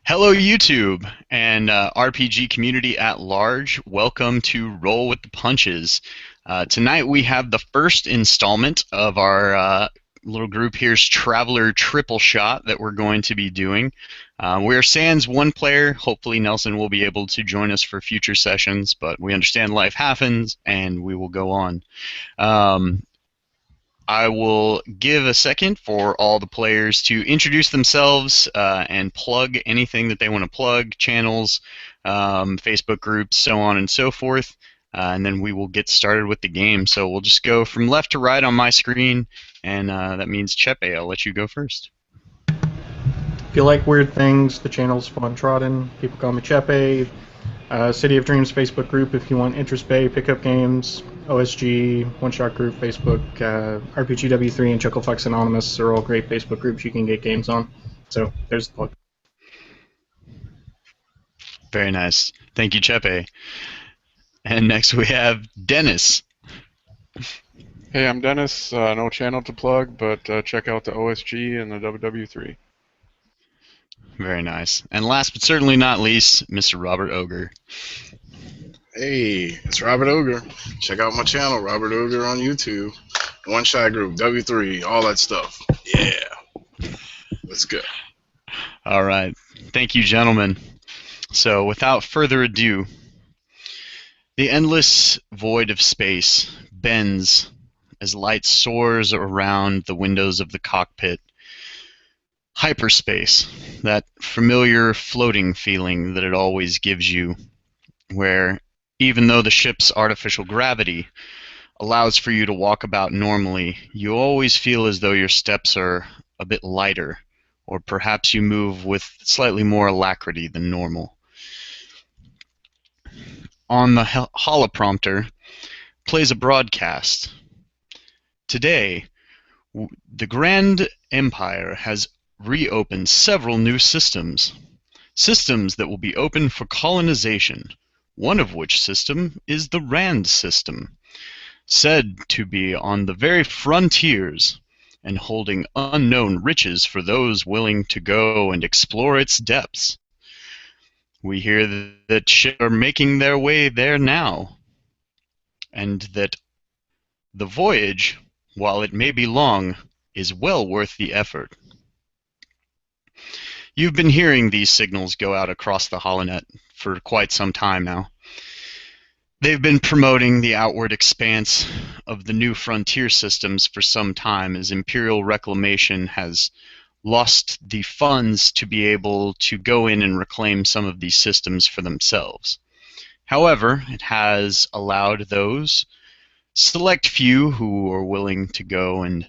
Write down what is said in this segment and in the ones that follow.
Hello, YouTube and RPG community at large. Welcome to Roll with the Punches. Tonight we have the first installment of our little group here's Traveler Triple Shot that we're going to be doing. We're sans one player. Hopefully Nelson will be able to join us for future sessions, but we understand life happens and we will go on. I will give a second for all the players to introduce themselves and plug anything that they want to plug, channels, Facebook groups, so on and so forth, and then we will get started with the game. So we'll just go from left to right on my screen, and that means Chepe. I'll let you go first. If you like weird things, the channel's FaunTrodden. People call me Chepe. City of Dreams Facebook group if you want interest-based pickup games. OSG, One Shot Group, Facebook, RPGW3, and Chucklefucks Anonymous are all great Facebook groups you can get games on. So there's the plug. Very nice. Thank you, Chepe. And next we have Dennis. Hey, I'm Dennis. No channel to plug, but check out the OSG and the WW3. Very nice. And last but certainly not least, Mr. Robert Ogre. Hey, it's Robert Ogre. Check out my channel, Robert Ogre, on YouTube. One Shot Group, W3, all that stuff. Yeah. Let's go. All right. Thank you, gentlemen. So, without further ado, the endless void of space bends as light soars around the windows of the cockpit. Hyperspace, that familiar floating feeling that it always gives you, where even though the ship's artificial gravity allows for you to walk about normally, you always feel as though your steps are a bit lighter, or perhaps you move with slightly more alacrity than normal. On the holoprompter plays a broadcast. Today, the Grand Empire has reopened several new systems that will be open for colonization, one of which system is the Rand system, said to be on the very frontiers and holding unknown riches for those willing to go and explore its depths. We hear that ships are making their way there now, and that the voyage, while it may be long, is well worth the effort. You've been hearing these signals go out across the holonet for quite some time now. They've been promoting the outward expanse of the new frontier systems for some time, as Imperial Reclamation has lost the funds to be able to go in and reclaim some of these systems for themselves. However, it has allowed those select few who are willing to go and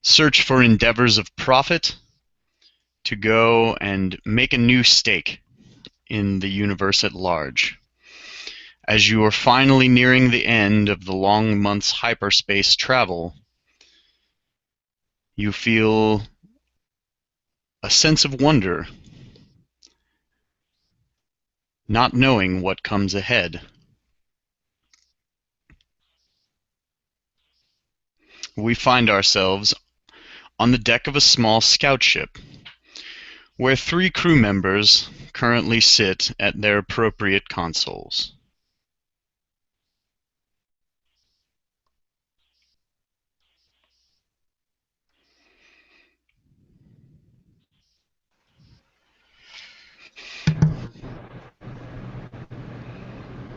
search for endeavors of profit to go and make a new stake in the universe at large. As you are finally nearing the end of the long months hyperspace travel, you feel a sense of wonder, not knowing what comes ahead. We find ourselves on the deck of a small scout ship, where 3 crew members currently sit at their appropriate consoles.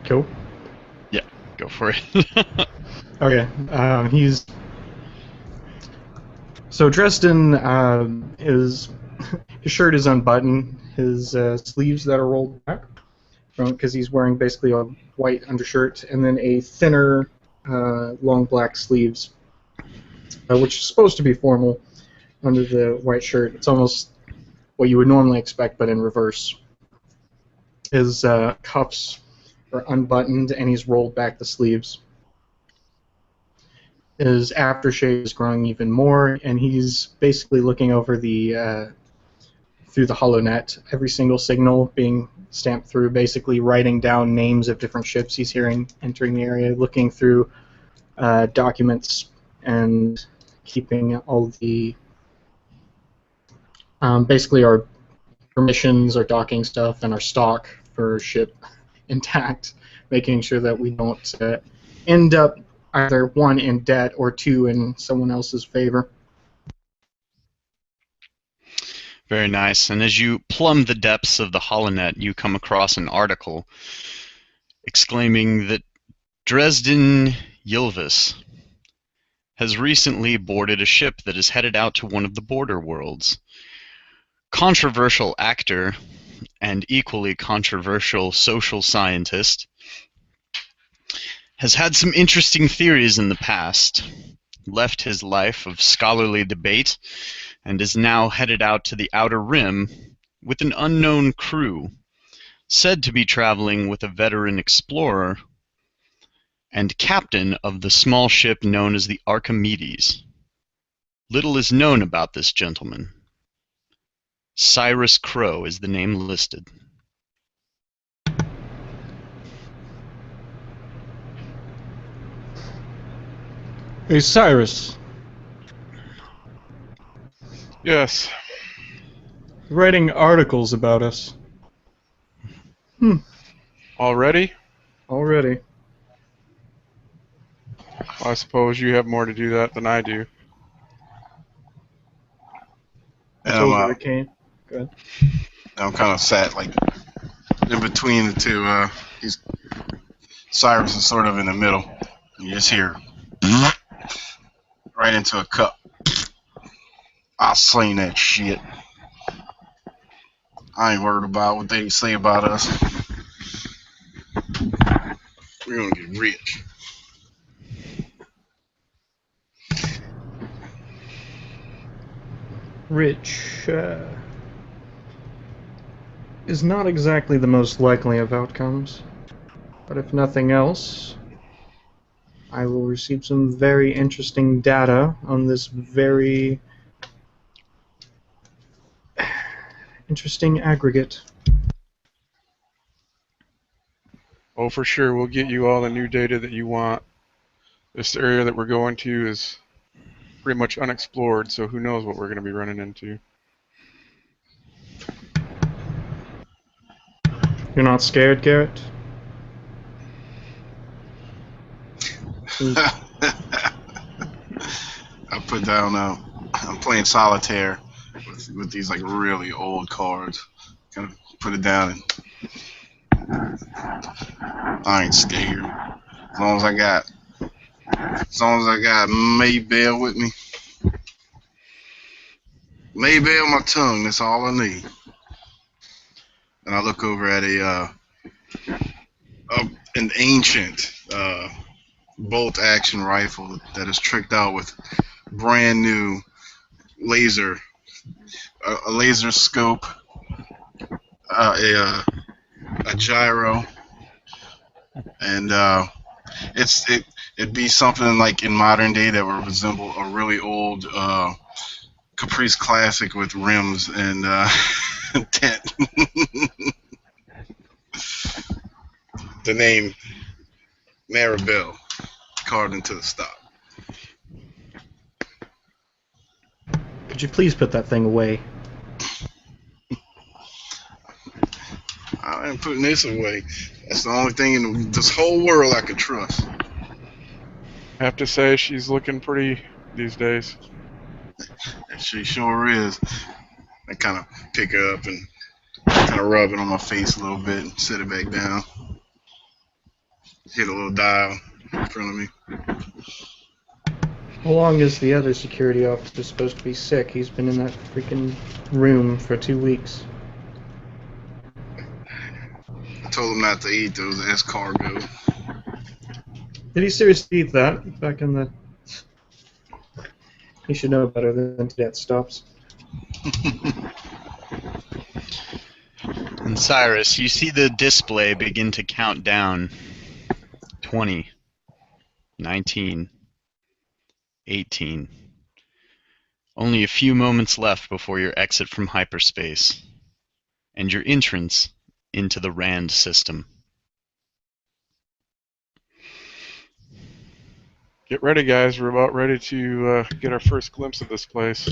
Cool. Yeah, go for it. Okay. He's so dressed in his shirt is unbuttoned. His sleeves that are rolled back, because he's wearing basically a white undershirt and then a thinner, long black sleeves, which is supposed to be formal under the white shirt. It's almost what you would normally expect, but in reverse. His cuffs are unbuttoned and he's rolled back the sleeves. His aftershave is growing even more, and he's basically looking over the through the holonet, every single signal being stamped through, basically writing down names of different ships he's hearing entering the area, looking through documents, and keeping all the basically our permissions, our docking stuff, and our stock for our ship intact, making sure that we don't end up either one in debt or two in someone else's favor. Very nice. And as you plumb the depths of the holonet, you come across an article exclaiming that Dresden Ylvis has recently boarded a ship that is headed out to one of the border worlds. Controversial actor and equally controversial social scientist has had some interesting theories in the past, left his life of scholarly debate, and is now headed out to the Outer Rim with an unknown crew, said to be traveling with a veteran explorer and captain of the small ship known as the Archimedes. Little is known about this gentleman. Cyrus Crow is the name listed. Hey, Cyrus. Yes. Writing articles about us. Already? Already. I suppose you have more to do that than I do. I told you it came. Good. I'm kind of sat like in between the two. Cyrus is sort of in the middle. You just hear right into a cup. I'll sling that shit. I ain't worried about what they say about us. We're gonna get rich. Rich is not exactly the most likely of outcomes, but if nothing else, I will receive some very interesting data on this very interesting aggregate. Oh, for sure, we'll get you all the new data that you want. This area that we're going to is pretty much unexplored, so who knows what we're going to be running into. You're not scared, Garrett? I put down. I'm playing solitaire with these like really old cards. Kind of put it down, and I ain't scared. As long as I got Maybell with me. Maybell, my tongue. That's all I need. And I look over at an ancient bolt action rifle that is tricked out with brand new laser, a laser scope, a gyro, and it'd be something like in modern day that would resemble a really old Caprice Classic with rims and tent. The name Maribel carved into the stock. Could you please put that thing away? I ain't putting this away. That's the only thing in this whole world I could trust. I have to say, she's looking pretty these days. And she sure is. I kind of pick her up and kind of rub it on my face a little bit and set it back down. Hit a little dial in front of me. How long is the other security officer supposed to be sick? He's been in that freaking room for 2 weeks. I told him not to eat those escargot. Did he seriously eat that back in the... He should know better than to get stops. And Cyrus, you see the display begin to count down. 20, 19, 18. Only a few moments left before your exit from hyperspace and your entrance into the RAND system. Get ready, guys. We're about ready to get our first glimpse of this place.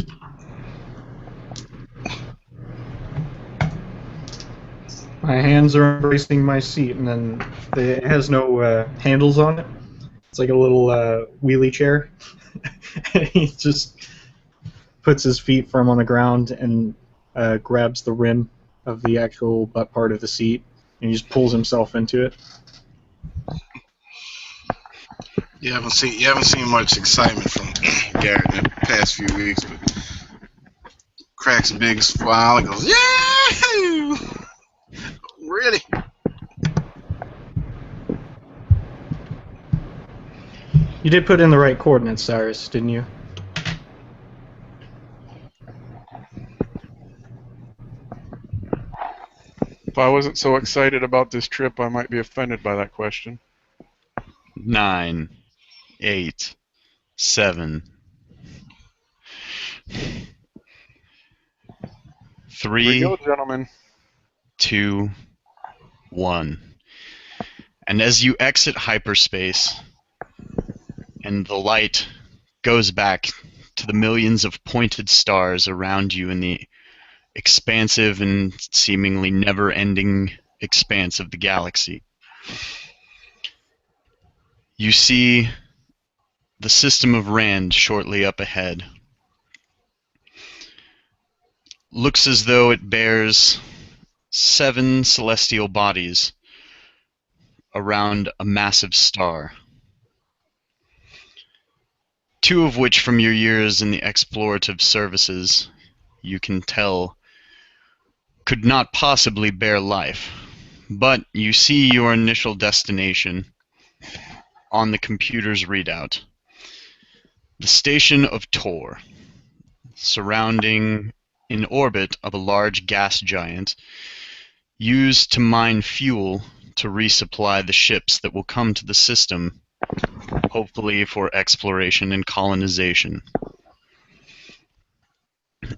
My hands are embracing my seat, and then it has no handles on it. It's like a little wheelie chair. And he just puts his feet firm on the ground and grabs the rim of the actual butt part of the seat, and he just pulls himself into it. You haven't seen much excitement from Garrett in the past few weeks, but cracks a big smile and goes, "Yeah, ready." You did put in the right coordinates, Cyrus, didn't you? If I wasn't so excited about this trip, I might be offended by that question. 9, 8, 7, Here we 3, go, gentlemen. 2, 1. And as you exit hyperspace and the light goes back to the millions of pointed stars around you in the expansive and seemingly never-ending expanse of the galaxy, you see the system of Rand shortly up ahead. Looks as though it bears 7 celestial bodies around a massive star. 2 of which, from your years in the explorative services, you can tell could not possibly bear life. But you see your initial destination on the computer's readout. The station of Tor, surrounding in orbit of a large gas giant, used to mine fuel to resupply the ships that will come to the system, hopefully for exploration and colonization.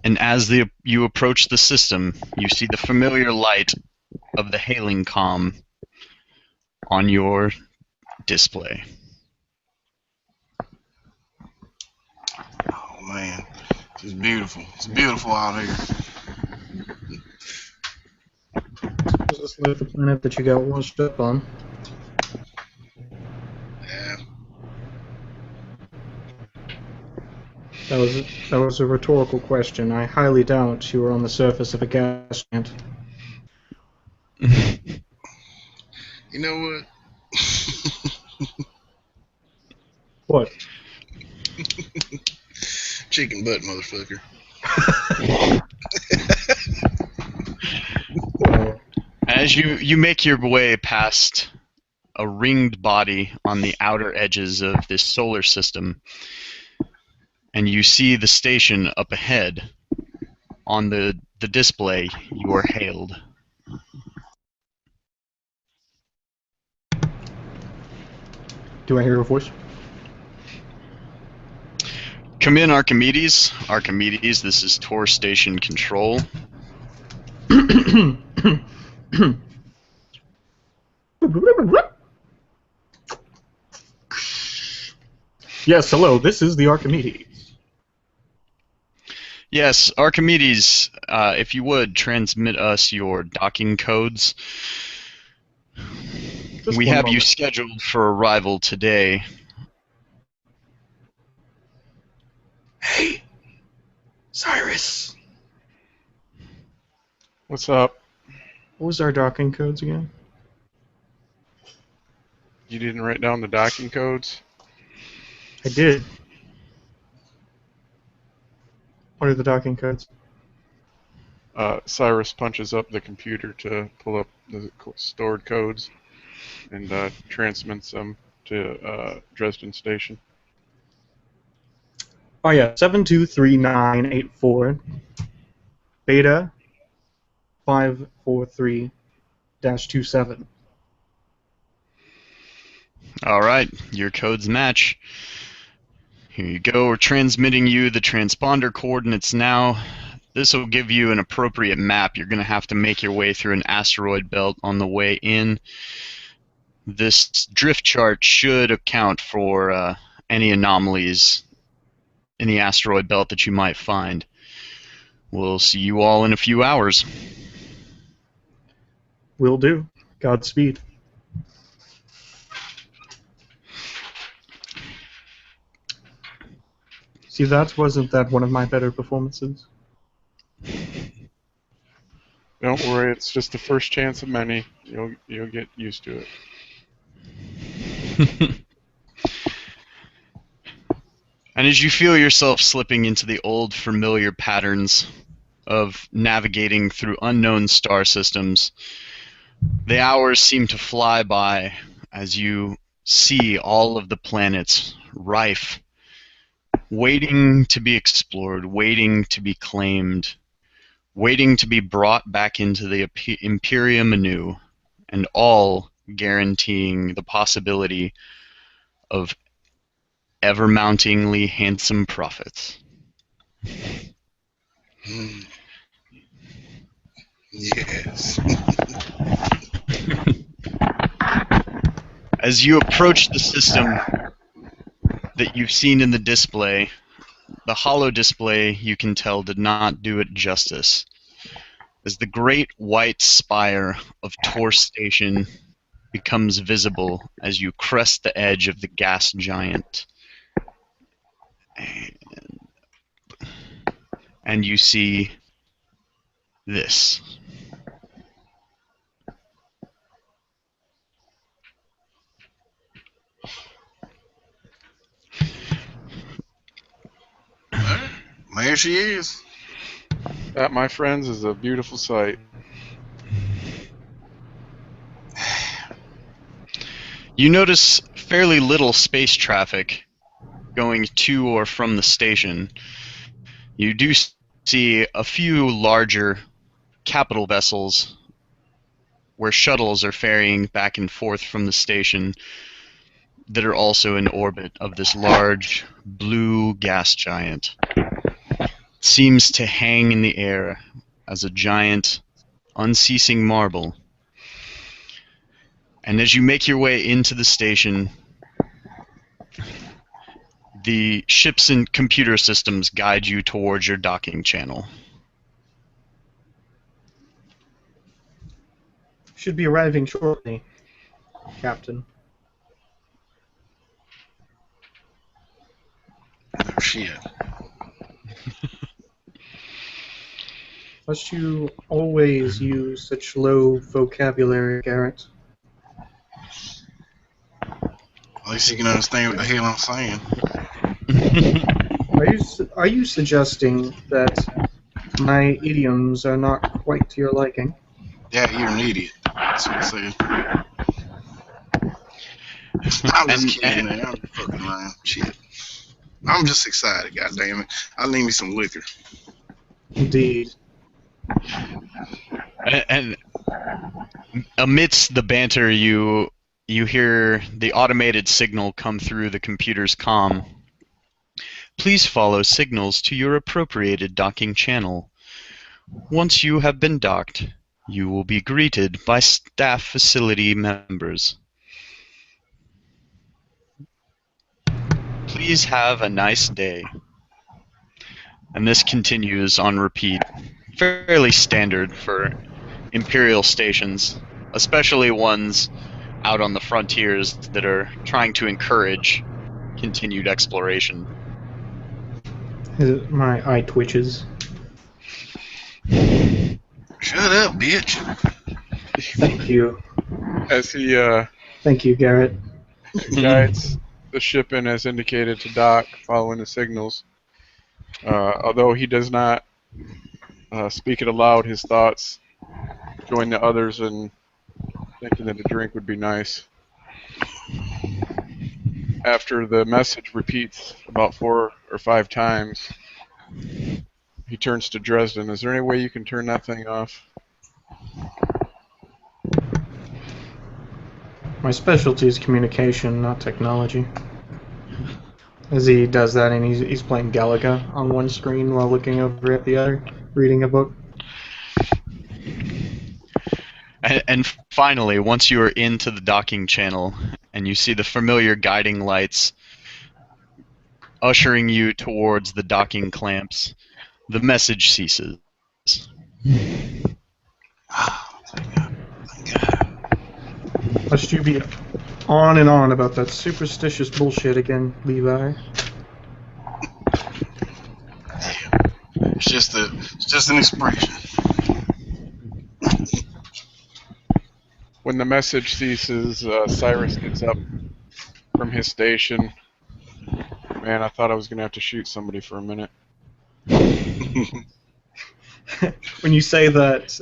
And as you approach the system, you see the familiar light of the hailing comm on your display. Oh man, it's beautiful. It's beautiful out here. Is this like the planet that you got washed up on? Yeah. That was a rhetorical question. I highly doubt you were on the surface of a gas giant. You know what? What? Chicken butt, motherfucker. As you make your way past a ringed body on the outer edges of this solar system, and you see the station up ahead, on the display, you are hailed. Do I hear a voice? Come in, Archimedes. Archimedes, this is Tor Station Control. Yes, hello, this is the Archimedes. Yes, Archimedes, if you would, transmit us your docking codes. Just We one have you moment. scheduled for arrival today. Hey, Cyrus. What's up? What was our docking codes again? You didn't write down the docking codes? I did. What are the docking codes? Cyrus punches up the computer to pull up the stored codes and transmits them to Dresden Station. Oh yeah, 723984 Beta 543-27. All right, your codes match. Here you go. We're transmitting you the transponder coordinates now. This will give you an appropriate map. You're going to have to make your way through an asteroid belt on the way in. This drift chart should account for any anomalies in the asteroid belt that you might find. We'll see you all in a few hours. Will do. Godspeed. See, wasn't that one of my better performances? Don't worry, it's just the first chance of many. You'll get used to it. And as you feel yourself slipping into the old familiar patterns of navigating through unknown star systems, the hours seem to fly by as you see all of the planets rife, waiting to be explored, waiting to be claimed, waiting to be brought back into the imperium anew, and all guaranteeing the possibility of ever-mountingly handsome profits. Yes. As you approach the system that you've seen in the display, the holo display, you can tell, did not do it justice. As the great white spire of Tor Station becomes visible as you crest the edge of the gas giant, and you see this. There she is. That, my friends, is a beautiful sight. You notice fairly little space traffic going to or from the station. You do see a few larger capital vessels where shuttles are ferrying back and forth from the station that are also in orbit of this large blue gas giant. It seems to hang in the air as a giant, unceasing marble. And as you make your way into the station, the ships and computer systems guide you towards your docking channel. Should be arriving shortly, Captain. There she is. Must you always use such low vocabulary, Garrett? At least you can understand what the hell I'm saying. Are you suggesting that my idioms are not quite to your liking? Yeah, you're an idiot. That's what I'm saying. I'm just kidding, man. I'm fucking lying. Shit. I'm just excited, goddammit. I need me some liquor. Indeed. And amidst the banter, you hear the automated signal come through the computer's comm. Please follow signals to your appropriated docking channel. Once you have been docked, you will be greeted by staff facility members. Please have a nice day. And this continues on repeat. Fairly standard for Imperial stations, especially ones out on the frontiers that are trying to encourage continued exploration. My eye twitches. Shut up, bitch. Thank you. As he Thank you, Garrett. guides the ship in as indicated to dock, following the signals. Although he does not speak it aloud, his thoughts join the others in thinking that a drink would be nice. After the message repeats about 4 or 5 times, he turns to Dresden. Is there any way you can turn that thing off? My specialty is communication, not technology. As he does that, and he's playing Galaga on one screen while looking over at the other, reading a book. And finally, once you are into the docking channel and you see the familiar guiding lights ushering you towards the docking clamps, the message ceases. Oh, thank God. Thank Must you be on and on about that superstitious bullshit again, Levi? It's just an expression. When the message ceases, Cyrus gets up from his station. Man, I thought I was going to have to shoot somebody for a minute. When you say that,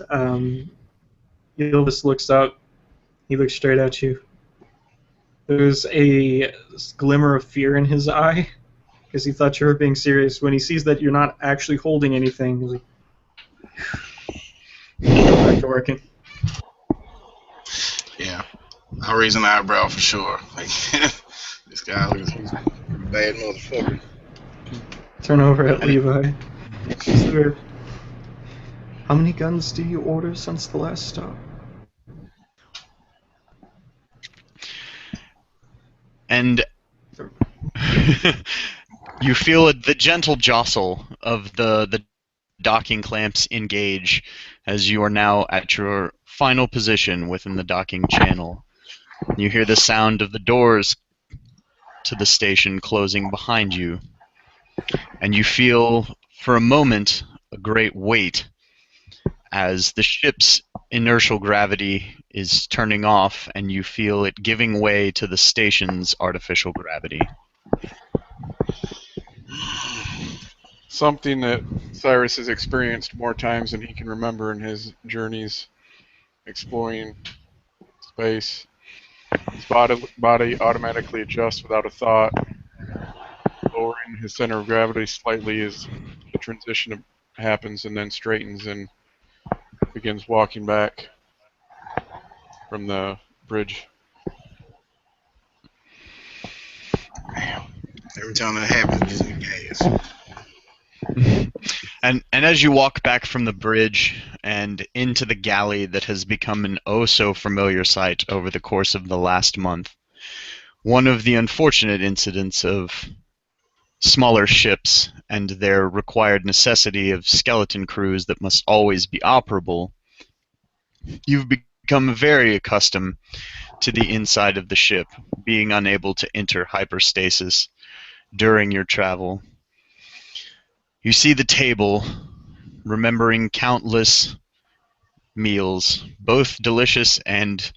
Ylvis looks up. He looks straight at you. There's a glimmer of fear in his eye, because he thought you were being serious. When he sees that you're not actually holding anything, he's like, go back to working. Yeah, I'll raise an eyebrow for sure. Like, this guy looks he's a bad motherfucker. Turn over at Levi. Sir, how many guns do you order since the last stop? And you feel the gentle jostle of the docking clamps engage as you are now at your final position within the docking channel. You hear the sound of the doors to the station closing behind you, and you feel for a moment a great weight as the ship's inertial gravity is turning off and you feel it giving way to the station's artificial gravity. Something that Cyrus has experienced more times than he can remember in his journeys exploring space. His body automatically adjusts without a thought, lowering his center of gravity slightly as the transition happens, and then straightens and begins walking back from the bridge. Every time that happens, it gives me gas. And as you walk back from the bridge and into the galley that has become an oh-so-familiar sight over the course of the last month, one of the unfortunate incidents of smaller ships and their required necessity of skeleton crews that must always be operable, you've become very accustomed to the inside of the ship, being unable to enter hyperstasis during your travel. You see the table, remembering countless meals, both delicious and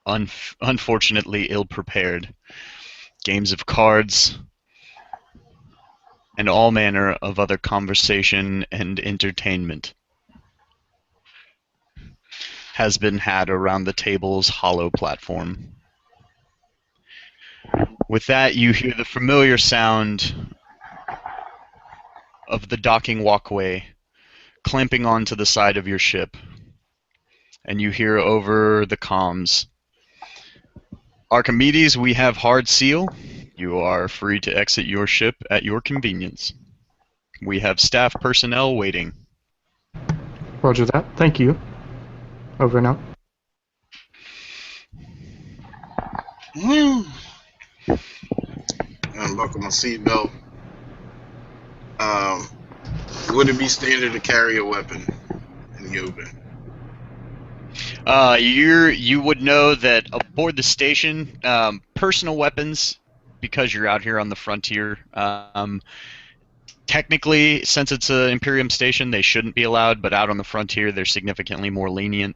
unfortunately ill-prepared, games of cards, and all manner of other conversation and entertainment has been had around the table's hollow platform. With that, you hear the familiar sound of the docking walkway clamping onto the side of your ship, and you hear over the comms, "Archimedes, we have hard seal. You are free to exit your ship at your convenience. We have staff personnel waiting." Roger that. Thank you. Over and out. Unbuckle my seatbelt. Would it be standard to carry a weapon in the open? You would know that aboard the station, personal weapons, because you're out here on the frontier, technically, since it's an Imperium station, they shouldn't be allowed, but out on the frontier, they're significantly more lenient.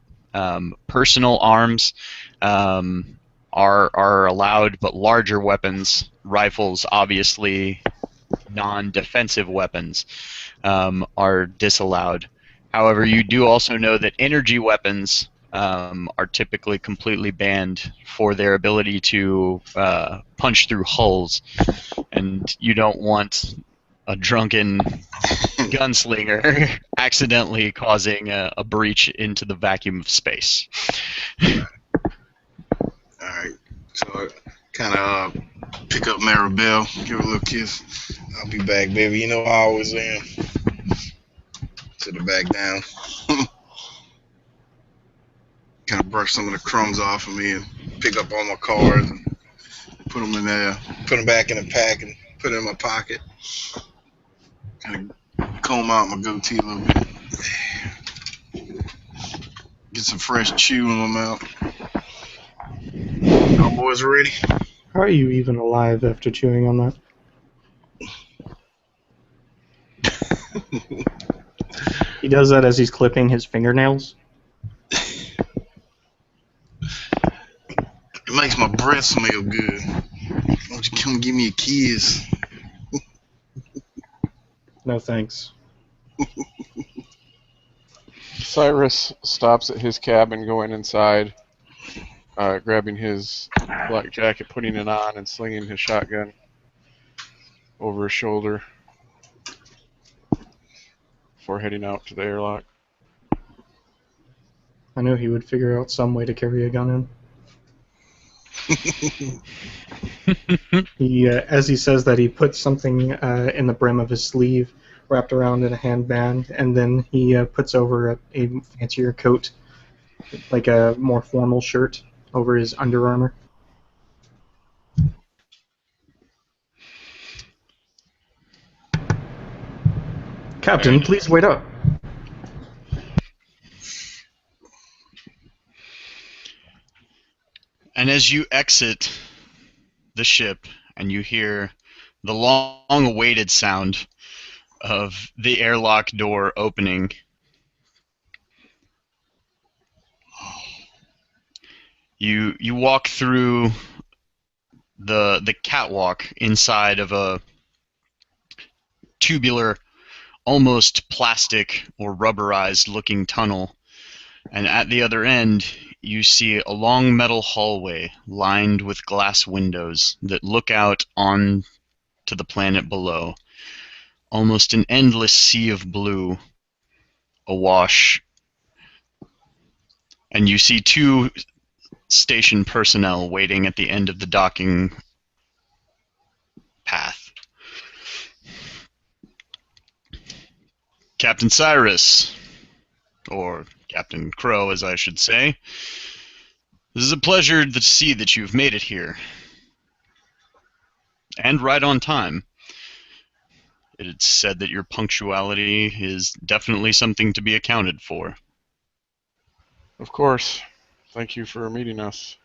Personal arms are allowed, but larger weapons, rifles, obviously non-defensive weapons, are disallowed. However, you do also know that energy weapons are typically completely banned for their ability to punch through hulls, and you don't want a drunken gunslinger accidentally causing a breach into the vacuum of space. Alright, so I kind of pick up Maribel, give her a little kiss. I'll be back, baby. You know I always am. Sit her back down. Kind of brush some of the crumbs off of me and pick up all my cards and put them in there, put them back in the pack and put it in my pocket. Kind of comb out my goatee a little bit. Get some fresh chew in my mouth. boys ready? How are you even alive after chewing on that? He does that as he's clipping his fingernails. It makes my breath smell good. Won't you come give me a kiss? No thanks. Cyrus stops at his cabin, going inside, grabbing his black jacket, putting it on, and slinging his shotgun over his shoulder before heading out to the airlock. I knew he would figure out some way to carry a gun in. He, as he says that, he puts something in the brim of his sleeve, wrapped around in a handband, and then he puts over a fancier coat, like a more formal shirt, over his Under Armour. Captain, please wait up. And as you exit the ship and you hear the long-awaited sound of the airlock door opening, you walk through the catwalk inside of a tubular, almost plastic or rubberized looking tunnel, and at the other end you see a long metal hallway lined with glass windows that look out on to the planet below. Almost an endless sea of blue awash. And you see two station personnel waiting at the end of the docking path. Captain Cyrus, or Captain Crow as I should say, this is a pleasure to see that you've made it here. And right on time. It's said that your punctuality is definitely something to be accounted for. Of course. Thank you for meeting us.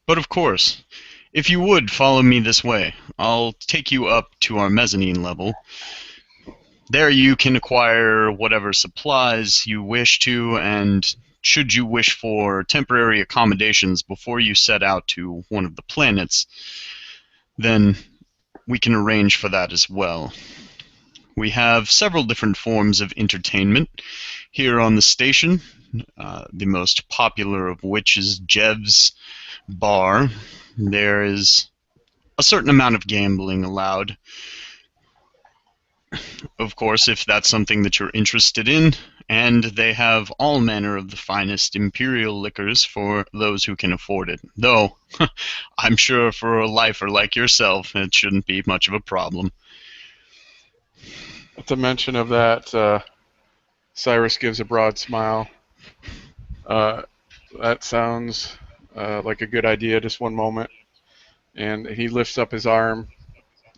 But of course, if you would follow me this way, I'll take you up to our mezzanine level. There you can acquire whatever supplies you wish to, and should you wish for temporary accommodations before you set out to one of the planets, then we can arrange for that as well. We have several different forms of entertainment here on the station, the most popular of which is Jev's Bar. There is a certain amount of gambling allowed. Of course, if that's something that you're interested in, and they have all manner of the finest imperial liquors for those who can afford it. Though, I'm sure for a lifer like yourself, it shouldn't be much of a problem. At the mention of that, Cyrus gives a broad smile. That sounds like a good idea, just one moment. And he lifts up his arm,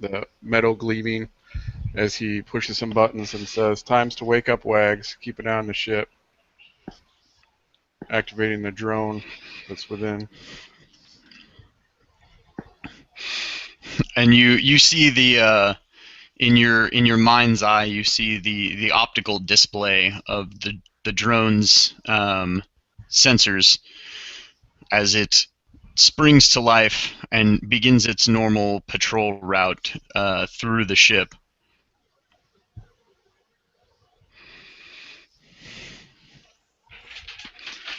the metal gleaming, as he pushes some buttons and says, "Time's to wake up, Wags. Keep an eye on the ship." Activating the drone that's within. And you see the in your mind's eye, you see the optical display of the drone's sensors as it springs to life and begins its normal patrol route through the ship.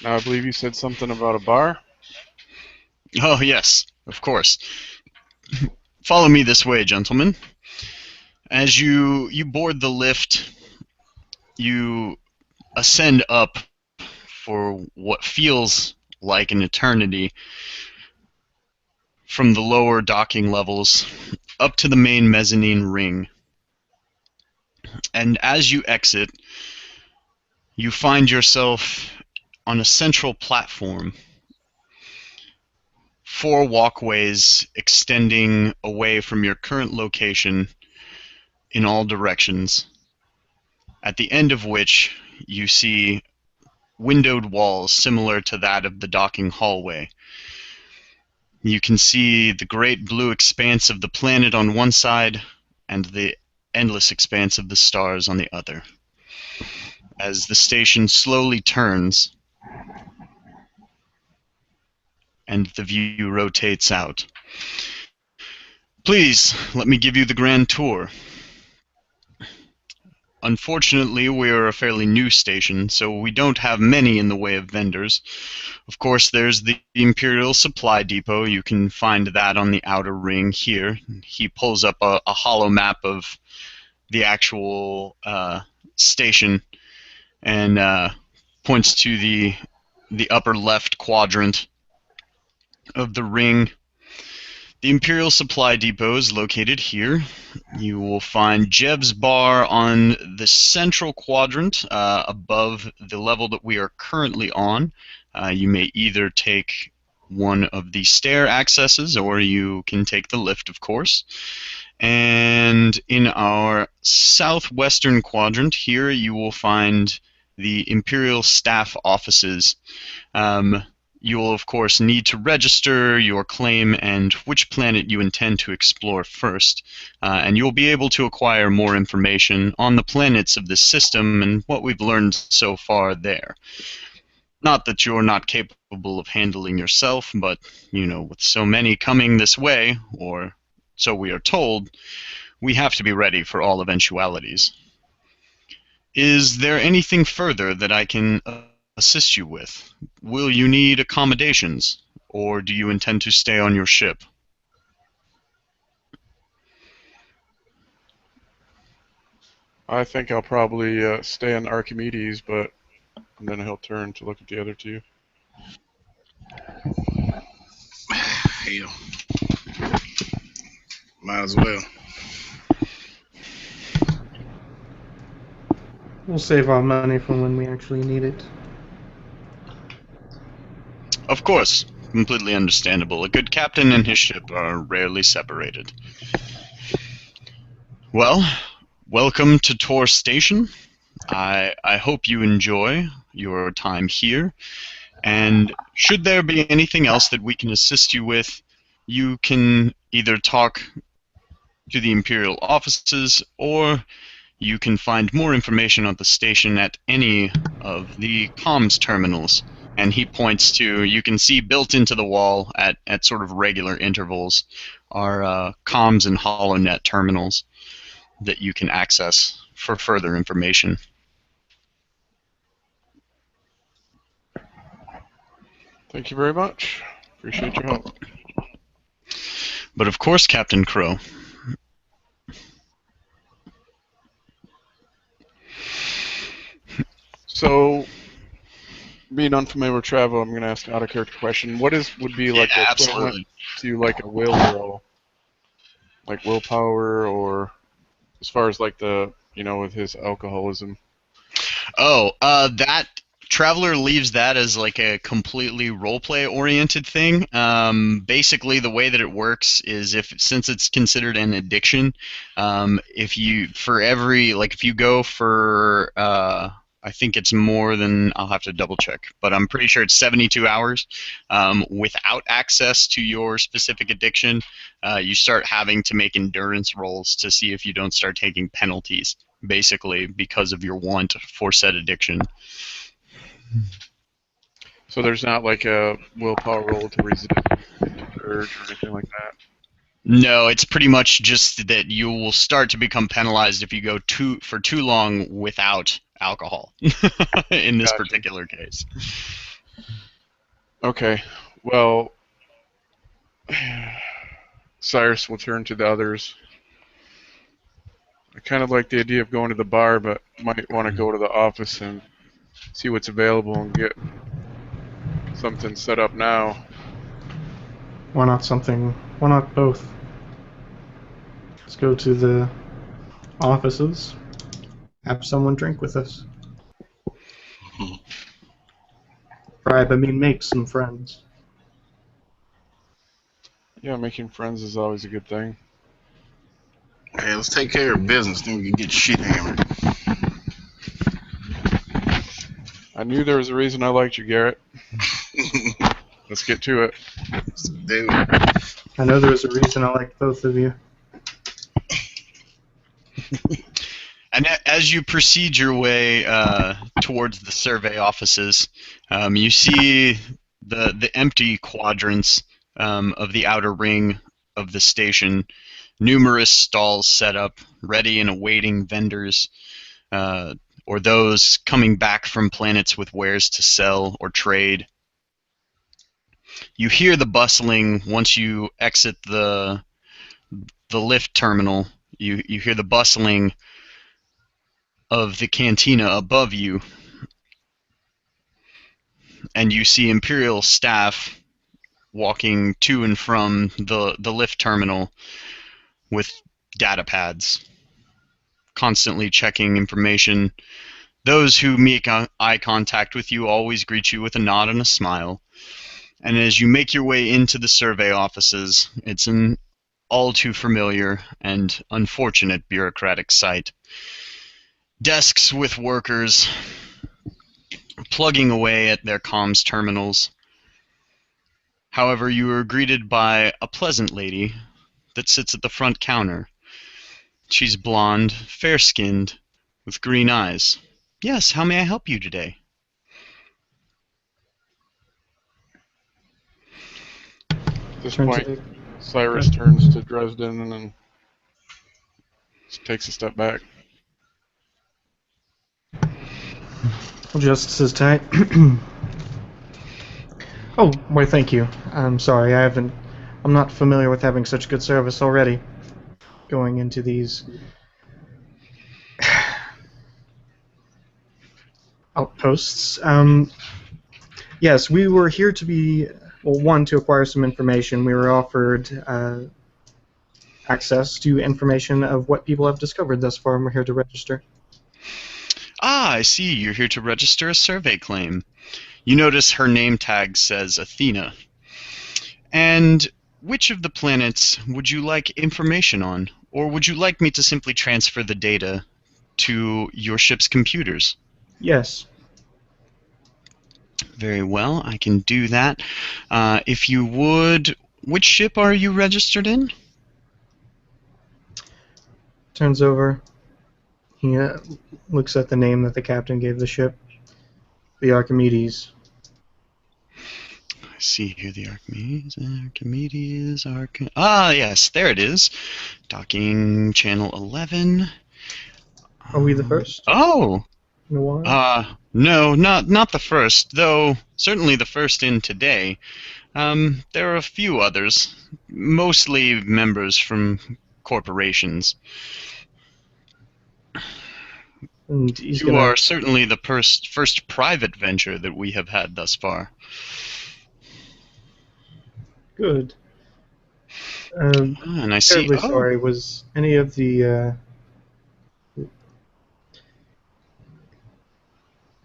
Now, I believe you said something about a bar? Oh yes, of course. Follow me this way, gentlemen. As you board the lift, you ascend up for what feels like an eternity from the lower docking levels up to the main mezzanine ring. And as you exit, you find yourself on a central platform. 4 walkways extending away from your current location in all directions, at the end of which you see windowed walls similar to that of the docking hallway. You can see the great blue expanse of the planet on one side and the endless expanse of the stars on the other. As the station slowly turns and the view rotates out. Please, let me give you the grand tour. Unfortunately, we are a fairly new station, so we don't have many in the way of vendors. Of course, there's the Imperial Supply Depot. You can find that on the outer ring here. He pulls up a hollow map of the actual station and points to the upper left quadrant of the ring. The Imperial Supply Depot is located here. You will find Jeb's Bar on the central quadrant above the level that we are currently on. You may either take one of the stair accesses or you can take the lift, of course. And in our southwestern quadrant here, you will find the Imperial Staff Offices. You will, of course, need to register your claim and which planet you intend to explore first, and you'll be able to acquire more information on the planets of this system and what we've learned so far there. Not that you're not capable of handling yourself, but, with so many coming this way, or so we are told, we have to be ready for all eventualities. Is there anything further that I can assist you with? Will you need accommodations, or do you intend to stay on your ship? I think I'll probably stay on Archimedes, and then he'll turn to look at the other two. Hell. Might as well. We'll save our money for when we actually need it. Of course, completely understandable. A good captain and his ship are rarely separated. Well, welcome to Tor Station. I hope you enjoy your time here, and should there be anything else that we can assist you with, you can either talk to the Imperial offices, or you can find more information on the station at any of the comms terminals. And he points to, you can see built into the wall at sort of regular intervals are comms and HoloNet terminals that you can access for further information. Thank you very much. Appreciate your help. But of course, Captain Crow. So, being unfamiliar with travel, I'm going to ask an out-of-character question. What would be like the equivalent to like a will roll? Like willpower, or as far as like the, with his alcoholism? Oh, that Traveler leaves that as like a completely roleplay oriented thing. Basically, the way that it works is since it's considered an addiction, if you go for I think it's more than, I'll have to double check, but I'm pretty sure it's 72 hours without access to your specific addiction, you start having to make endurance rolls to see if you don't start taking penalties, basically because of your want for said addiction. So there's not like a willpower roll to resist the urge or anything like that? No, it's pretty much just that you will start to become penalized if you go for too long without alcohol in this particular case. Okay, well, Cyrus will turn to the others. I kind of like the idea of going to the bar, but might want to go to the office and see what's available and get something set up now. Why not both? Let's go to the offices, have someone drink with us. Make some friends. Yeah, making friends is always a good thing. Hey, let's take care of business, then we can get shit hammered. I knew there was a reason I liked you, Garrett. Let's get to it. Dude. I know there's a reason I like both of you. And as you proceed your way towards the survey offices, you see the empty quadrants of the outer ring of the station. Numerous stalls set up, ready and awaiting vendors, or those coming back from planets with wares to sell or trade. You hear the bustling once you exit the lift terminal. You hear the bustling of the cantina above you, and you see Imperial staff walking to and from the lift terminal with data pads, constantly checking information. Those who make eye contact with you always greet you with a nod and a smile. And as you make your way into the survey offices, it's an all too familiar and unfortunate bureaucratic sight. Desks with workers plugging away at their comms terminals. However, you are greeted by a pleasant lady that sits at the front counter. She's blonde, fair-skinned, with green eyes. Yes, how may I help you today? At this point, Cyrus turns to Dresden and then takes a step back. Just as tight. Oh, why thank you. I'm sorry, I'm not familiar with having such good service already. Going into these outposts. Yes, we were here to be, well, one, to acquire some information. We were offered access to information of what people have discovered thus far, and we're here to register. Ah, I see. You're here to register a survey claim. You notice her name tag says Athena. And which of the planets would you like information on? Or would you like me to simply transfer the data to your ship's computers? Yes. Very well, I can do that. If you would, which ship are you registered in? Turns over. He looks at the name that the captain gave the ship. The Archimedes. I see here the Archimedes. Ah, yes, there it is. Docking channel 11. Are we the first? Oh! In a while? No, not the first, though certainly the first in today. There are a few others, mostly members from corporations. And You are certainly the first private venture that we have had thus far. Good. And I see. Terribly sorry. Was any of the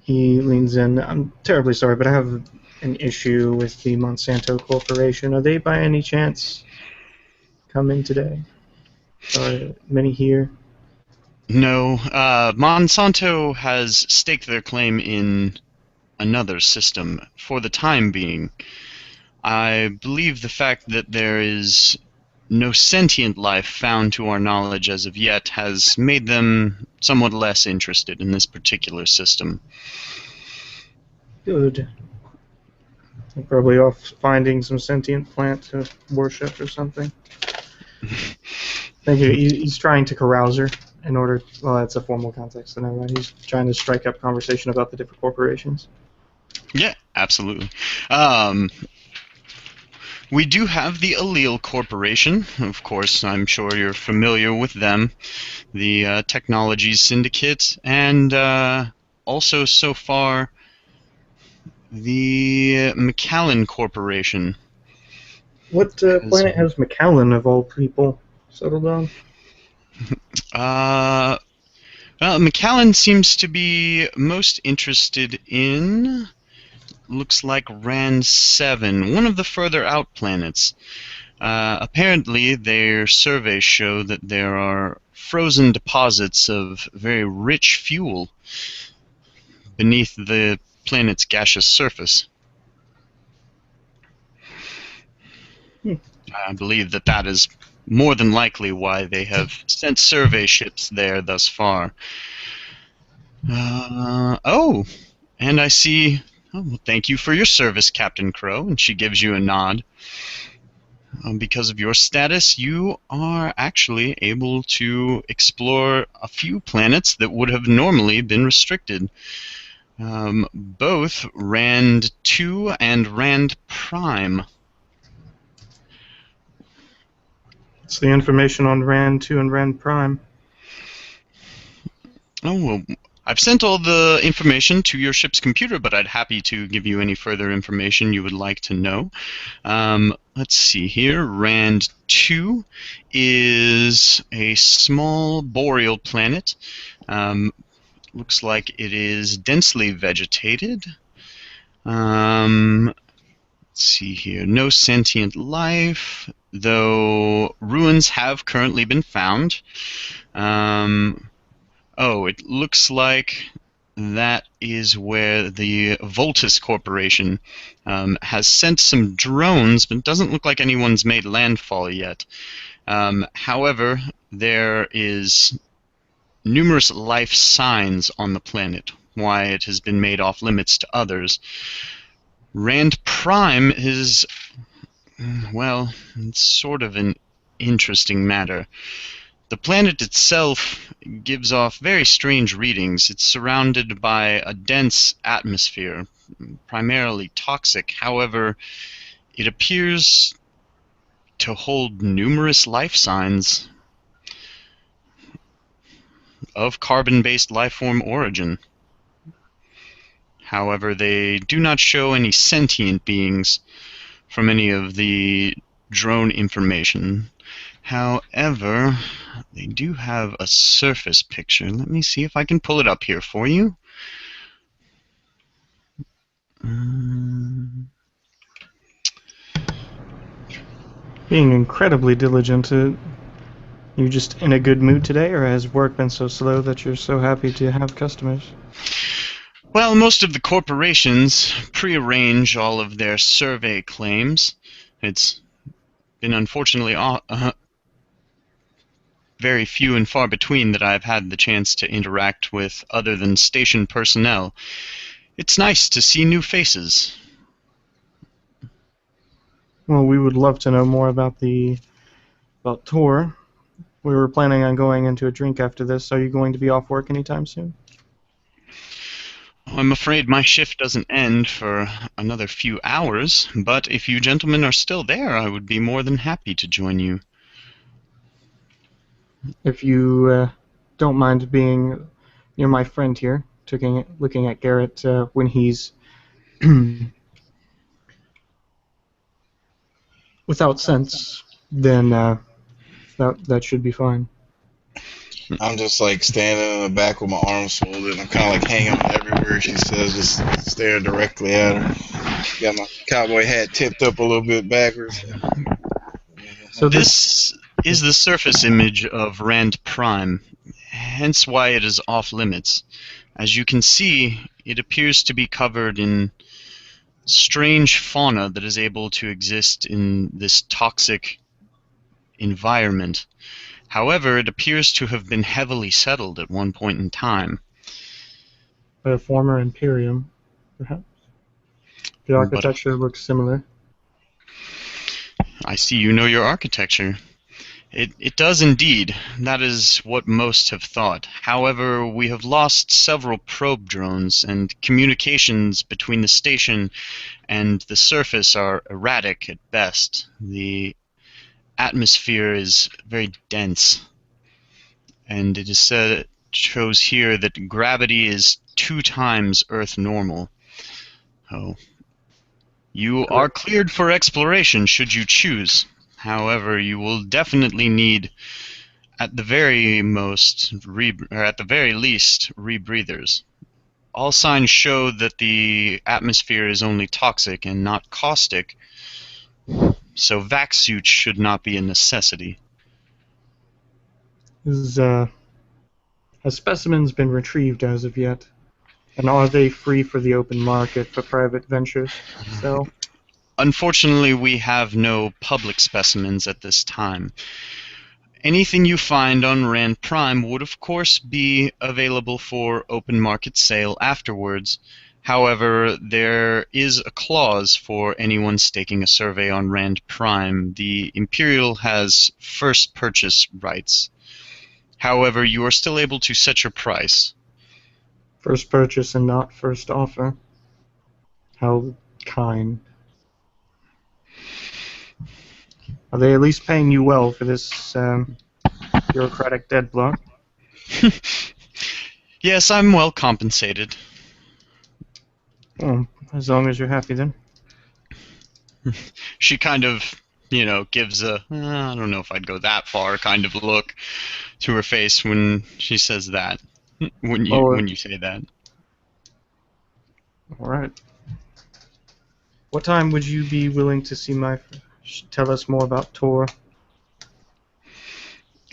he leans in. I'm terribly sorry, but I have an issue with the Monsanto Corporation. Are they by any chance coming today? Are many here? No, Monsanto has staked their claim in another system for the time being. I believe the fact that there is no sentient life found to our knowledge as of yet has made them somewhat less interested in this particular system. Good. They're probably off finding some sentient plant to worship or something. Thank you. He's trying to carouse her in order. Well, that's a formal context, so never mind. He's trying to strike up conversation about the different corporations. Yeah, absolutely. We do have the Allele Corporation. Of course, I'm sure you're familiar with them. The Technologies Syndicate, and also so far the McAllen Corporation. What planet has McAllen, of all people, settled on? Well, McAllen seems to be most interested in, looks like Ran 7, one of the further out planets. Apparently, their surveys show that there are frozen deposits of very rich fuel beneath the planet's gaseous surface. I believe that that is more than likely why they have sent survey ships there thus far. Oh, and I see. Oh, well, thank you for your service, Captain Crow. And she gives you a nod. Because of your status, you are actually able to explore a few planets that would have normally been restricted. Both Rand 2 and Rand Prime. It's the information on Rand 2 and Rand Prime. Oh, well, I've sent all the information to your ship's computer, but I'd happy to give you any further information you would like to know. Let's see here. Rand 2 is a small boreal planet. Looks like it is densely vegetated. Let's see here. No sentient life, though ruins have currently been found. Oh, it looks like that is where the Voltus Corporation has sent some drones, but it doesn't look like anyone's made landfall yet. However, there is numerous life signs on the planet, why it has been made off limits to others. Rand Prime is, well, it's sort of an interesting matter. The planet itself gives off very strange readings. It's surrounded by a dense atmosphere, primarily toxic. However, it appears to hold numerous life signs of carbon-based life-form origin. However, they do not show any sentient beings from any of the drone information. However, they do have a surface picture. Let me see if I can pull it up here for you. Being incredibly diligent. You just in a good mood today, or has work been so slow that you're so happy to have customers? Well, most of the corporations prearrange all of their survey claims. It's been unfortunately very few and far between that I've had the chance to interact with other than station personnel. It's nice to see new faces. Well, we would love to know more about tour. We were planning on going into a drink after this. Are you going to be off work anytime soon? I'm afraid my shift doesn't end for another few hours, but if you gentlemen are still there, I would be more than happy to join you. If you don't mind being near my friend here, looking at Garrett when he's without sense, then that should be fine. I'm just like standing in the back with my arms folded. I'm kind of like hanging on every word she says, just staring directly at her. Got my cowboy hat tipped up a little bit backwards. So this is the surface image of Rand Prime, hence why it is off limits. As you can see, it appears to be covered in strange fauna that is able to exist in this toxic environment. However, it appears to have been heavily settled at one point in time. By a former imperium, perhaps. The architecture looks similar. I see you know your architecture. It does indeed. That is what most have thought. However, we have lost several probe drones, and communications between the station and the surface are erratic at best. The atmosphere is very dense, and it is said, it shows here that gravity is 2 times Earth normal. Oh. You are cleared for exploration should you choose. However, you will definitely need, at the very least, rebreathers. All signs show that the atmosphere is only toxic and not caustic, so vac suits should not be a necessity. Has specimens been retrieved as of yet? And are they free for the open market for private ventures? So, unfortunately, we have no public specimens at this time. Anything you find on Rand Prime would, of course, be available for open market sale afterwards. However, there is a clause for anyone staking a survey on Rand Prime. The Imperial has first purchase rights. However, you are still able to set your price. First purchase and not first offer. How kind. Are they at least paying you well for this bureaucratic deadblock? Yes, I'm well compensated. Oh, as long as you're happy then. She kind of, gives a, I don't know if I'd go that far kind of look to her face when she says that. When you say that. Alright. What time would you be willing to see my... Tell us more about Tor?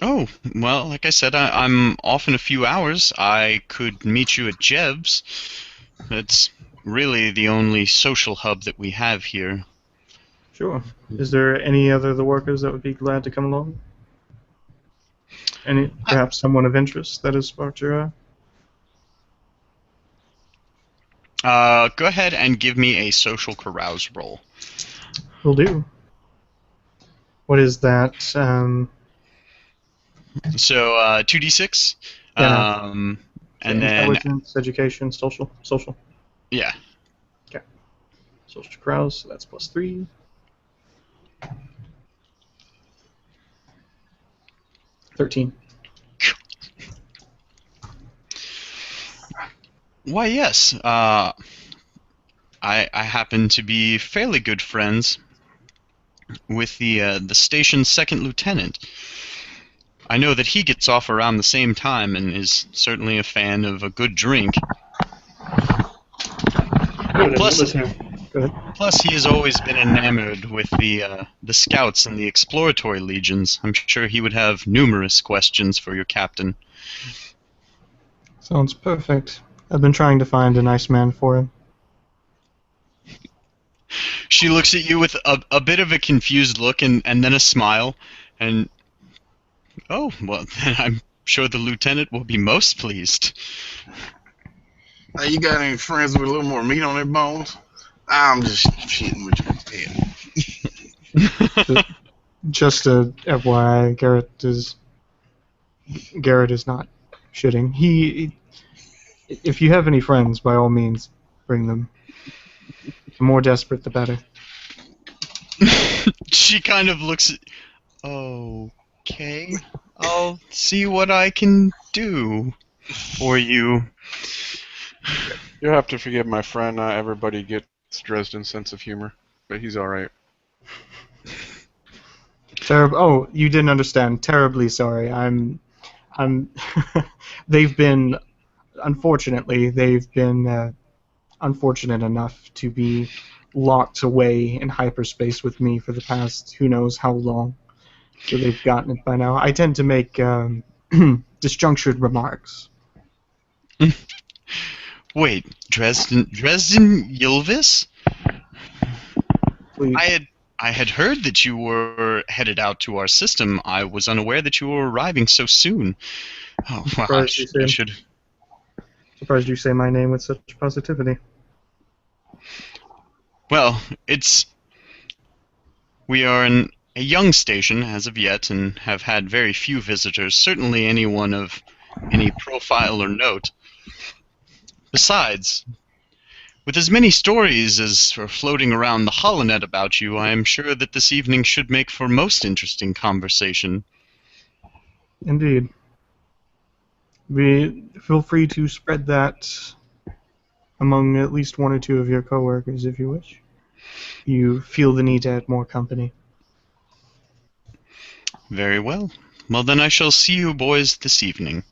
Oh, well, like I said, I'm off in a few hours. I could meet you at Jeb's. It's really the only social hub that we have here. Sure. Is there any other of the workers that would be glad to come along? Any, perhaps someone of interest that has sparked your eye? Go ahead and give me a social carouse roll. Will do. What is that? So 2d6, Yeah. and then Intelligence, education, social. yeah. Okay. Social carouse, so that's +3. $13. Why, yes. I happen to be fairly good friends with the station's second lieutenant. I know that he gets off around the same time and is certainly a fan of a good drink. Plus, he has always been enamored with the scouts and the exploratory legions. I'm sure he would have numerous questions for your captain. Sounds perfect. I've been trying to find a nice man for him. She looks at you with a bit of a confused look and then a smile, and oh, well, then I'm sure the lieutenant will be most pleased. Hey, you got any friends with a little more meat on their bones? I'm just shitting with you. Just a FYI, Garrett is not shitting. If you have any friends, by all means, bring them. The more desperate, the better. She kind of looks at... Okay, I'll see what I can do for you. You'll have to forgive my friend. Not everybody gets Dresden's sense of humor, but he's all right. Oh, you didn't understand. Terribly sorry. I'm. Unfortunately, they've been unfortunate enough to be locked away in hyperspace with me for the past who knows how long. So they've gotten it by now. I tend to make disjunctured remarks. Wait, Dresden Ylvis? Please. I had heard that you were headed out to our system. I was unaware that you were arriving so soon. Oh, well, I should... Surprised you say my name with such positivity. Well, we are a young station as of yet and have had very few visitors, certainly anyone of any profile or note. Besides, with as many stories as are floating around the holonet about you, I am sure that this evening should make for most interesting conversation. Indeed. Feel free to spread that among at least one or two of your coworkers if you wish. You feel the need to add more company. Very well. Well, then I shall see you boys this evening.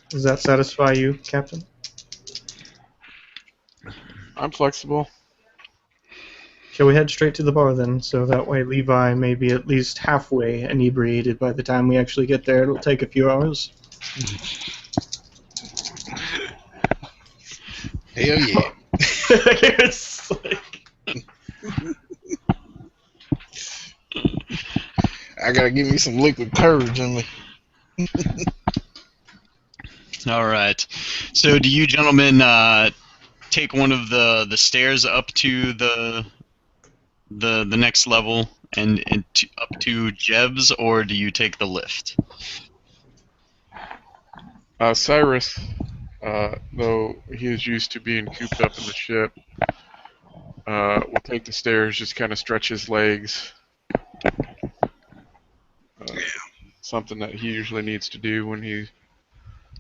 Does that satisfy you, Captain? I'm flexible. Shall we head straight to the bar then, so that way Levi may be at least halfway inebriated by the time we actually get there. It'll take a few hours. Hell yeah. It's like, I gotta give me some liquid courage in me. All right. So, do you gentlemen take one of the stairs up to the next level and up to Jeb's, or do you take the lift? Cyrus, though he is used to being cooped up in the ship, will take the stairs, just kind of stretch his legs. Something that he usually needs to do when he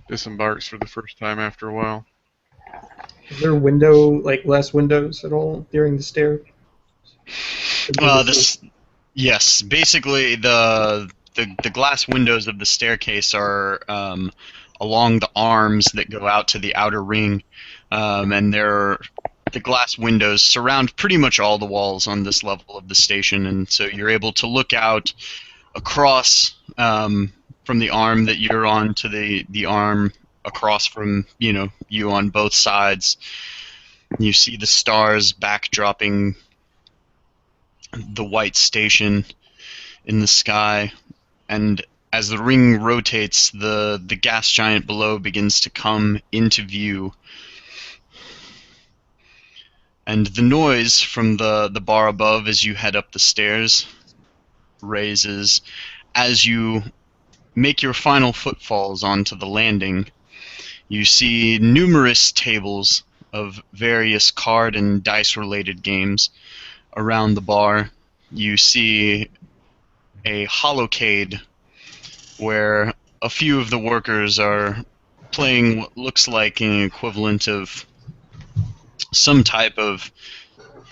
disembarks for the first time after a while. is there a window, like glass windows at all during the stair? Yes, basically the glass windows of the staircase are along the arms that go out to the outer ring, and the glass windows surround pretty much all the walls on this level of the station, and so you're able to look out across from the arm that you're on to the arm across from you on both sides. You see the stars backdropping the white station in the sky, and as the ring rotates, the gas giant below begins to come into view. And the noise from the bar above as you head up the stairs raises as you make your final footfalls onto the landing. You see numerous tables of various card and dice related games around the bar. You see a holocade where a few of the workers are playing what looks like an equivalent of some type of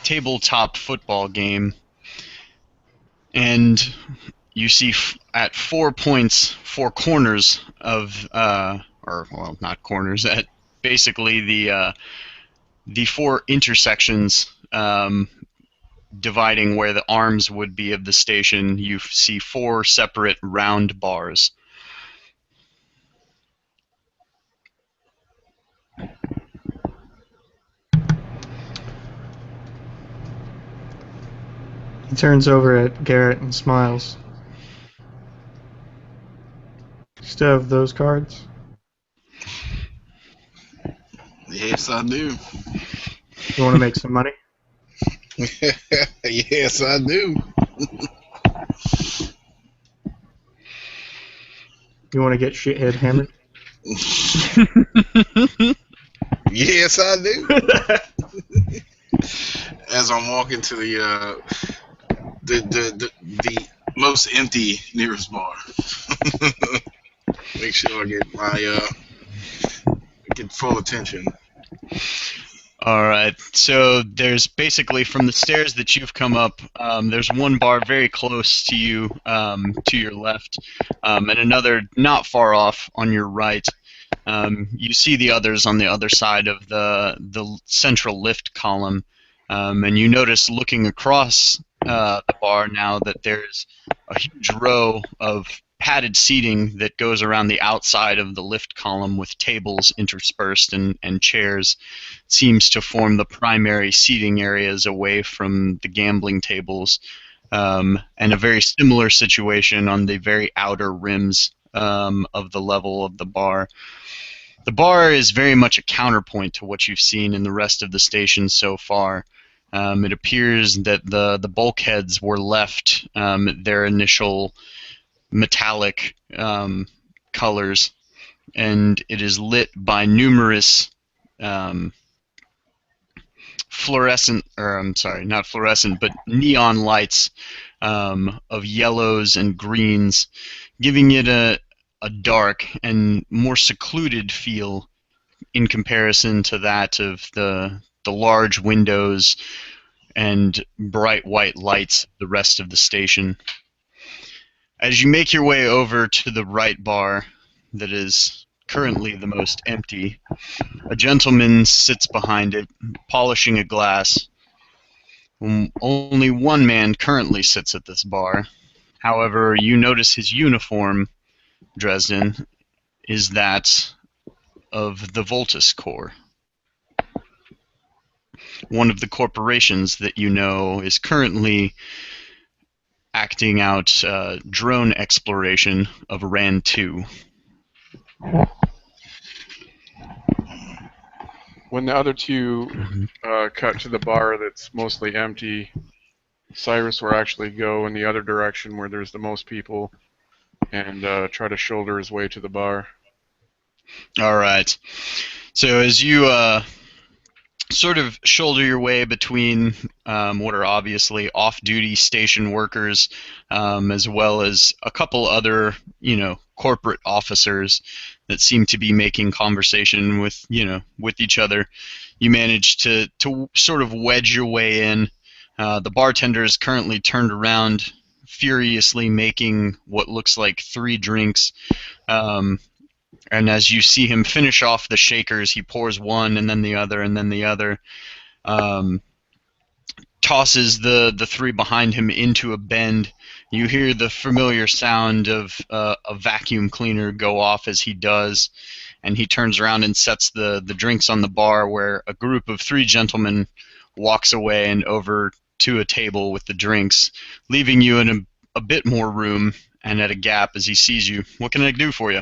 tabletop football game. And you see at 4 points, 4 corners of, not corners, at basically the 4 intersections dividing where the arms would be of the station, you see 4 separate round bars. He turns over at Garrett and smiles. Still have those cards? Yes, I do. You want to make some money? Yes, I do. You want to get shithead hammered? Yes, I do. As I'm walking to the most empty nearest bar, make sure I get full attention. Alright, so there's basically, from the stairs that you've come up, there's one bar very close to you, to your left, and another not far off on your right. You see the others on the other side of the central lift column, and you notice looking across the bar now that there's a huge row of padded seating that goes around the outside of the lift column with tables interspersed and chairs. Seems to form the primary seating areas away from the gambling tables, and a very similar situation on the very outer rims of the level of the bar. The bar is very much a counterpoint to what you've seen in the rest of the station so far. It appears that the bulkheads were left their initial metallic colors, and it is lit by numerous fluorescent, or I'm sorry, not fluorescent, but neon lights of yellows and greens, giving it a dark and more secluded feel in comparison to that of the large windows and bright white lights of the rest of the station. As you make your way over to the right bar that is currently the most empty, a gentleman sits behind it, polishing a glass. Only one man currently sits at this bar. However, you notice his uniform, Dresden, is that of the Voltus Corps. one of the corporations that you know is currently acting out drone exploration of Rand 2. When the other two cut to the bar that's mostly empty, Cyrus will actually go in the other direction where there's the most people and try to shoulder his way to the bar. All right. So as you sort of shoulder your way between what are obviously off-duty station workers, as well as a couple other, corporate officers that seem to be making conversation with each other, you manage to sort of wedge your way in. The bartender is currently turned around, furiously making what looks like 3 drinks. And as you see him finish off the shakers, he pours one and then the other and then the other. Tosses the 3 behind him into a bend. You hear the familiar sound of a vacuum cleaner go off as he does, and he turns around and sets the drinks on the bar, where a group of 3 gentlemen walks away and over to a table with the drinks, leaving you in a bit more room and at a gap as he sees you. What can I do for you?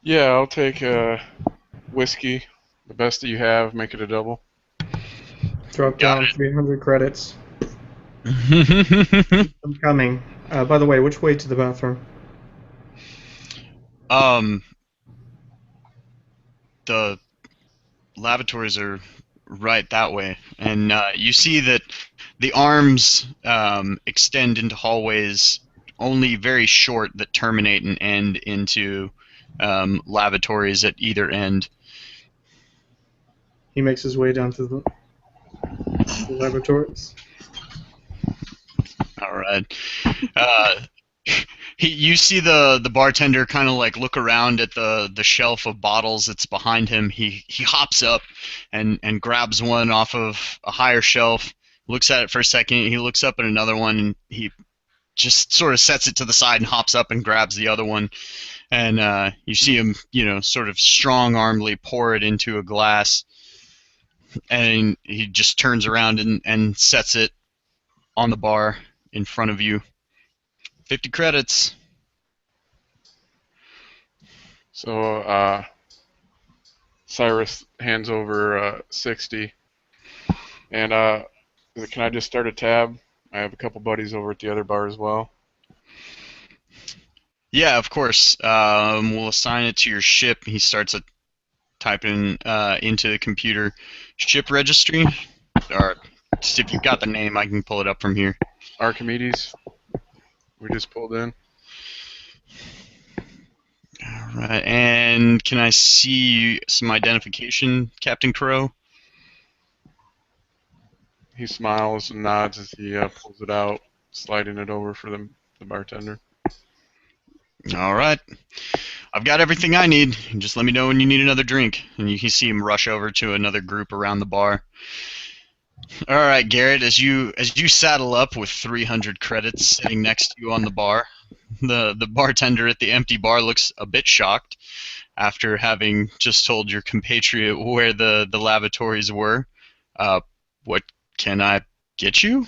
Yeah, I'll take whiskey, the best that you have, make it a double. Drop Got down it. 300 credits. I'm coming. By the way, which way to the bathroom? The lavatories are right that way, and you see that the arms extend into hallways only very short that terminate and end into lavatories at either end. He makes his way down to the laboratories. All right. You see the bartender kind of like look around at the shelf of bottles that's behind him. He hops up and grabs one off of a higher shelf, looks at it for a second. He looks up at another one, and he just sort of sets it to the side and hops up and grabs the other one. And you see him, sort of strong-armedly pour it into a glass, and he just turns around and sets it on the bar in front of you. 50 credits. So Cyrus hands over 60. And can I just start a tab? I have a couple buddies over at the other bar as well. Yeah, of course. We'll assign it to your ship. He starts typing into the computer ship registry. Or if you've got the name, I can pull it up from here. Archimedes. We just pulled in. All right, and can I see some identification, Captain Crow? He smiles and nods as he pulls it out, sliding it over for the bartender. All right. I've got everything I need. Just let me know when you need another drink. And you can see him rush over to another group around the bar. All right, Garrett, as you saddle up with 300 credits sitting next to you on the bar, the bartender at the empty bar looks a bit shocked after having just told your compatriot where the lavatories were. What can I get you?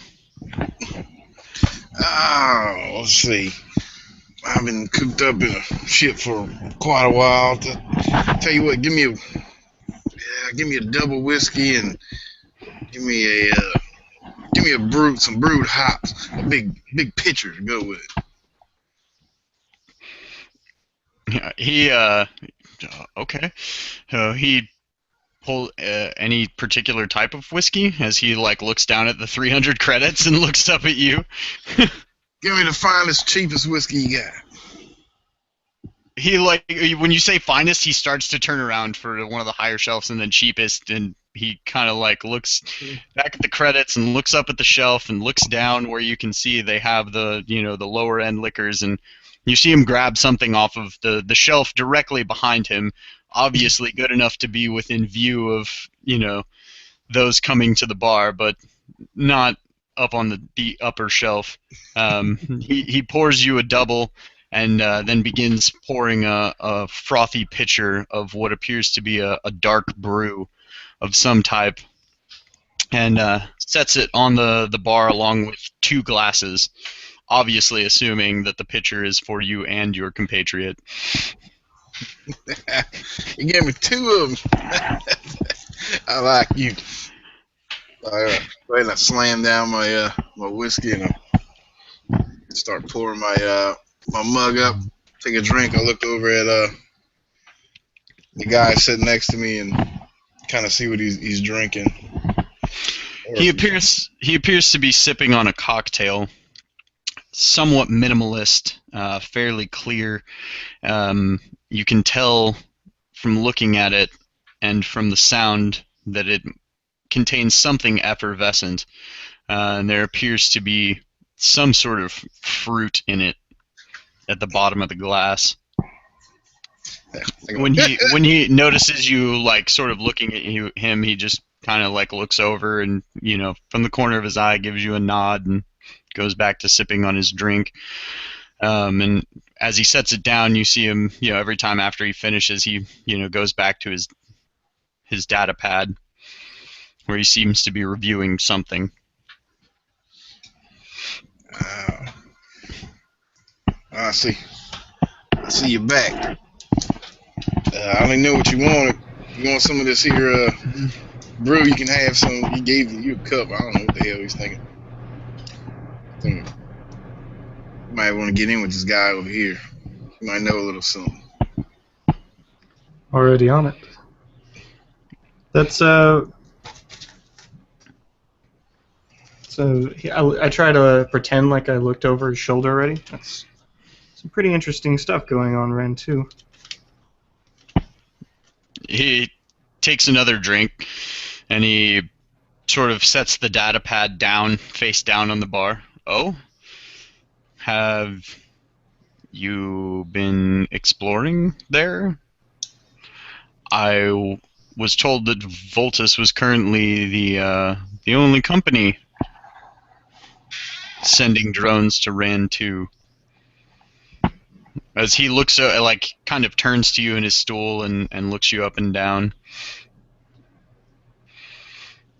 Let's see. I've been cooped up in a ship for quite a while. Tell you what, give me a double whiskey and give me some brewed hops, a big pitcher to go with it. Yeah, okay. He pull any particular type of whiskey as he looks down at the 300 credits and looks up at you. Give me the finest, cheapest whiskey you got. He when you say finest, he starts to turn around for one of the higher shelves and then cheapest, and he kind of looks back at the credits and looks up at the shelf and looks down where you can see they have the the lower end liquors, and you see him grab something off of the shelf directly behind him, obviously good enough to be within view of those coming to the bar, but not up on the upper shelf. He pours you a double and then begins pouring a frothy pitcher of what appears to be a dark brew of some type. and sets it on the bar along with 2 glasses, obviously assuming that the pitcher is for you and your compatriot. You gave me 2 of them. I like you. Go ahead and I slam down my my whiskey and I start pouring my my mug up. Take a drink. I look over at the guy sitting next to me and kind of see what he's drinking. He appears to be sipping on a cocktail, somewhat minimalist, fairly clear. You can tell from looking at it and from the sound that it contains something effervescent, and there appears to be some sort of fruit in it at the bottom of the glass. When he notices you like sort of looking at him, he just kind of like looks over and, you know, from the corner of his eye gives you a nod and goes back to sipping on his drink. And as he sets it down, you see him, you know, every time after he finishes, he, you know, goes back to his data pad where he seems to be reviewing something. I see you back. I only know what you want. You want some of this here brew? You can have some. He gave you a cup. I don't know what the hell he's thinking. You might want to get in with this guy over here. You might know a little something. Already on it. That's So I try to pretend like I looked over his shoulder already. That's some pretty interesting stuff going on, Ren, too. He takes another drink, and he sort of sets the data pad down, face down on the bar. Oh? Have you been exploring there? I was told that Voltus was currently the only company sending drones to Ran 2. As he looks, like, kind of turns to you in his stool and looks you up and down.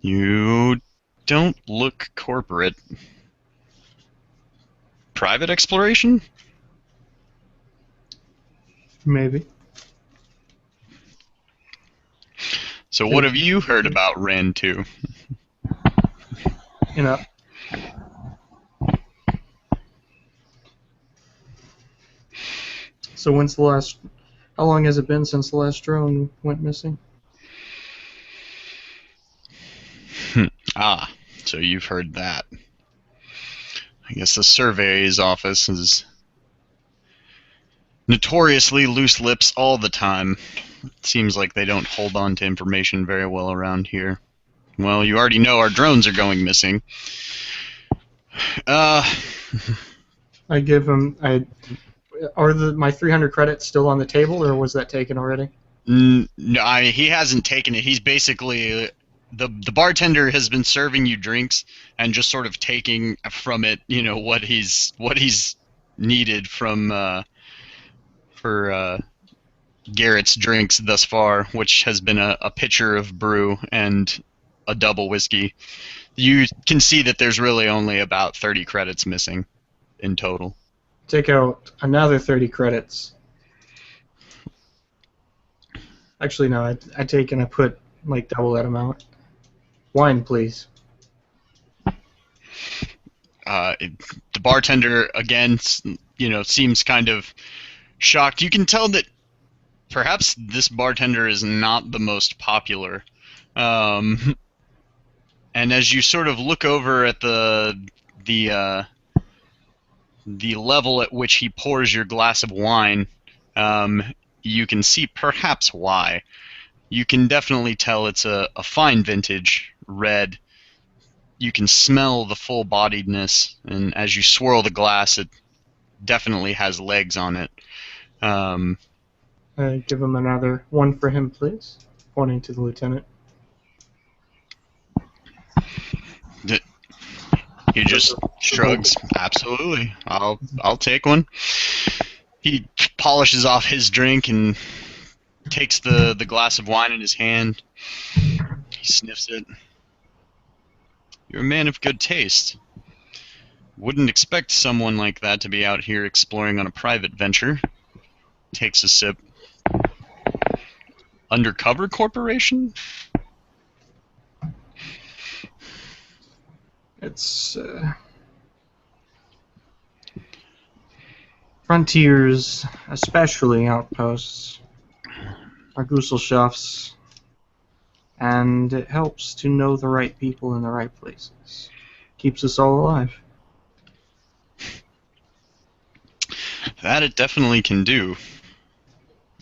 You don't look corporate. Private exploration? Maybe. So what have you heard about Ran 2? You know. So how long has it been since the last drone went missing? Ah, so you've heard that. I guess the surveyors office is notoriously loose lips all the time. It seems like they don't hold on to information very well around here. Well, you already know our drones are going missing. I give him. Are my 300 credits still on the table, or was that taken already? No, he hasn't taken it. He's basically the bartender has been serving you drinks and just sort of taking from it, you know, what he's needed from for Garrett's drinks thus far, which has been a pitcher of brew and a double whiskey. You can see that there's really only about 30 credits missing in total. Take out another 30 credits. Actually, no, I take and I put like double that amount. Wine, please. The bartender, again, you know, seems kind of shocked. You can tell that perhaps this bartender is not the most popular. And as you sort of look over at the level at which he pours your glass of wine, you can see perhaps why. You can definitely tell it's a fine vintage red. You can smell the full-bodiedness, and as you swirl the glass, it definitely has legs on it. Give him another one for him, please. Pointing to the lieutenant. He just shrugs. Absolutely, I'll take one. He polishes off his drink and takes the glass of wine in his hand. He sniffs it. You're a man of good taste. Wouldn't expect someone like that to be out here exploring on a private venture. Takes a sip. Undercover corporation? It's frontiers, especially outposts, are Gusselschafts, and it helps to know the right people in the right places. Keeps us all alive. That it definitely can do.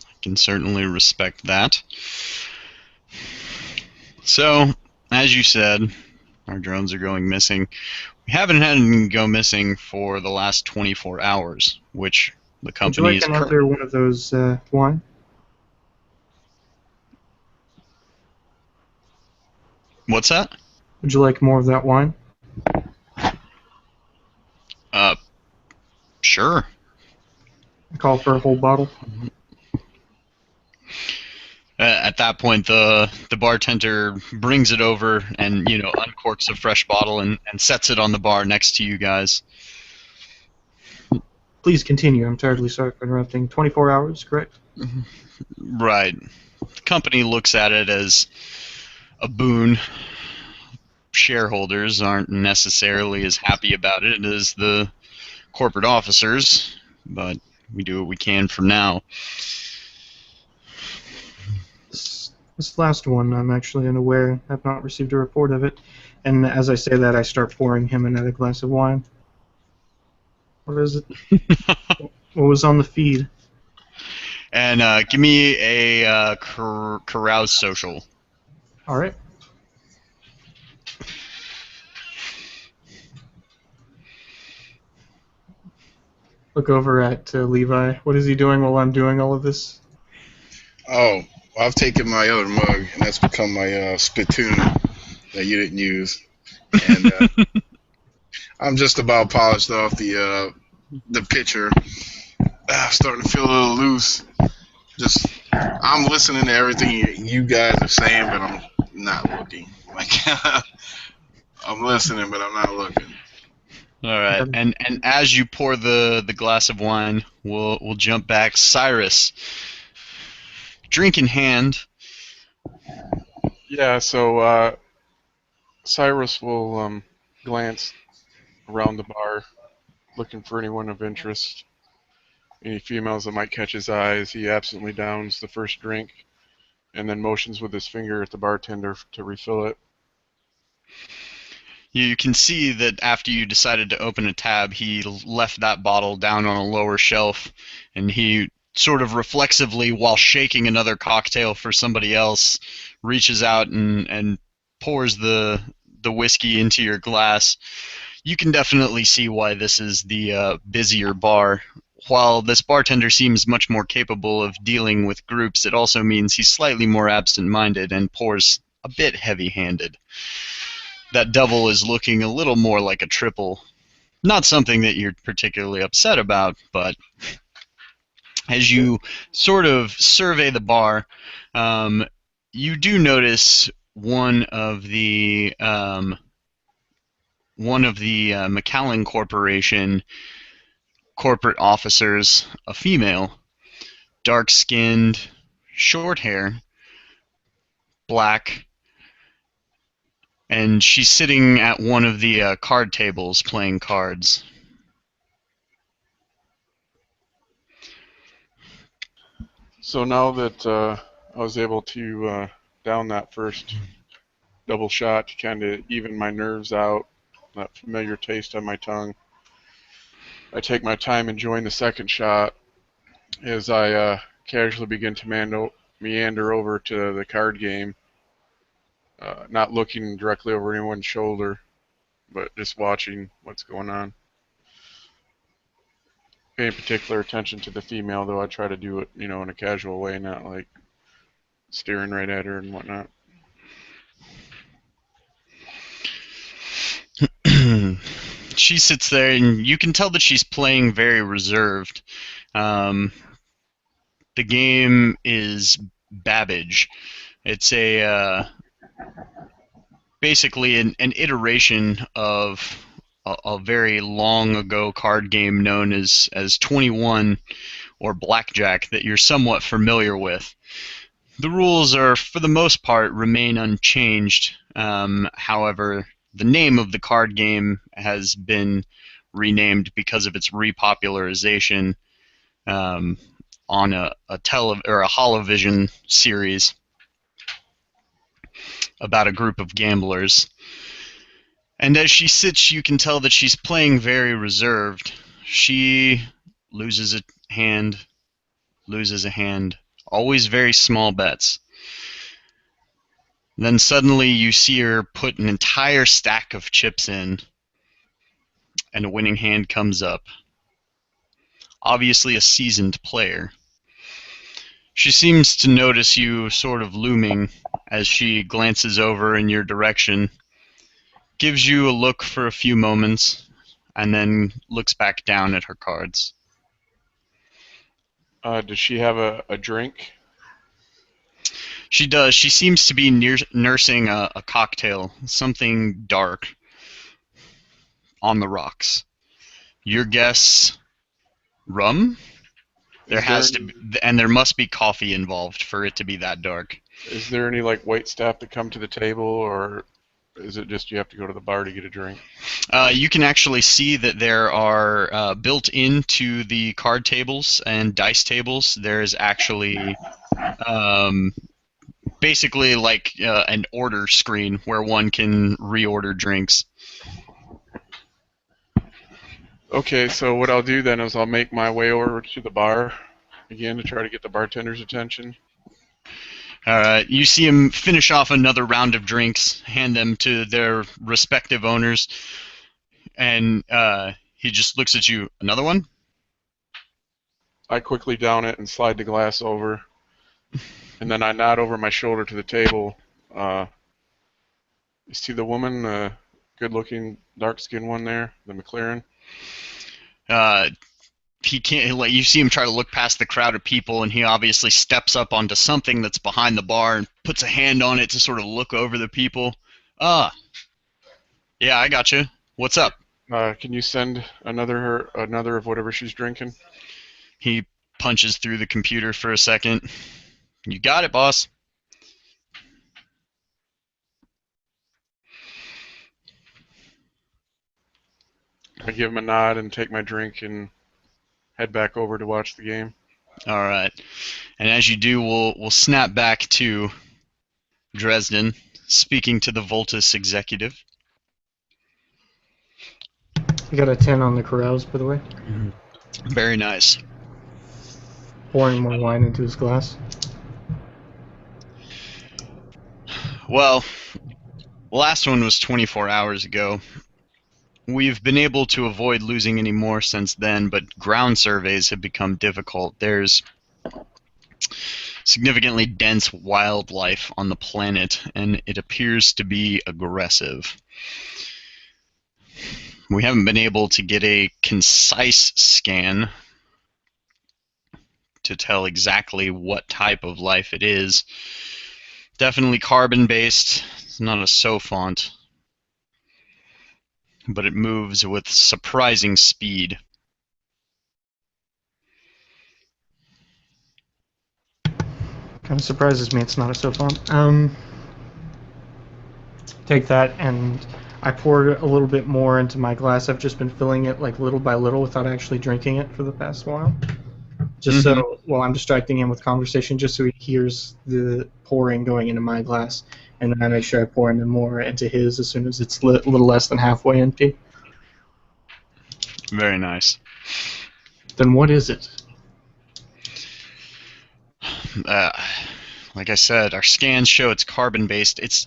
I can certainly respect that. So, as you said, our drones are going missing. We haven't had any go missing for the last 24 hours, which the Would you company like is another one of those wine? What's that? Would you like more of that wine? Sure. Call for a whole bottle. At that point, the bartender brings it over and uncorks a fresh bottle and sets it on the bar next to you guys. Please continue. I'm terribly sorry for interrupting. 24 hours, correct? Right. The company looks at it as a boon. Shareholders aren't necessarily as happy about it as the corporate officers, but we do what we can for now. This last one, I'm actually unaware. I've not received a report of it. And as I say that, I start pouring him another glass of wine. What is it? What was on the feed? And give me a carouse social. All right. Look over at Levi. What is he doing while I'm doing all of this? Oh, well, I've taken my other mug, and that's become my spittoon that you didn't use. And I'm just about polished off the pitcher. Starting to feel a little loose. I'm listening to everything you guys are saying, but I'm not looking. Like I'm listening, but I'm not looking. All right, and as you pour the glass of wine, we'll jump back. Cyrus, drink in hand. Yeah, so Cyrus will glance around the bar, looking for anyone of interest. Any females that might catch his eyes. He absently downs the first drink and then motions with his finger at the bartender to refill it. You can see that after you decided to open a tab, he left that bottle down on a lower shelf, and he sort of reflexively, while shaking another cocktail for somebody else, reaches out and pours the whiskey into your glass. You can definitely see why this is the busier bar. While this bartender seems much more capable of dealing with groups, it also means he's slightly more absent-minded and pours a bit heavy-handed. That double is looking a little more like a triple. Not something that you're particularly upset about, but as you sort of survey the bar, you do notice one of the McAllen Corporation corporate officers, a female, dark-skinned, short hair, black, and she's sitting at one of the card tables playing cards. So now that I was able to down that first double shot to kind of even my nerves out, that familiar taste on my tongue, I take my time enjoying the second shot as I casually begin to meander over to the card game, not looking directly over anyone's shoulder, but just watching what's going on. Paying particular attention to the female, though I try to do it, in a casual way, not like staring right at her and whatnot. She sits there, and you can tell that she's playing very reserved. The game is Babbage. It's basically an iteration of a very long ago card game known as 21 or blackjack that you're somewhat familiar with. The rules are, for the most part, remain unchanged. However, the name of the card game has been renamed because of its repopularization on a holovision series about a group of gamblers. And as she sits, you can tell that she's playing very reserved. She loses a hand, always very small bets. Then suddenly you see her put an entire stack of chips in, and a winning hand comes up. Obviously a seasoned player. She seems to notice you sort of looming as she glances over in your direction, gives you a look for a few moments, and then looks back down at her cards. Does she have a drink? She does. She seems to be nursing a cocktail, something dark, on the rocks. Your guess, rum? There must be coffee involved for it to be that dark. Is there any like wait staff that come to the table, or is it just you have to go to the bar to get a drink? You can actually see that there are built into the card tables and dice tables. There's actually basically like an order screen where one can reorder drinks. Okay, so what I'll do then is I'll make my way over to the bar again to try to get the bartender's attention. You see him finish off another round of drinks, hand them to their respective owners, and he just looks at you. Another one? I quickly down it and slide the glass over, and then I nod over my shoulder to the table. You see the woman, the good-looking, dark-skinned one there, the McLaren? He can't. Like, you see him try to look past the crowd of people, and he obviously steps up onto something that's behind the bar and puts a hand on it to sort of look over the people. Yeah, I gotcha. What's up? Can you send another of whatever she's drinking? He punches through the computer for a second. You got it, boss. I give him a nod and take my drink and head back over to watch the game. All right. And as you do, we'll snap back to Dresden, speaking to the Voltus executive. You got a 10 on the carouse, by the way. Very nice. Pouring more wine into his glass. Well, the last one was 24 hours ago. We've been able to avoid losing any more since then, but ground surveys have become difficult. There's significantly dense wildlife on the planet, and it appears to be aggressive. We haven't been able to get a concise scan to tell exactly what type of life it is. Definitely carbon-based. It's not a SOFONT, but it moves with surprising speed. Kind of surprises me it's not a SOFONT. Take that, and I poured a little bit more into my glass. I've just been filling it like little by little without actually drinking it for the past while. Just so while I'm distracting him with conversation, just so he hears the pouring going into my glass. And then I make sure I pour in more into his as soon as it's a little less than halfway empty. Very nice. Then what is it? Like I said, our scans show it's carbon-based. It's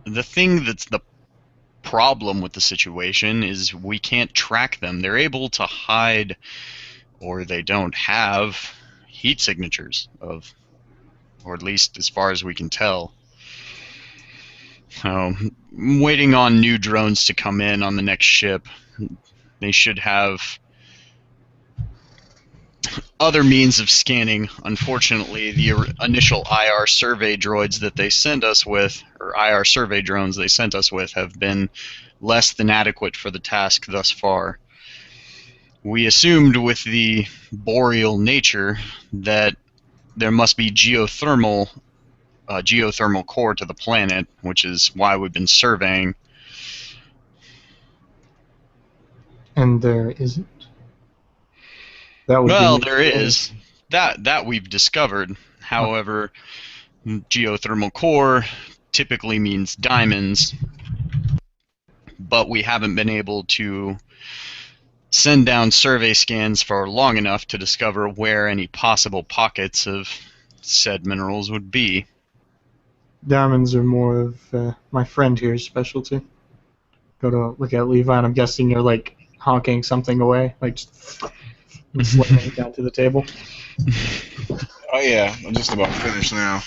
the thing that's the problem with the situation is we can't track them. They're able to hide, or they don't have, heat signatures of, or at least as far as we can tell. I'm waiting on new drones to come in on the next ship. They should have other means of scanning. Unfortunately, the initial IR survey droids that they sent us with, or IR survey drones they sent us with, have been less than adequate for the task thus far. We assumed with the boreal nature that there must be geothermal core to the planet, which is why we've been surveying. And there isn't. That would Well, be there is. That we've discovered. However, geothermal core typically means diamonds, but we haven't been able to send down survey scans for long enough to discover where any possible pockets of said minerals would be. Diamonds are more of my friend here's specialty. Go to look at Levi, and I'm guessing you're like honking something away, like just slamming it down to the table. Oh yeah, I'm just about finished now.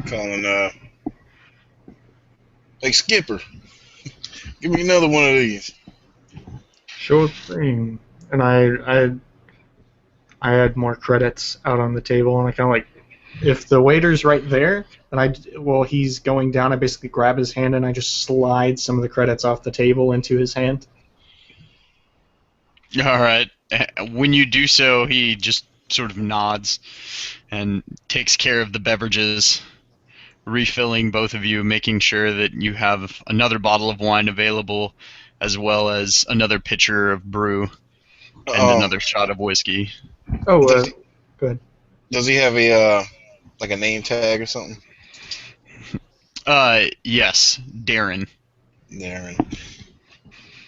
Calling hey Skipper, give me another one of these. Sure thing. And I had more credits out on the table, and I kind of like, if the waiter's right there, and he's going down, I basically grab his hand and I just slide some of the credits off the table into his hand. All right. When you do so, he just sort of nods and takes care of the beverages, refilling both of you, making sure that you have another bottle of wine available, as well as another pitcher of brew and another shot of whiskey. Oh, good. Does he have a like a name tag or something? Yes, Darren. Darren.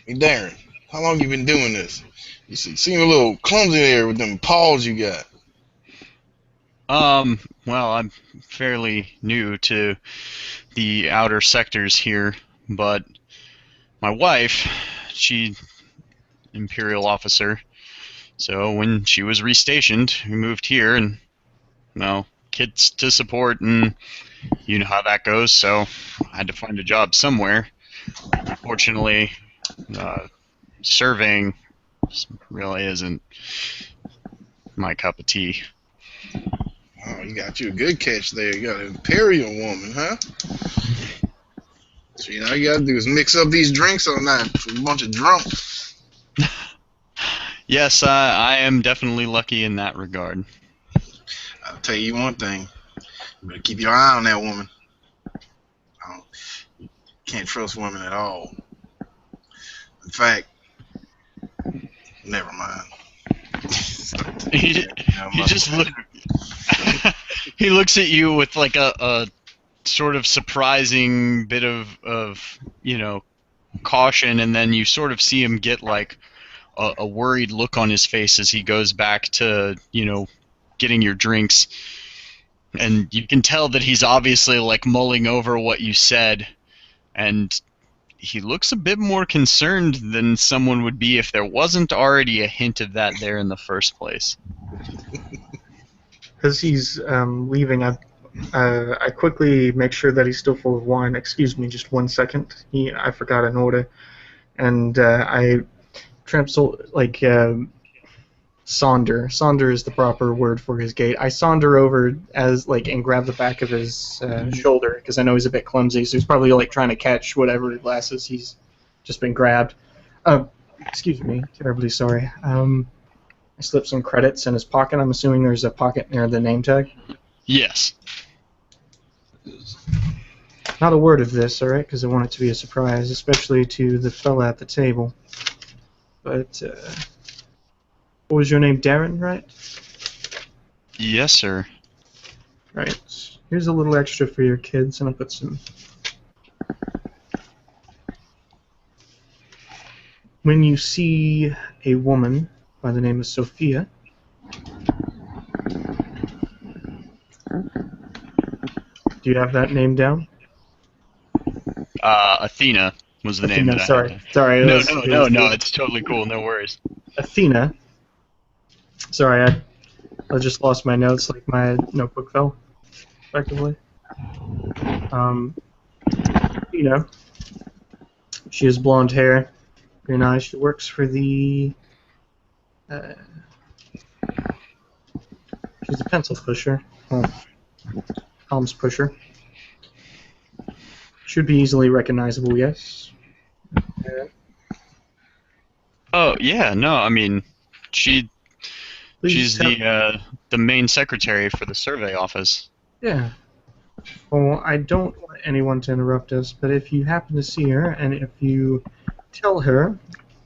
Hey Darren, how long you been doing this? You seem a little clumsy there with them paws you got. Well, I'm fairly new to the outer sectors here, but my wife, she Imperial officer, so when she was restationed, we moved here, and, well, kids to support, and you know how that goes, so I had to find a job somewhere. Unfortunately, surveying really isn't my cup of tea. Oh, you got you a good catch there. You got an imperium woman, huh? So all you gotta do is mix up these drinks all night for a bunch of drunks. Yes, I am definitely lucky in that regard. I'll tell you one thing. You better keep your eye on that woman. Can't trust women at all. In fact, never mind. he just he looks at you with like a sort of surprising bit of caution, and then you sort of see him get like a worried look on his face as he goes back to getting your drinks, and you can tell that he's obviously like mulling over what you said, and he looks a bit more concerned than someone would be if there wasn't already a hint of that there in the first place. As he's leaving, I quickly make sure that he's still full of wine. Excuse me, just 1 second. I forgot an order, and I Saunder. Saunder is the proper word for his gait. I saunter over and grab the back of his shoulder because I know he's a bit clumsy, so he's probably like trying to catch whatever glasses he's just been grabbed. Excuse me, terribly sorry. I slipped some credits in his pocket. I'm assuming there's a pocket near the name tag. Yes. Not a word of this, all right? Because I want it to be a surprise, especially to the fella at the table. But what was your name, Darren, right? Yes, sir. Right. Here's a little extra for your kids, and I'll put some. When you see a woman by the name of Sophia, do you have that name down? Athena was the name that sorry. I had. Sorry. No, it's totally cool. No worries. Athena. Sorry, I just lost my notes, like my notebook fell, effectively. She has blonde hair, very nice. She works for the She's a pencil pusher. Palms pusher. Should be easily recognizable, yes. Oh yeah, no, I mean, she's Please tell. the main secretary for the survey office. Yeah. Well, I don't want anyone to interrupt us, but if you happen to see her, and if you tell her,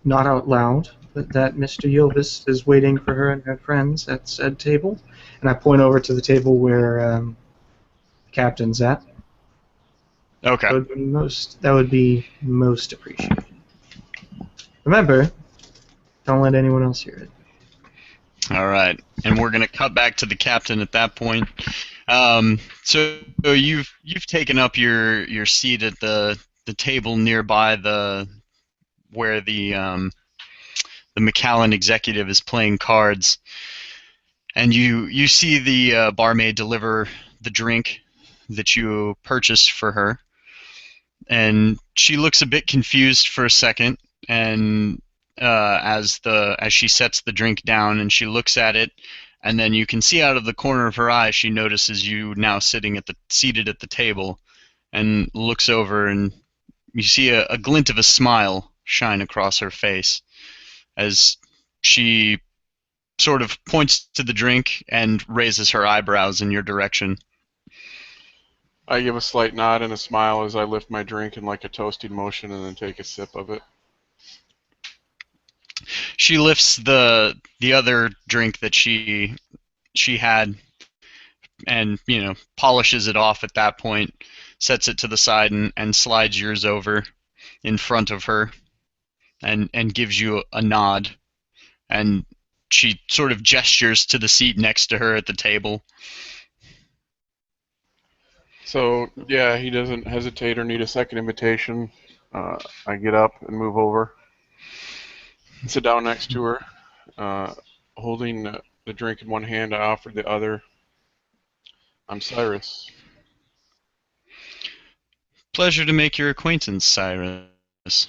not out loud, but that Mr. Yilvis is waiting for her and her friends at said table, and I point over to the table where the captain's at, Okay. that would be most appreciated. Remember, don't let anyone else hear it. All right, and we're gonna cut back to the captain at that point. So you've taken up your seat at the table nearby where the McAllen executive is playing cards, and you see the barmaid deliver the drink that you purchased for her, and she looks a bit confused for a second, and as she sets the drink down and she looks at it, and then you can see out of the corner of her eye she notices you now seated at the table, and looks over, and you see a glint of a smile shine across her face as she sort of points to the drink and raises her eyebrows in your direction. I give a slight nod and a smile as I lift my drink in like a toasting motion and then take a sip of it. She lifts the other drink that she had, and polishes it off at that point, sets it to the side, and slides yours over in front of her, and gives you a nod, and she sort of gestures to the seat next to her at the table. So, yeah, he doesn't hesitate or need a second invitation. I get up and move over, sit down next to her. Holding the drink in one hand, I offer the other. I'm Cyrus. Pleasure to make your acquaintance, Cyrus.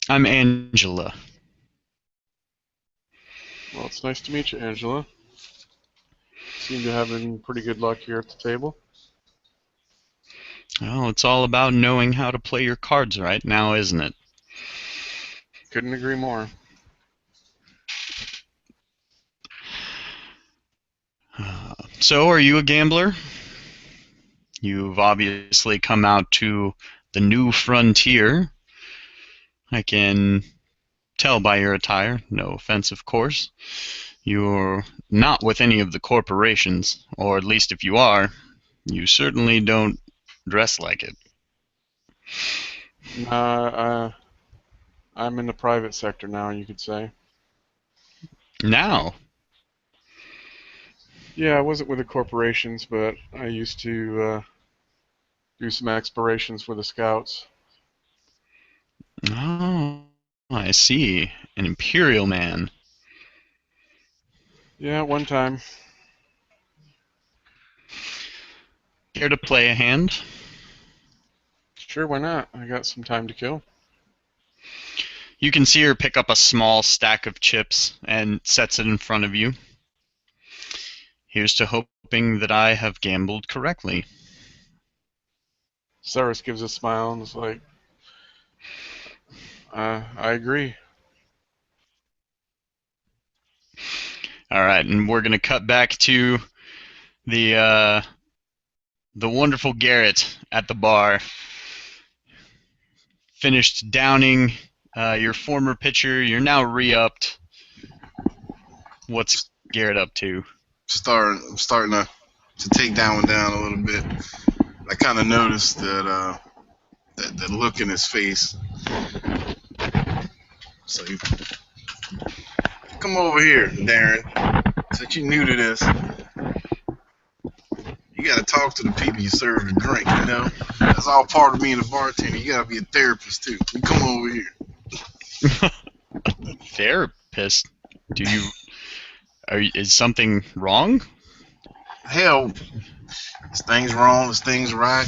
I'm Angela. Well, it's nice to meet you, Angela. Seem to having pretty good luck here at the table. Well, it's all about knowing how to play your cards right now, isn't it? Couldn't agree more. So, are you a gambler? You've obviously come out to the new frontier. I can tell by your attire, no offense, of course. You're not with any of the corporations, or at least if you are, you certainly don't dress like it. I'm in the private sector now, you could say. Now? Yeah, I wasn't with the corporations, but I used to do some explorations for the scouts. Oh, I see. An imperial man. Yeah, one time. Care to play a hand? Sure, why not? I got some time to kill. You can see her pick up a small stack of chips and sets it in front of you. Here's to hoping that I have gambled correctly. Cyrus gives a smile and is like, I agree. All right, and we're gonna cut back to the wonderful Garrett at the bar. Finished downing your former pitcher. You're now re-upped. What's Garrett up to? I'm starting to take that one down a little bit. I kind of noticed that that look in his face. So you come over here, Darren. Since you're new to this, you got to talk to the people you serve the drink. You know, that's all part of being a bartender. You got to be a therapist too. You come over here. Therapist? Is something wrong? Hell, this thing's wrong. This thing's right.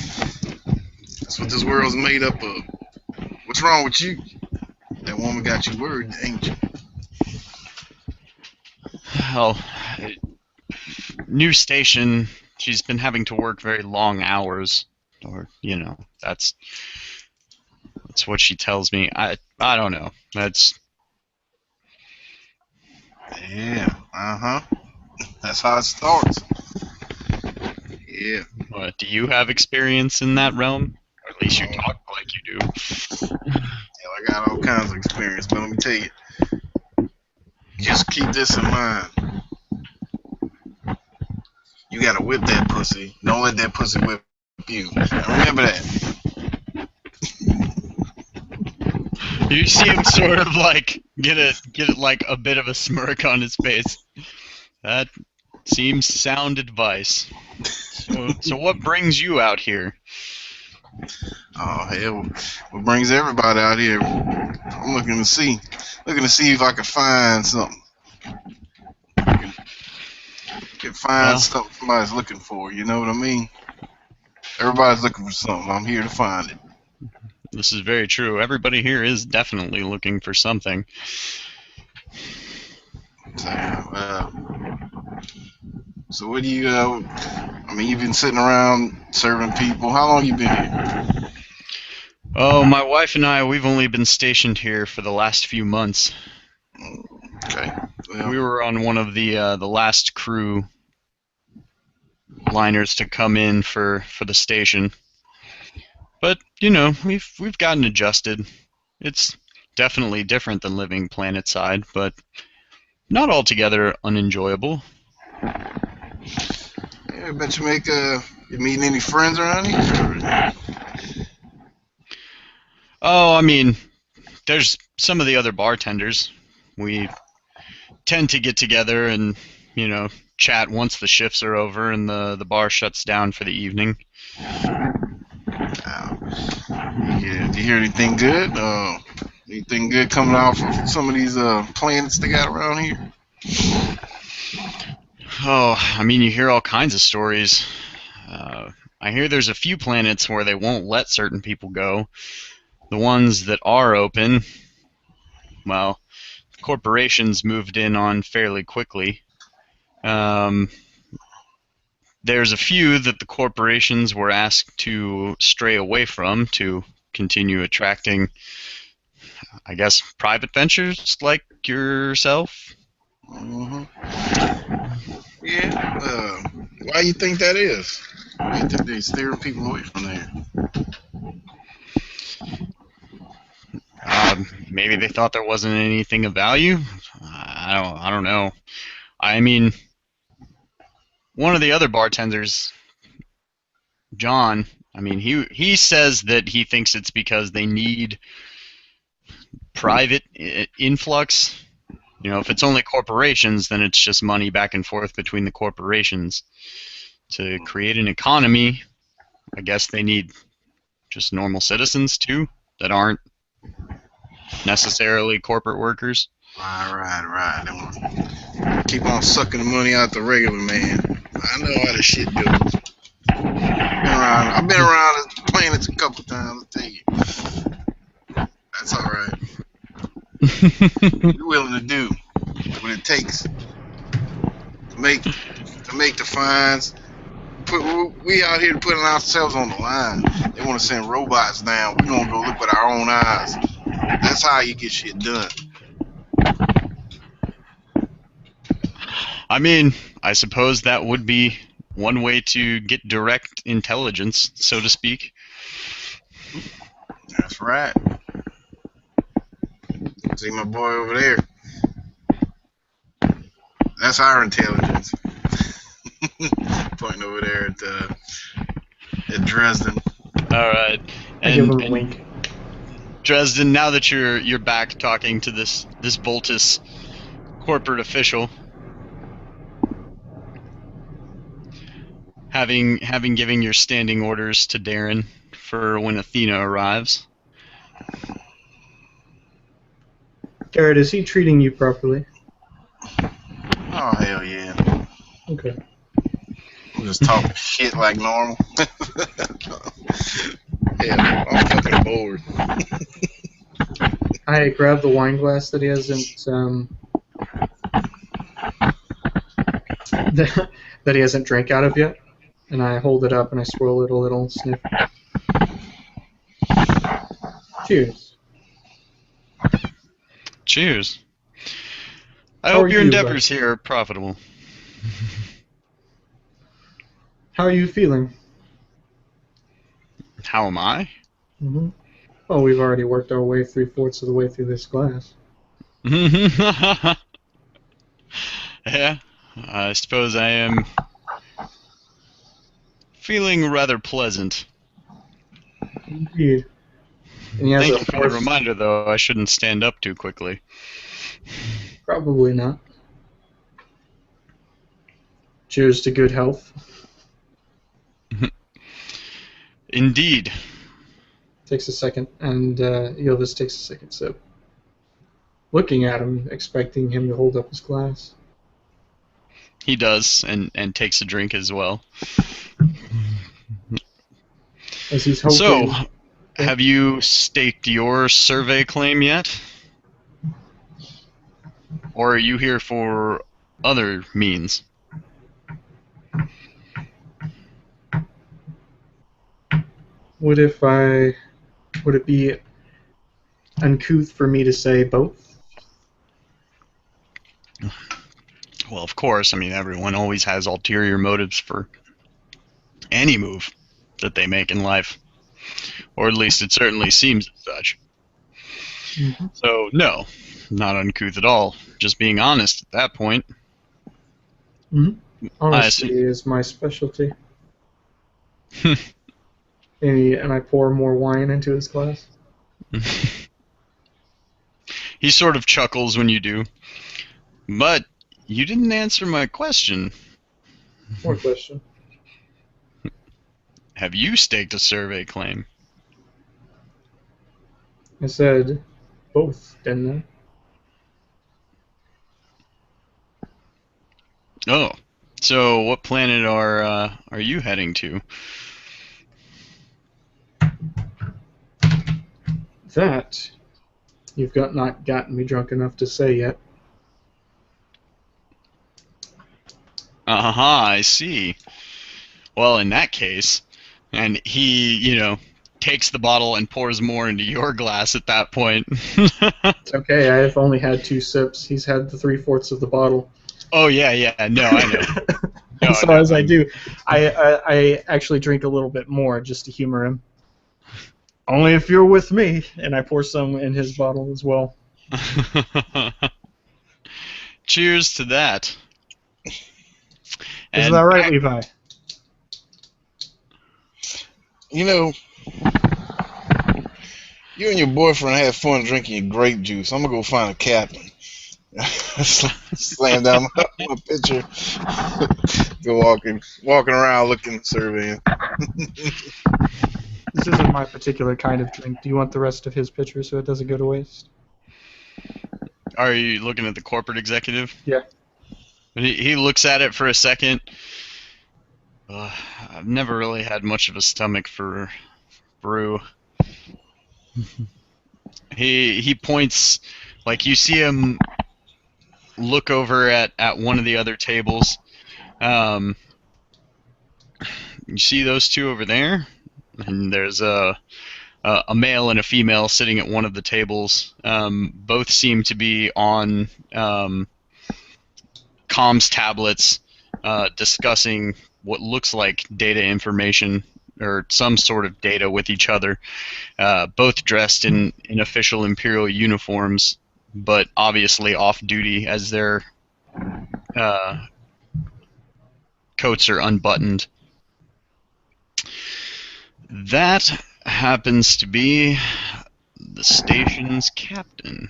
That's what this world's made up of. What's wrong with you? That woman got you worried, ain't you? Well, new station. She's been having to work very long hours, or that's what she tells me. I don't know. That's Yeah. That's how it starts. Yeah. what. Do you have experience in that realm? Or at least you talk like you do. Hell, I got all kinds of experience, but let me tell you, just keep this in mind. You gotta whip that pussy. Don't let that pussy whip you. Now remember that. You see him sort of like get like a bit of a smirk on his face. That seems sound advice. So what brings you out here? Oh hell, what brings everybody out here? I'm looking to see if I can find something. Can find Well, something somebody's looking for. You know what I mean? Everybody's looking for something. I'm here to find it. this is very true. Everybody here is definitely looking for something. So what do you? I mean, you've been sitting around serving people. How long you been here? Oh, my wife and I, we've only been stationed here for the last few months. Okay. Well, We were on one of the last crew liners to come in for the station. But, we've gotten adjusted. It's definitely different than living planetside, but not altogether unenjoyable. yeah, I bet you meeting any friends around here? Oh, I mean, there's some of the other bartenders. We tend to get together and, chat once the shifts are over and the bar shuts down for the evening. Yeah. Do you hear anything good? Anything good coming off of some of these planets they got around here? Oh, I mean, you hear all kinds of stories. I hear there's a few planets where they won't let certain people go. The ones that are open, well, corporations moved in on fairly quickly. There's a few that the corporations were asked to stray away from to continue attracting, I guess, private ventures like yourself. Mm-hmm. Yeah. Why you think that is? Why you think they're steering people away from there? Maybe they thought there wasn't anything of value. I don't know. I mean, one of the other bartenders, John, I mean, he says that he thinks it's because they need private influx. If it's only corporations, then it's just money back and forth between the corporations. To create an economy, I guess they need just normal citizens too that aren't necessarily corporate workers. Right. They want to keep on sucking the money out the regular man. I know how this shit goes. I've been around the planets a couple times, I'll tell you. That's alright. You're willing to do what it takes to make the fines. We out here putting ourselves on the line. They want to send robots down. We're gonna go look with our own eyes. That's how you get shit done. I mean, I suppose that would be one way to get direct intelligence, so to speak. That's right. See my boy over there? That's our intelligence. Pointing over there at Dresden. All right. I give him a wink. Dresden, now that you're back talking to this Voltus corporate official, having given your standing orders to Darren for when Athena arrives. Garrett, is he treating you properly? Oh hell yeah. Okay. I'm just talking shit like normal. Yeah, I'm fucking bored. I grab the wine glass that he hasn't that he hasn't drank out of yet, and I hold it up and I swirl it a little and sniff. Cheers. Cheers. I How hope are your you, endeavors here are profitable. How are you feeling? How am I? Mm-hmm. Oh, we've already worked our way 3/4 of the way through this glass. Yeah, I suppose I am feeling rather pleasant. Indeed. And he has Thank a you for the fourth. reminder, though. I shouldn't stand up too quickly. Probably not. Cheers to good health. Indeed. Takes a second, and Yovis takes a second sip. Looking at him, expecting him to hold up his glass. He does, and takes a drink as well. As he's hoping. So, have you staked your survey claim yet? Or are you here for other means? Would it be uncouth for me to say both? Well, of course. I mean, everyone always has ulterior motives for any move that they make in life. Or at least it certainly seems as such. Mm-hmm. So, no, not uncouth at all. Just being honest at that point. Mm-hmm. Honesty is my specialty. And I pour more wine into his glass. He sort of chuckles when you do. But you didn't answer my question. More question. Have you staked a survey claim? I said both, didn't I? Oh, so what planet are you heading to? That you've not gotten me drunk enough to say yet. Aha, I see. Well, in that case, and he, takes the bottle and pours more into your glass at that point. It's okay, I've only had 2 sips. He's had the 3/4 of the bottle. Oh, yeah, no, I know. And so as I do, I actually drink a little bit more just to humor him. Only if you're with me, and I pour some in his bottle as well. Cheers to that. Isn't that right, Levi? You know, you and your boyfriend had fun drinking your grape juice. I'm gonna go find a captain. Slam down my pitcher. Go walking around looking, surveying. This isn't my particular kind of drink. Do you want the rest of his pitcher so it doesn't go to waste? Are you looking at the corporate executive? Yeah. He looks at it for a second. I've never really had much of a stomach for brew. He points, like you see him look over at one of the other tables. You see those two over there? And there's a male and a female sitting at one of the tables. Both seem to be on comms tablets discussing what looks like data information or some sort of data with each other. Both dressed in official Imperial uniforms, but obviously off-duty as their coats are unbuttoned. That happens to be the station's captain.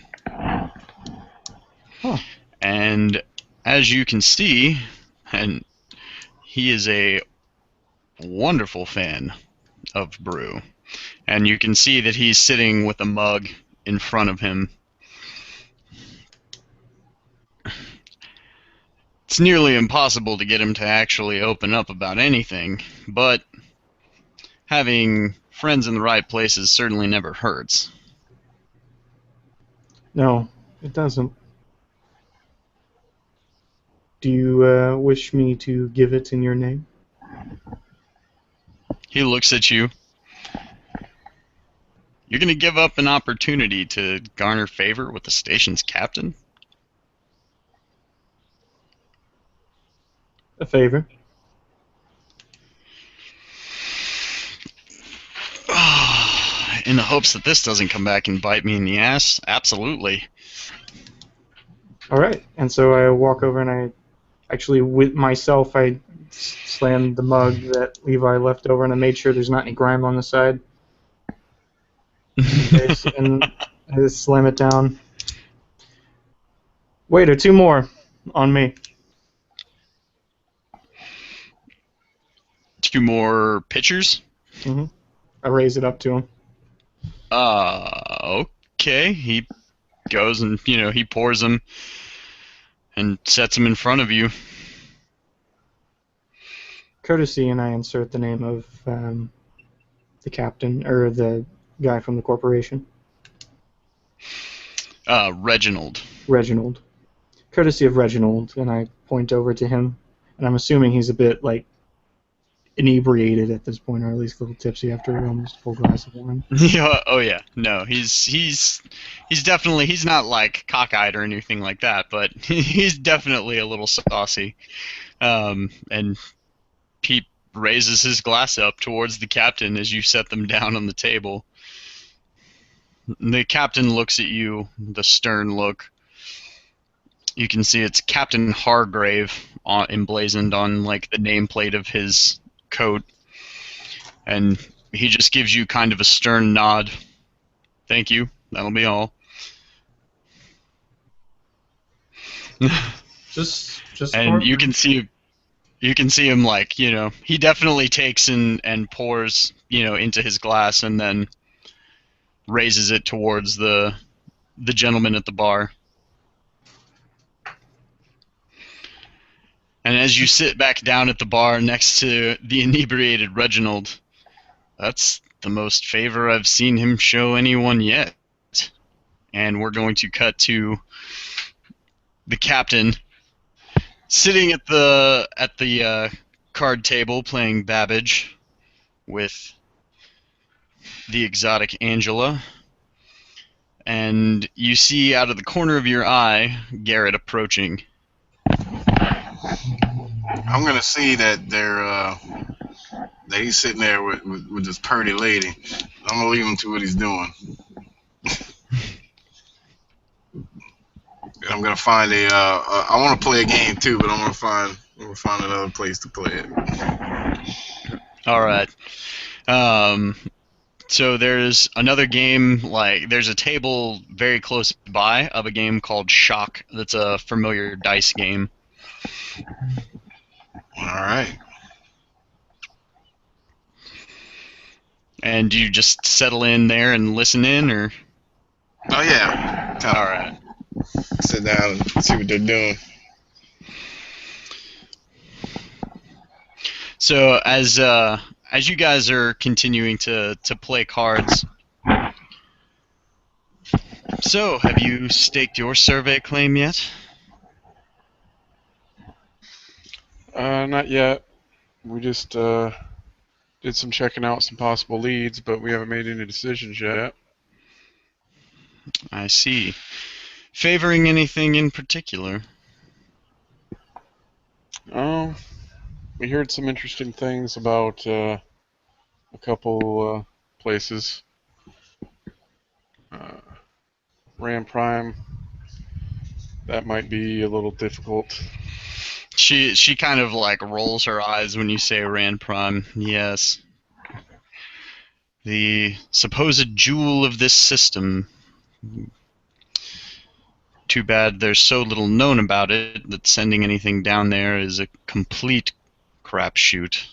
Huh. And as you can see, and he is a wonderful fan of brew. And you can see that he's sitting with a mug in front of him. It's nearly impossible to get him to actually open up about anything, but having friends in the right places certainly never hurts. No, it doesn't. Do you wish me to give it in your name? He looks at you. You're going to give up an opportunity to garner favor with the station's captain? A favor. In the hopes that this doesn't come back and bite me in the ass? Absolutely. All right. And so I walk over and I actually, with myself, I slam the mug that Levi left over and I made sure there's not any grime on the side. And I just slam it down. Waiter, 2 more on me. 2 more pitchers? Hmm. I raise it up to him. Okay. He goes and, he pours them and sets them in front of you. Courtesy, and I insert the name of the captain, or the guy from the corporation. Reginald. Reginald. Courtesy of Reginald, and I point over to him, and I'm assuming he's a bit, like, inebriated at this point, or at least a little tipsy after almost a full glass of wine. Yeah, oh yeah. No, he's definitely, he's not like cockeyed or anything like that, but he's definitely a little saucy. And Pete raises his glass up towards the captain as you set them down on the table. The captain looks at you, the stern look. You can see it's Captain Hargrave emblazoned on like the nameplate of his coat, and he just gives you kind of a stern nod. Thank you. That'll be all. Just And you can see him like, he definitely takes and pours, into his glass and then raises it towards the gentleman at the bar. And as you sit back down at the bar next to the inebriated Reginald, that's the most favor I've seen him show anyone yet. And we're going to cut to the captain sitting at the card table playing Babbage with the exotic Angela. And you see out of the corner of your eye Garrett approaching. I'm gonna see that that he's sitting there with this pretty lady. I'm gonna leave him to what he's doing. I'm gonna find I want to play a game too, but I'm gonna find another place to play it. All right. So there's another game, like there's a table very close by of a game called Shock. That's a familiar dice game. All right. And do you just settle in there and listen in, or? Oh yeah. All right. Sit down and see what they're doing. So as you guys are continuing to play cards, so have you staked your survey claim yet? Not yet. We just did some checking out some possible leads, but we haven't made any decisions yet. I see. Favoring anything in particular? We heard some interesting things about a couple places. Ram Prime, that might be a little difficult. She kind of like rolls her eyes when you say Rand Prime. Yes. The supposed jewel of this system. Too bad there's so little known about it that sending anything down there is a complete crapshoot.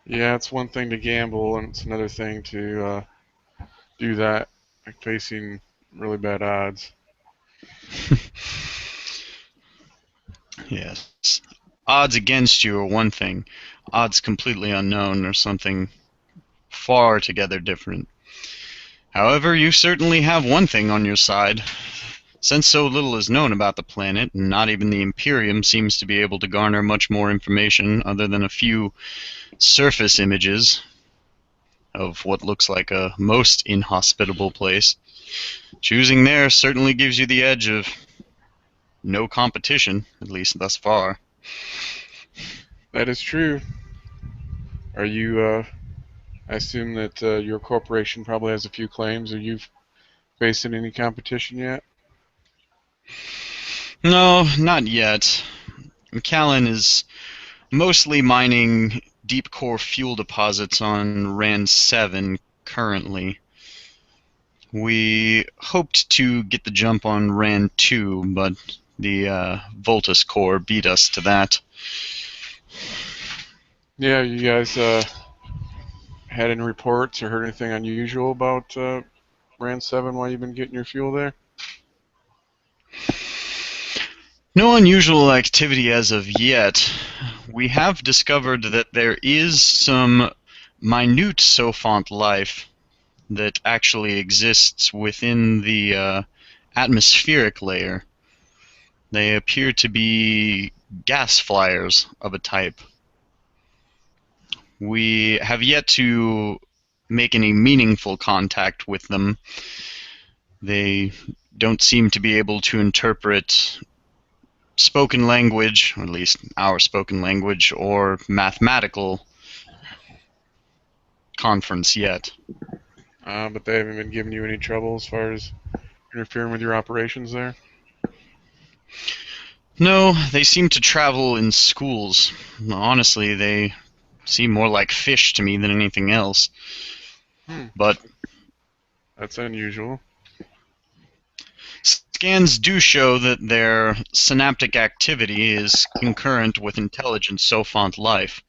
Yeah, it's one thing to gamble, and it's another thing to do that, like facing really bad odds. Yes. Odds against you are one thing. Odds completely unknown are something far together different. However, you certainly have one thing on your side. Since so little is known about the planet, and not even the Imperium seems to be able to garner much more information other than a few surface images of what looks like a most inhospitable place, choosing there certainly gives you the edge of no competition, at least thus far. That is true. Are you, I assume that your corporation probably has a few claims. Are you facing any competition yet? No, not yet. McAllen is mostly mining deep core fuel deposits on Rand 7 currently. We hoped to get the jump on Rand 2, but the Voltus core beat us to that. Yeah, you guys had any reports or heard anything unusual about Rand 7 while you've been getting your fuel there? No unusual activity as of yet. We have discovered that there is some minute Sophont life that actually exists within the atmospheric layer. They appear to be gas flyers of a type. We have yet to make any meaningful contact with them. They don't seem to be able to interpret spoken language, or at least our spoken language, or mathematical conference yet. But they haven't been giving you any trouble as far as interfering with your operations there? No, they seem to travel in schools. Honestly, they seem more like fish to me than anything else. But that's unusual. Scans do show that their synaptic activity is concurrent with intelligent Sophont life.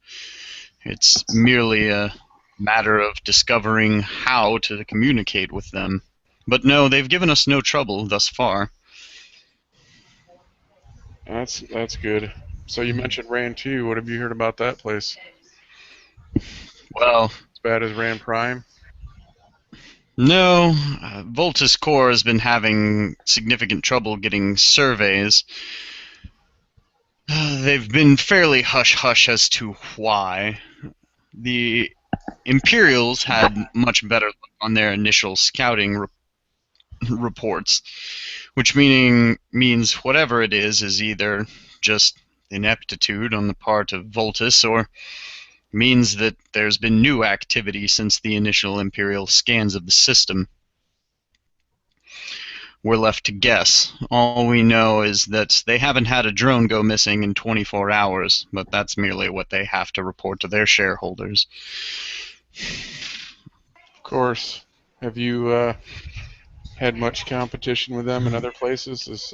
It's merely a matter of discovering how to communicate with them. But no, they've given us no trouble thus far. That's good. So you mentioned Rand 2. What have you heard about that place? Well, as bad as Rand Prime? No, Voltus Core has been having significant trouble getting surveys. They've been fairly hush-hush as to why. The Imperials had much better luck on their initial scouting reports, which means whatever it is either just ineptitude on the part of Voltus, or means that there's been new activity since the initial Imperial scans of the system. We're left to guess. All we know is that they haven't had a drone go missing in 24 hours, but that's merely what they have to report to their shareholders. Of course. Have you had much competition with them in other places, this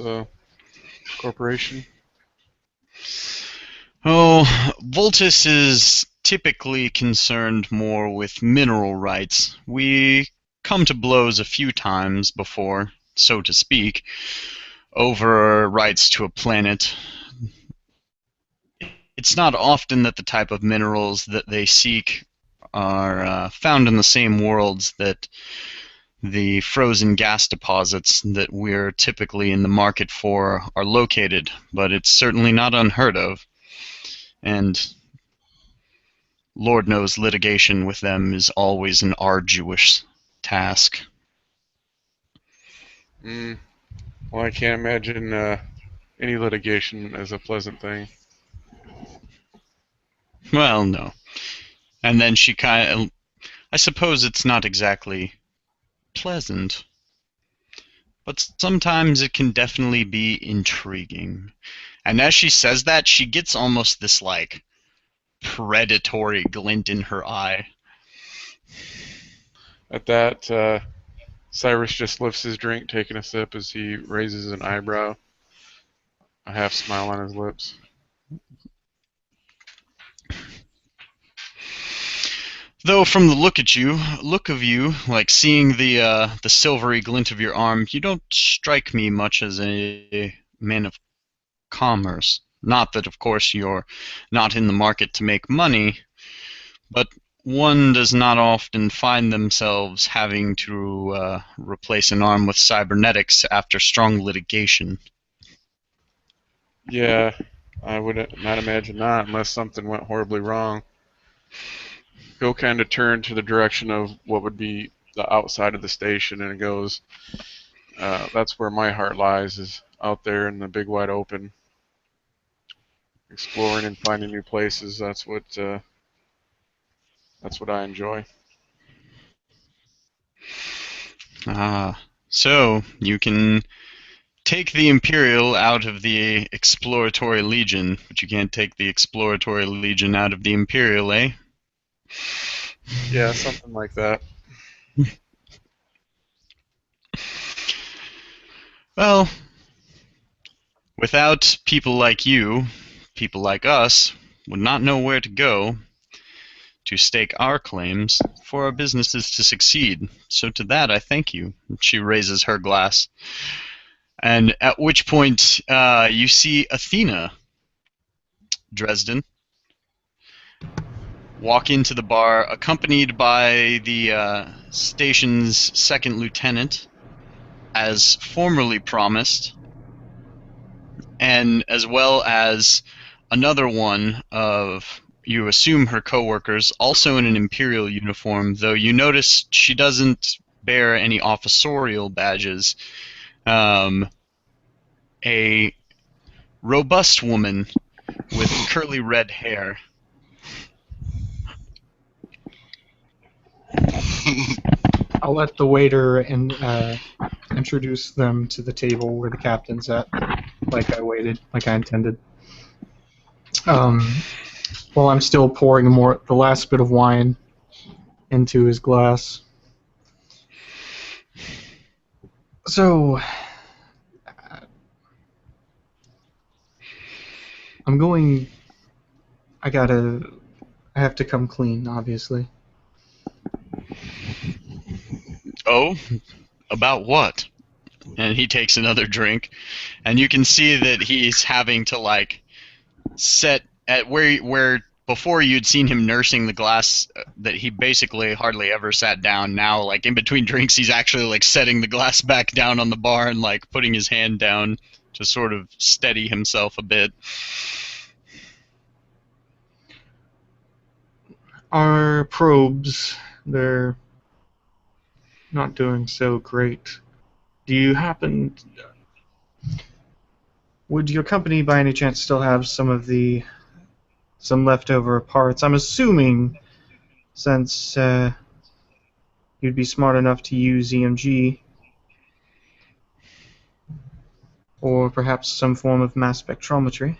corporation? Oh, Voltus is typically concerned more with mineral rights. We come to blows a few times before, so to speak, over rights to a planet. It's not often that the type of minerals that they seek are found in the same worlds that the frozen gas deposits that we're typically in the market for are located, but it's certainly not unheard of. And Lord knows litigation with them is always an arduous task. Well, I can't imagine any litigation as a pleasant thing. Well, no. And then she kind of... I suppose it's not exactly pleasant, but sometimes it can definitely be intriguing. And as she says that, she gets almost this, like, predatory glint in her eye. At that, Cyrus just lifts his drink, taking a sip as he raises an eyebrow, a half smile on his lips. Though from the look of you, like seeing the silvery glint of your arm, you don't strike me much as a man of commerce. Not that, of course, you're not in the market to make money, but one does not often find themselves having to replace an arm with cybernetics after strong litigation. Yeah, I would not imagine not unless something went horribly wrong. He'll kind of turn to the direction of what would be the outside of the station, and it goes, that's where my heart lies, is out there in the big wide open, exploring and finding new places. That's what I enjoy. So you can take the Imperial out of the Exploratory Legion, but you can't take the Exploratory Legion out of the Imperial, eh? Yeah, something like that. Well, without people like you, people like us would not know where to go to stake our claims for our businesses to succeed. So to that, I thank you. She raises her glass. And at which point, you see Athena, Dresden, walk into the bar, accompanied by the station's second lieutenant, as formerly promised, and as well as another one of, you assume, her co-workers, also in an Imperial uniform, though you notice she doesn't bear any officerial badges. A robust woman with curly red hair. I'll let the waiter introduce them to the table where the captain's at, like I intended. While I'm still pouring the last bit of wine into his glass. So, I have to come clean, obviously. Oh, about what? And he takes another drink, and you can see that he's having to like set at where before you'd seen him nursing the glass, that he basically hardly ever sat down. Now, like in between drinks, he's actually like setting the glass back down on the bar and like putting his hand down to sort of steady himself a bit. Our probes, they're not doing so great. Would your company by any chance still have some leftover parts? I'm assuming, since you'd be smart enough to use EMG, or perhaps some form of mass spectrometry.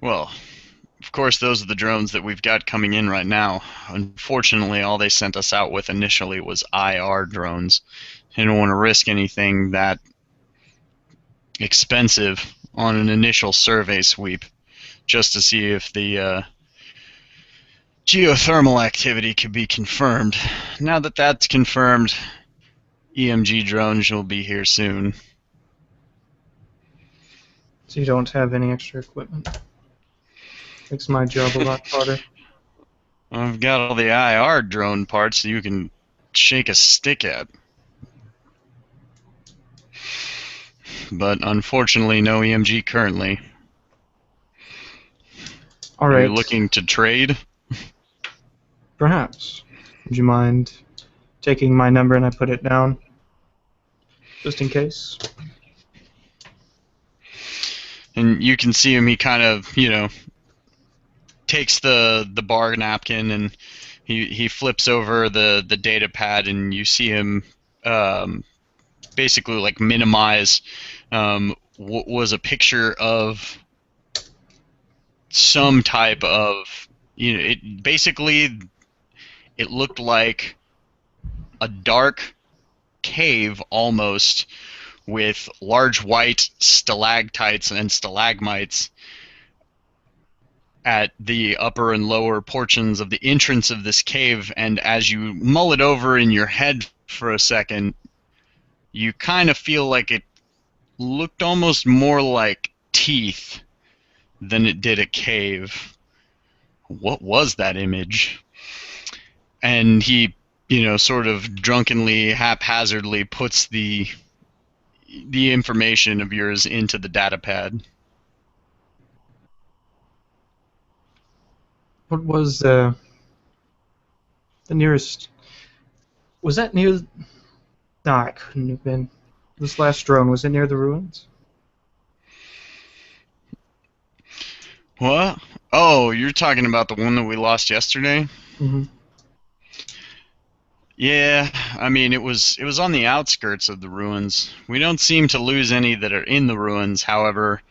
Well, of course, those are the drones that we've got coming in right now. Unfortunately, all they sent us out with initially was IR drones. They don't want to risk anything that expensive on an initial survey sweep, just to see if the geothermal activity could be confirmed. Now that that's confirmed, EMG drones will be here soon. So you don't have any extra equipment? Makes my job a lot harder. I've got all the IR drone parts that you can shake a stick at. But unfortunately, no EMG currently. All right. Are you looking to trade? Perhaps. Would you mind taking my number and I put it down? Just in case. And you can see him, he kind of, takes the bar napkin and he flips over the data pad, and you see him basically like minimize what was a picture of some type of, it looked like a dark cave almost, with large white stalactites and stalagmites at the upper and lower portions of the entrance of this cave. And as you mull it over in your head for a second, you kind of feel like it looked almost more like teeth than it did a cave. What was that image? And he, sort of drunkenly, haphazardly puts the information of yours into the data pad. What was the nearest? Was that near? No, it couldn't have been. This last drone, was it near the ruins? What? Oh, you're talking about the one that we lost yesterday? Mm-hmm. Yeah, I mean, it was on the outskirts of the ruins. We don't seem to lose any that are in the ruins. However,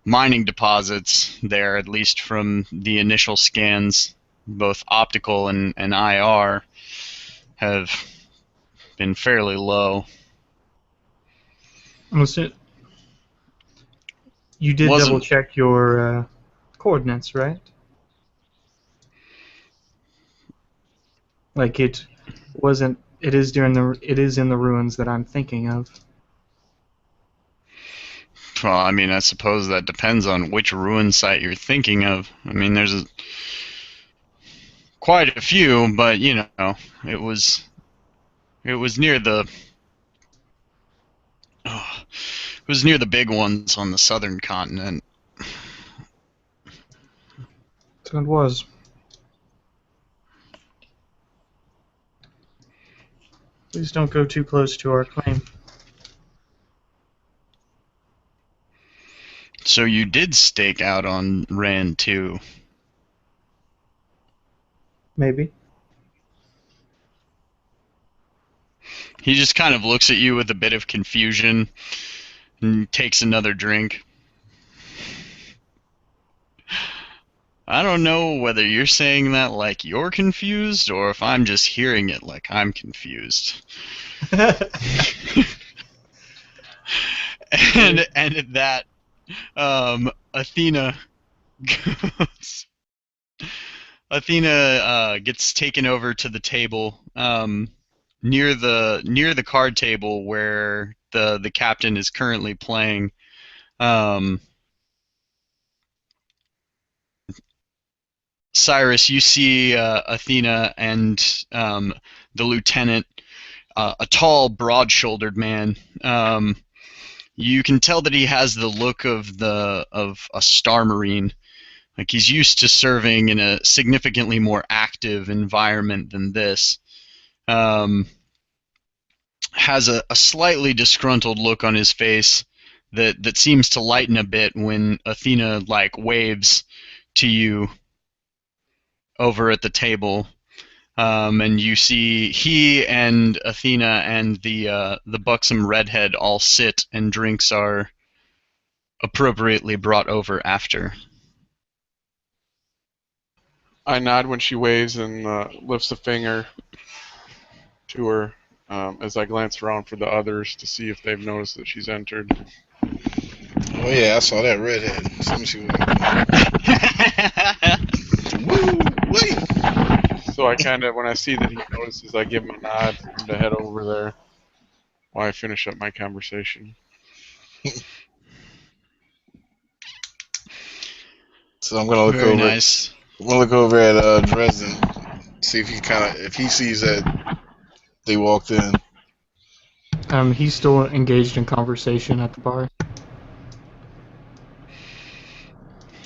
mining deposits there, at least from the initial scans, both optical and IR, have been fairly low. Was it? You did double check your coordinates, right? Like it wasn't. It is in the ruins that I'm thinking of. Well, I mean, I suppose that depends on which ruin site you're thinking of. I mean, there's quite a few, but it was near the it was near the big ones on the southern continent. So it was. Please don't go too close to our claim. So you did stake out on Rand too. Maybe. He just kind of looks at you with a bit of confusion and takes another drink. I don't know whether you're saying that like you're confused or if I'm just hearing it like I'm confused. and at that, Athena goes. Athena gets taken over to the table near the card table where the captain is currently playing. Cyrus, you see Athena and the lieutenant, a tall, broad-shouldered man. You can tell that he has the look of a Star Marine. Like he's used to serving in a significantly more active environment than this. Has a slightly disgruntled look on his face that seems to lighten a bit when Athena like waves to you over at the table. And you see he and Athena and the buxom redhead all sit, and drinks are appropriately brought over after. I nod when she waves and lifts a finger to her as I glance around for the others to see if they've noticed that she's entered. Oh yeah, I saw that redhead. Let me see what. Woo! Wait. So I kind of, when I see that he notices, I give him a nod for him to head over there while I finish up my conversation. So I'm gonna look Very over. nice. I'm gonna look over at Dresden, see if if he sees that they walked in. He's still engaged in conversation at the bar.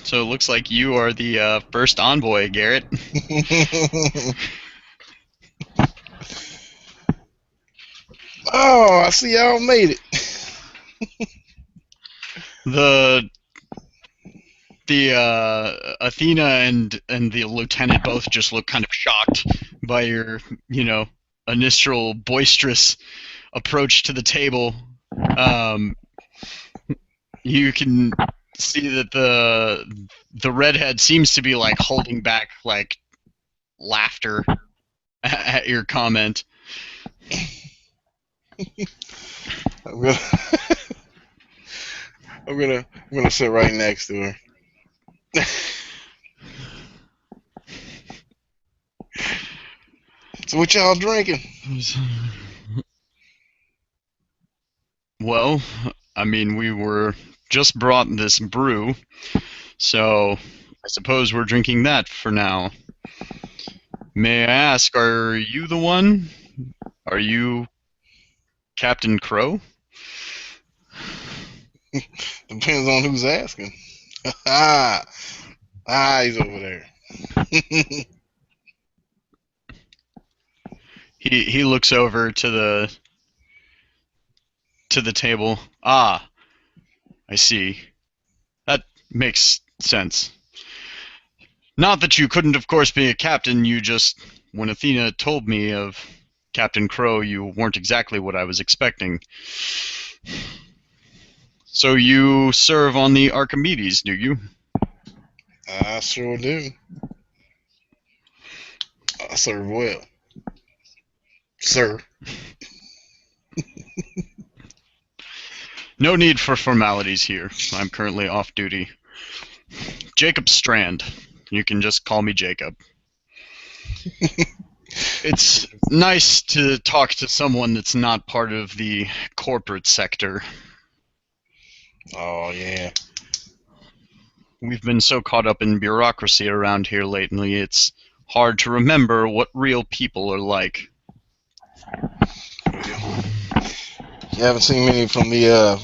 So it looks like you are the first envoy, Garrett. Oh, I see y'all made it. The Athena and the lieutenant both just look kind of shocked by your initial boisterous approach to the table. You can see that the redhead seems to be like holding back like laughter at your comment. I'm gonna I'm gonna sit right next to her. So what y'all drinking? Well, I mean, we were just brought this brew, So, I suppose we're drinking that for now. May I ask, are you the one? Are you Captain Crow? Depends on who's asking. Ah, he's over there. He looks over to the table. Ah, I see. That makes sense. Not that you couldn't, of course, be a captain. You just, when Athena told me of Captain Crow, you weren't exactly what I was expecting. So you serve on the Archimedes, do you? I sure do. I serve well, sir. No need for formalities here. I'm currently off duty. Jacob Strand. You can just call me Jacob. It's nice to talk to someone that's not part of the corporate sector. Oh, yeah. We've been so caught up in bureaucracy around here lately, it's hard to remember what real people are like. You haven't seen many from the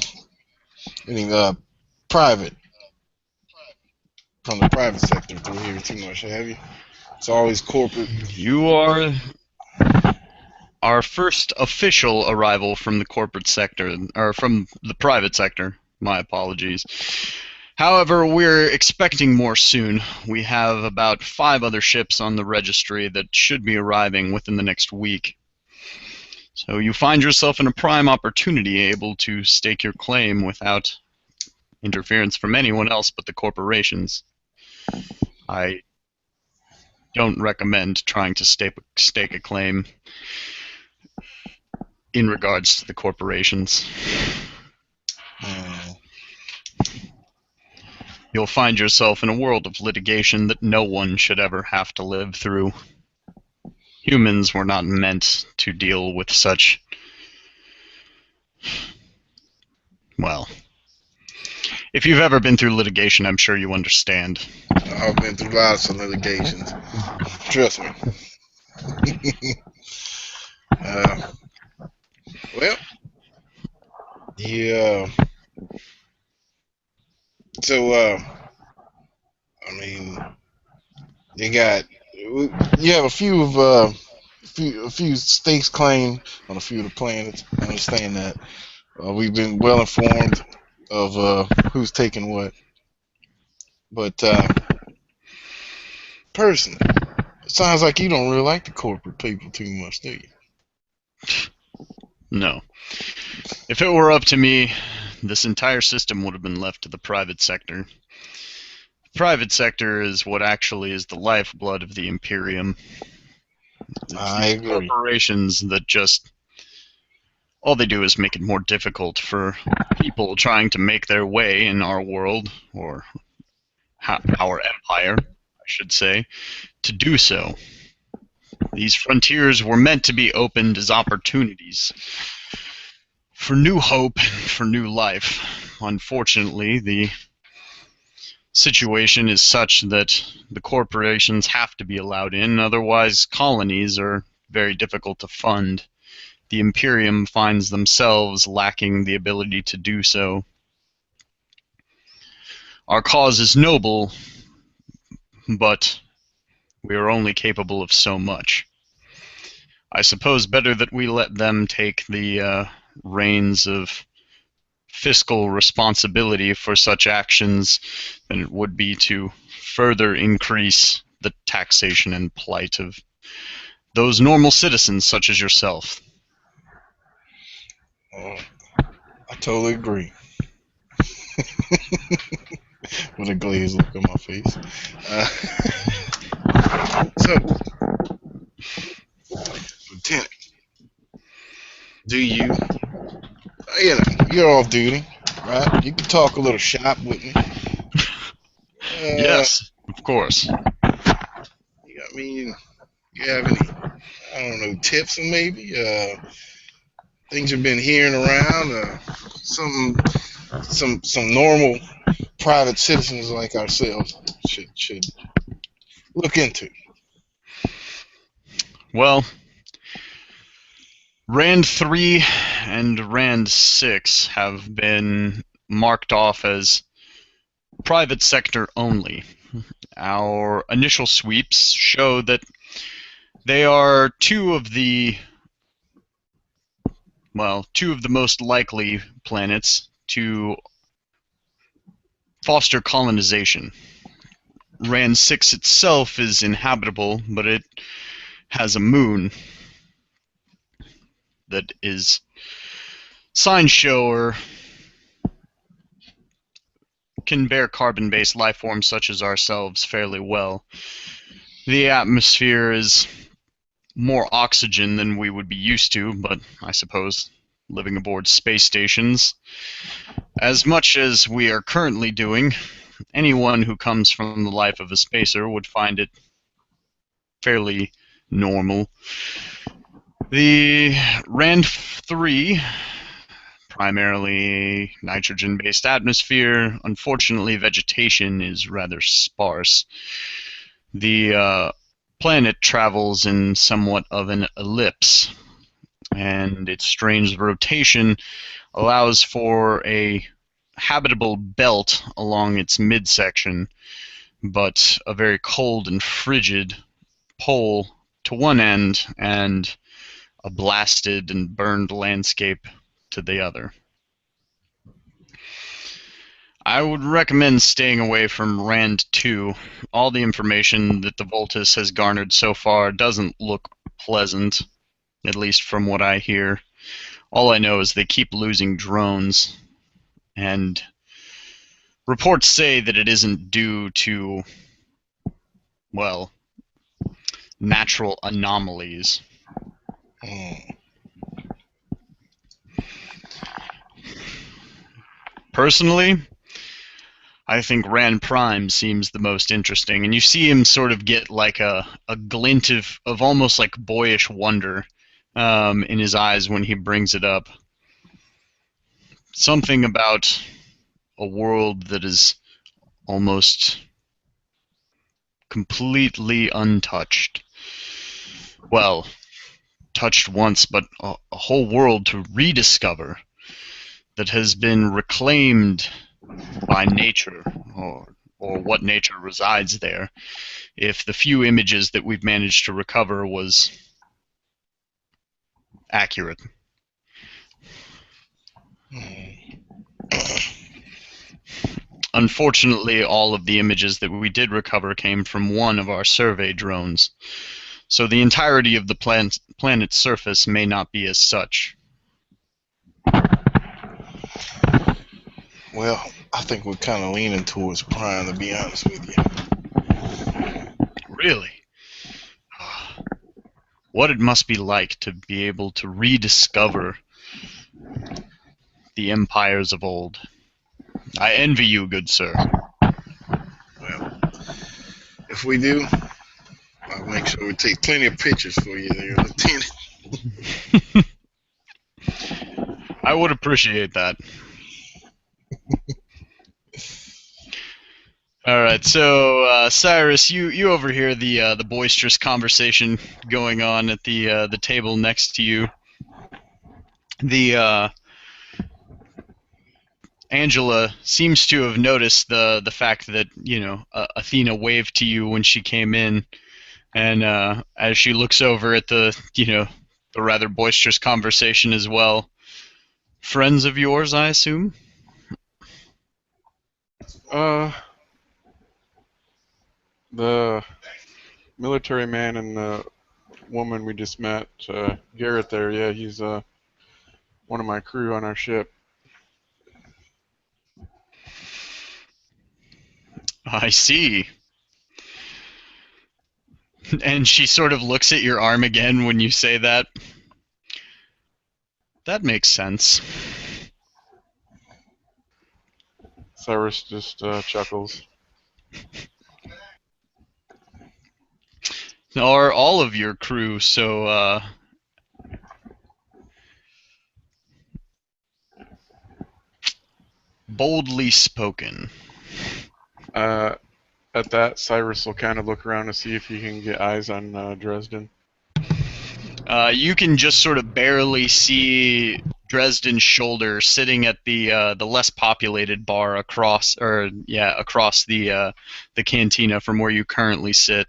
private sector through here too much, have you? It's always corporate. You are our first official arrival from the corporate sector, or from the private sector. My apologies. However, we're expecting more soon. We have about 5 other ships on the registry that should be arriving within the next week. So you find yourself in a prime opportunity, able to stake your claim without interference from anyone else but the corporations. I don't recommend trying to stake a claim in regards to the corporations. You'll find yourself in a world of litigation that no one should ever have to live through. Humans were not meant to deal with such... Well, if you've ever been through litigation, I'm sure you understand. I've been through lots of litigations. Trust me. Well, yeah. So, I mean, you have a few stakes claim on a few of the planets. I understand that. We've been well informed of who's taking what. But personally, it sounds like you don't really like the corporate people too much, do you? No. If it were up to me, this entire system would have been left to the private sector. The private sector is what actually is the lifeblood of the imperium. I agree. Corporations that just... all they do is make it more difficult for people trying to make their way in our world, or our empire, I should say, to do so. These frontiers were meant to be opened as opportunities for new hope, for new life. Unfortunately, the situation is such that the corporations have to be allowed in, otherwise colonies are very difficult to fund. The Imperium finds themselves lacking the ability to do so. Our cause is noble, but we are only capable of so much. I suppose better that we let them take the reins of fiscal responsibility for such actions than it would be to further increase the taxation and plight of those normal citizens such as yourself. I totally agree. With a glazed look on my face. So, Lieutenant, do you you're off duty, right? You can talk a little shop with me. Yes, of course. I mean, you have any, I don't know, tips maybe? Things you've been hearing around? Some normal private citizens like ourselves should look into? Well, Rand 3 and Rand 6 have been marked off as private sector only. Our initial sweeps show that they are two of the most likely planets to foster colonization. Rand 6 itself is inhabitable, but it has a moon that is signs show or can bear carbon-based life forms such as ourselves fairly well. The atmosphere is more oxygen than we would be used to, but I suppose living aboard space stations, as much as we are currently doing, anyone who comes from the life of a spacer would find it fairly normal. The Rand 3, primarily nitrogen-based atmosphere, unfortunately vegetation is rather sparse. The planet travels in somewhat of an ellipse, and its strange rotation allows for a habitable belt along its midsection, but a very cold and frigid pole to one end and a blasted and burned landscape to the other. I would recommend staying away from Rand 2. All the information that the Voltus has garnered so far doesn't look pleasant, at least from what I hear. All I know is they keep losing drones, and reports say that it isn't due to, well, natural anomalies. Personally, I think Rand Prime seems the most interesting, and you see him sort of get like a glint of almost like boyish wonder in his eyes when he brings it up. Something about a world that is almost completely untouched. Well, touched once, but a whole world to rediscover that has been reclaimed by nature, or what nature resides there, if the few images that we've managed to recover was accurate. Unfortunately, all of the images that we did recover came from one of our survey drones, so the entirety of the planet's surface may not be as such. Well, I think we're kind of leaning towards Prime, to be honest with you. Really? What it must be like to be able to rediscover the empires of old. I envy you, good sir. Well, if we do, I'll make sure we take plenty of pictures for you there, Lieutenant. I would appreciate that. Alright, so Cyrus, you overhear the boisterous conversation going on at the table next to you. Angela seems to have noticed the fact that, Athena waved to you when she came in, and as she looks over at the rather boisterous conversation as well. Friends of yours, I assume? The military man and the woman we just met, Garrett there, yeah, he's one of my crew on our ship. I see. And she sort of looks at your arm again when you say that. That makes sense. Cyrus just chuckles. Are all of your crew so boldly spoken? At that, Cyrus will kind of look around to see if he can get eyes on Dresden. You can just sort of barely see Dresden's shoulder sitting at the less populated bar across the cantina from where you currently sit.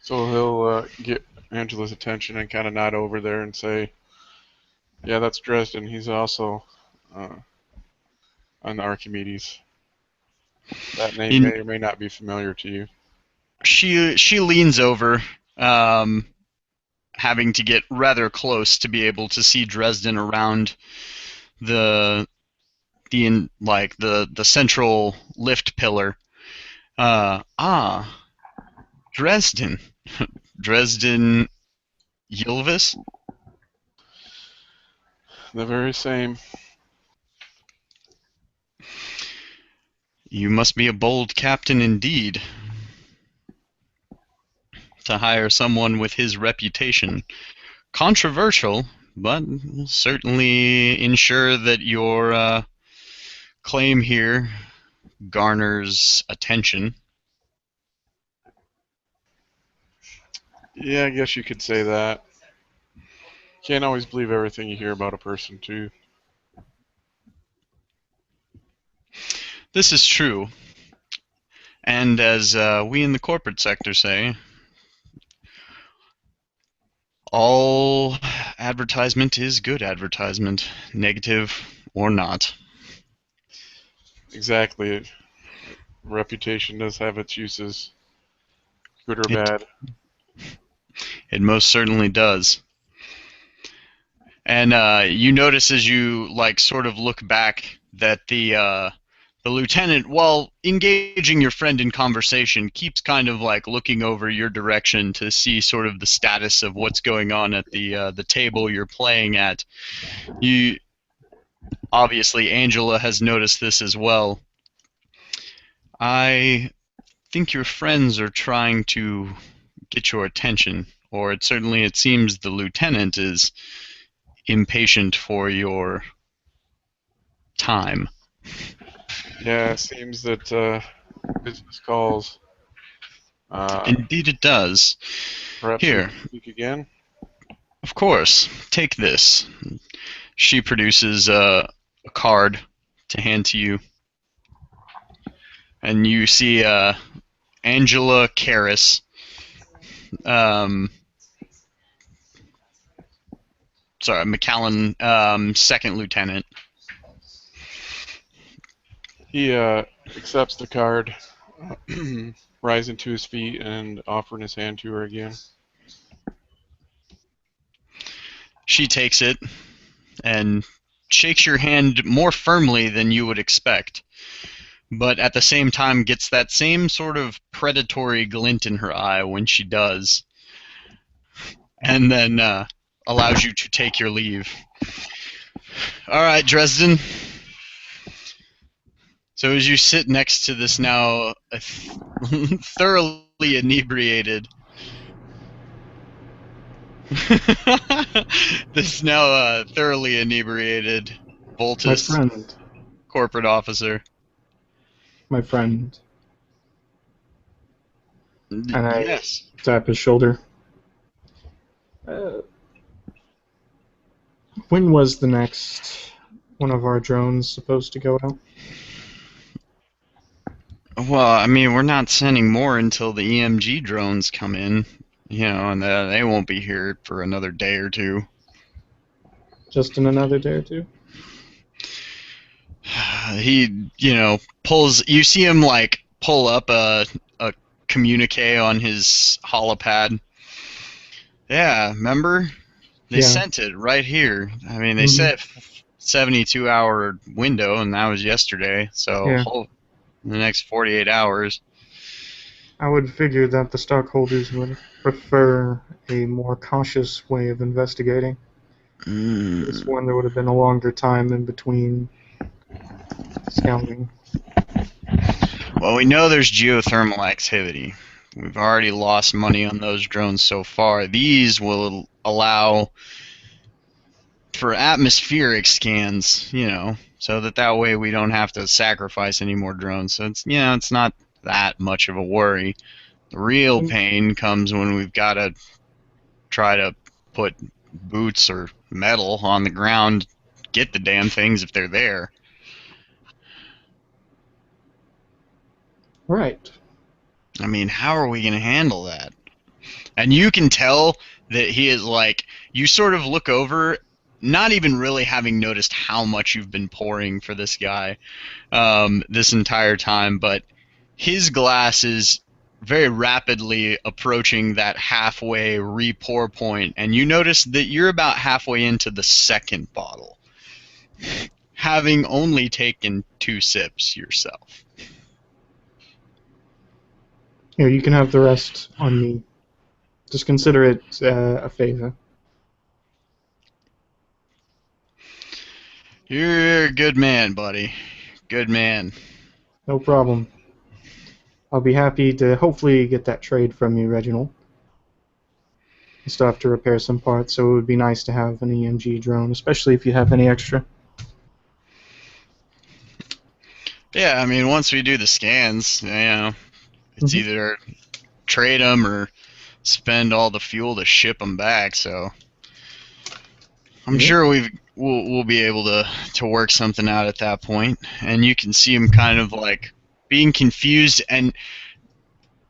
So he'll get Angela's attention and kind of nod over there and say, "Yeah, that's Dresden. He's also on the Archimedes. That name may or may not be familiar to you." She leans over, having to get rather close to be able to see Dresden around the central lift pillar. Dresden. Dresden Ylvis? The very same. You must be a bold captain indeed to hire someone with his reputation. Controversial, but will certainly ensure that your claim here garners attention. Yeah, I guess you could say that. Can't always believe everything you hear about a person, too. This is true. And as we in the corporate sector say, all advertisement is good advertisement, negative or not. Exactly. Reputation does have its uses, good or bad. It most certainly does. And you notice as you sort of look back that the lieutenant, while engaging your friend in conversation, keeps kind of looking over your direction to see sort of the status of what's going on at the table you're playing at. Obviously, Angela has noticed this as well. I think your friends are trying to get your attention, or it seems the lieutenant is impatient for your time. Yeah, it seems that business calls. Indeed it does. Perhaps Here. we can speak again? Of course. Take this. She produces a card to hand to you. And you see Angela Karras. McAllen, second lieutenant. He accepts the card, rising to his feet and offering his hand to her again. She takes it and shakes your hand more firmly than you would expect, but at the same time gets that same sort of predatory glint in her eye when she does, and then allows you to take your leave. All right, Dresden. So as you sit next to this now thoroughly inebriated Voltus My friend. corporate officer. My friend. And I Yes. tap his shoulder. When was the next one of our drones supposed to go out? Well, I mean, we're not sending more until the EMG drones come in, and they won't be here for another day or two. Just in another day or two? He, pulls. You see him pull up a communique on his holopad. Yeah, remember? They sent it right here. I mean, they said 72-hour window, and that was yesterday. So in the next 48 hours. I would figure that the stockholders would prefer a more cautious way of investigating. This one, there would have been a longer time in between scouting. Well, we know there's geothermal activity. We've already lost money on those drones so far. These will allow for atmospheric scans, so that way we don't have to sacrifice any more drones. So it's not that much of a worry. The real pain comes when we've got to try to put boots or metal on the ground, get the damn things if they're there. Right. I mean, how are we going to handle that? And you can tell that he is like, you sort of look over, not even really having noticed how much you've been pouring for this guy this entire time, but his glass is very rapidly approaching that halfway re-pour point, and you notice that you're about halfway into the second bottle, having only taken 2 sips yourself. Here, you can have the rest on me. Just consider it a favor. You're a good man, buddy. Good man. No problem. I'll be happy to hopefully get that trade from you, Reginald. I still have to repair some parts, so it would be nice to have an EMG drone, especially if you have any extra. Yeah, I mean, once we do the scans, it's either trade them or spend all the fuel to ship them back. So I'm sure we'll be able to work something out at that point. And you can see him kind of like being confused, and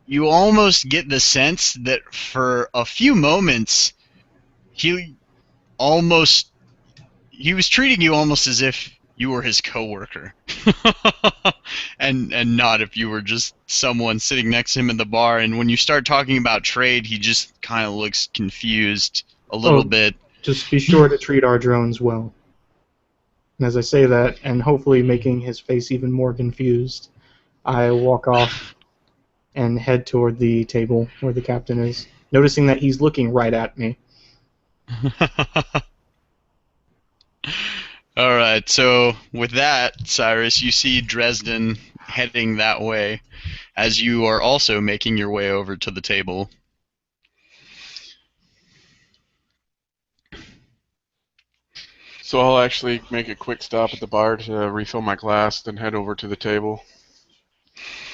you almost get the sense that for a few moments he was treating you almost as if you were his coworker, and not if you were just someone sitting next to him in the bar. And when you start talking about trade, he just kind of looks confused a little bit. Just be sure to treat our drones well. And as I say that, and hopefully making his face even more confused, I walk off and head toward the table where the captain is, noticing that he's looking right at me. All right, so with that, Cyrus, you see Dresden heading that way as you are also making your way over to the table. So I'll actually make a quick stop at the bar to refill my glass, then head over to the table.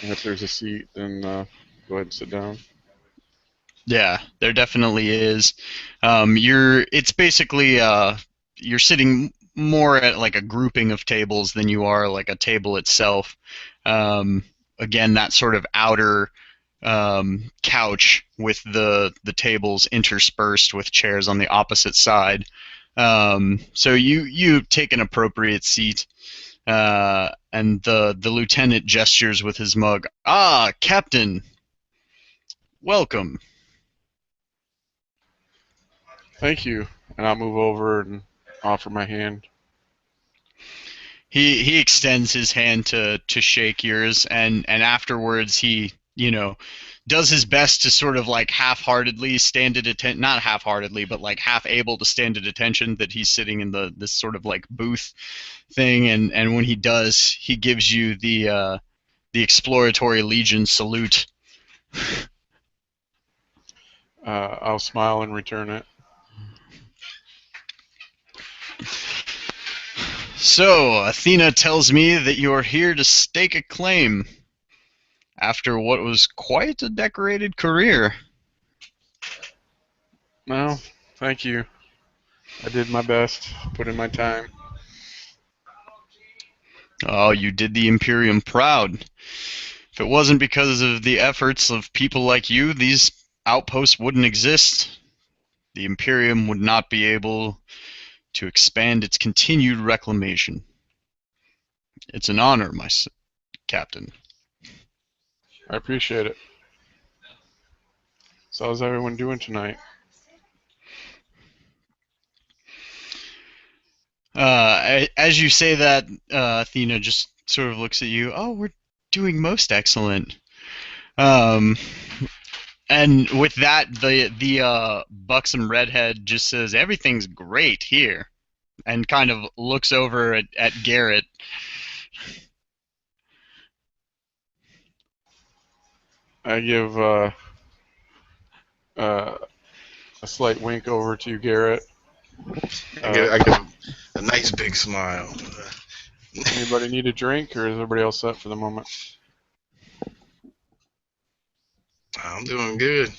And if there's a seat, then go ahead and sit down. Yeah, there definitely is. It's basically you're sitting more at like a grouping of tables than you are like a table itself. Again, that sort of outer couch with the tables interspersed with chairs on the opposite side. So you take an appropriate seat, and the lieutenant gestures with his mug. Ah, Captain, welcome. Thank you. And I'll move over and offer my hand. He extends his hand to shake yours, and afterwards he does his best to sort of like half-heartedly stand at attention, not half-heartedly, but like half able to stand at attention that he's sitting in this sort of like booth thing, and when he does, he gives you the exploratory legion salute. I'll smile and return it. So, Athena tells me that you're here to stake a claim after what was quite a decorated career. No, thank you. I did my best, put in my time. Oh, you did the Imperium proud. If it wasn't because of the efforts of people like you, these outposts wouldn't exist. The Imperium would not be able to expand its continued reclamation. It's an honor, my captain. I appreciate it. So how's everyone doing tonight? As you say that, Athena just sort of looks at you. Oh, we're doing most excellent. And with that, the buxom redhead just says, everything's great here, and kind of looks over at Garrett. I give a slight wink over to Garrett. I give a nice big smile. Anybody need a drink, or is everybody else set for the moment? I'm doing good.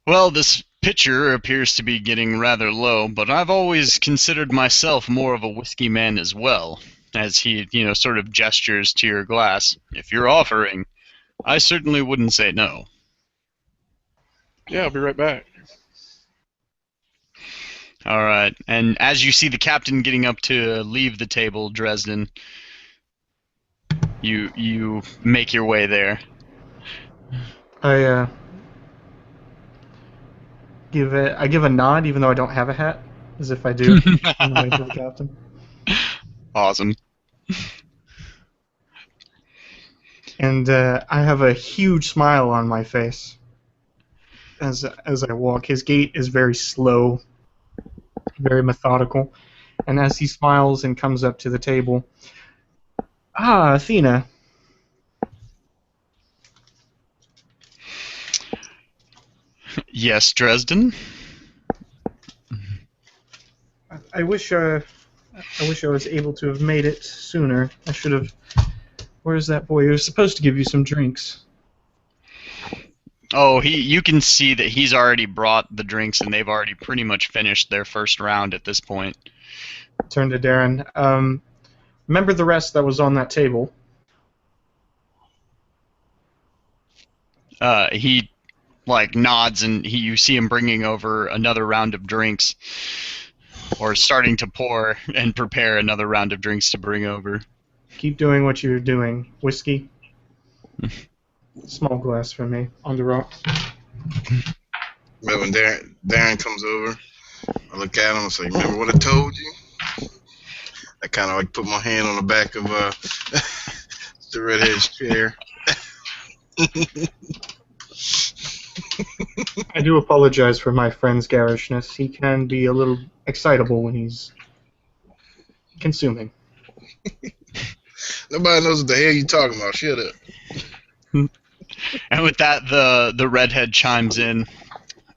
Well, this pitcher appears to be getting rather low, but I've always considered myself more of a whiskey man as well, as he, sort of gestures to your glass. If you're offering, I certainly wouldn't say no. Yeah, I'll be right back. All right, and as you see the captain getting up to leave the table, Dresden, you make your way there. I give a nod, even though I don't have a hat, as if I do, on the way to the captain. Awesome. And I have a huge smile on my face as I walk. His gait is very slow, very methodical, and as he smiles and comes up to the table, Athena. Yes, Dresden? I wish I was able to have made it sooner. I should have. Where's that boy? He was supposed to give you some drinks. Oh, you can see that he's already brought the drinks, and they've already pretty much finished their first round at this point. Turn to Darren. Remember the rest that was on that table? He nods, and you see him bringing over another round of drinks, or starting to pour and prepare another round of drinks to bring over. Keep doing what you're doing. Whiskey. Small glass for me. On the rocks. But when Darren comes over, I look at him and say, "Remember what I told you?" I kind of put my hand on the back of the redhead's chair. I do apologize for my friend's garishness. He can be a little excitable when he's consuming. Nobody knows what the hell you talking about. Shut up. And with that, the redhead chimes in.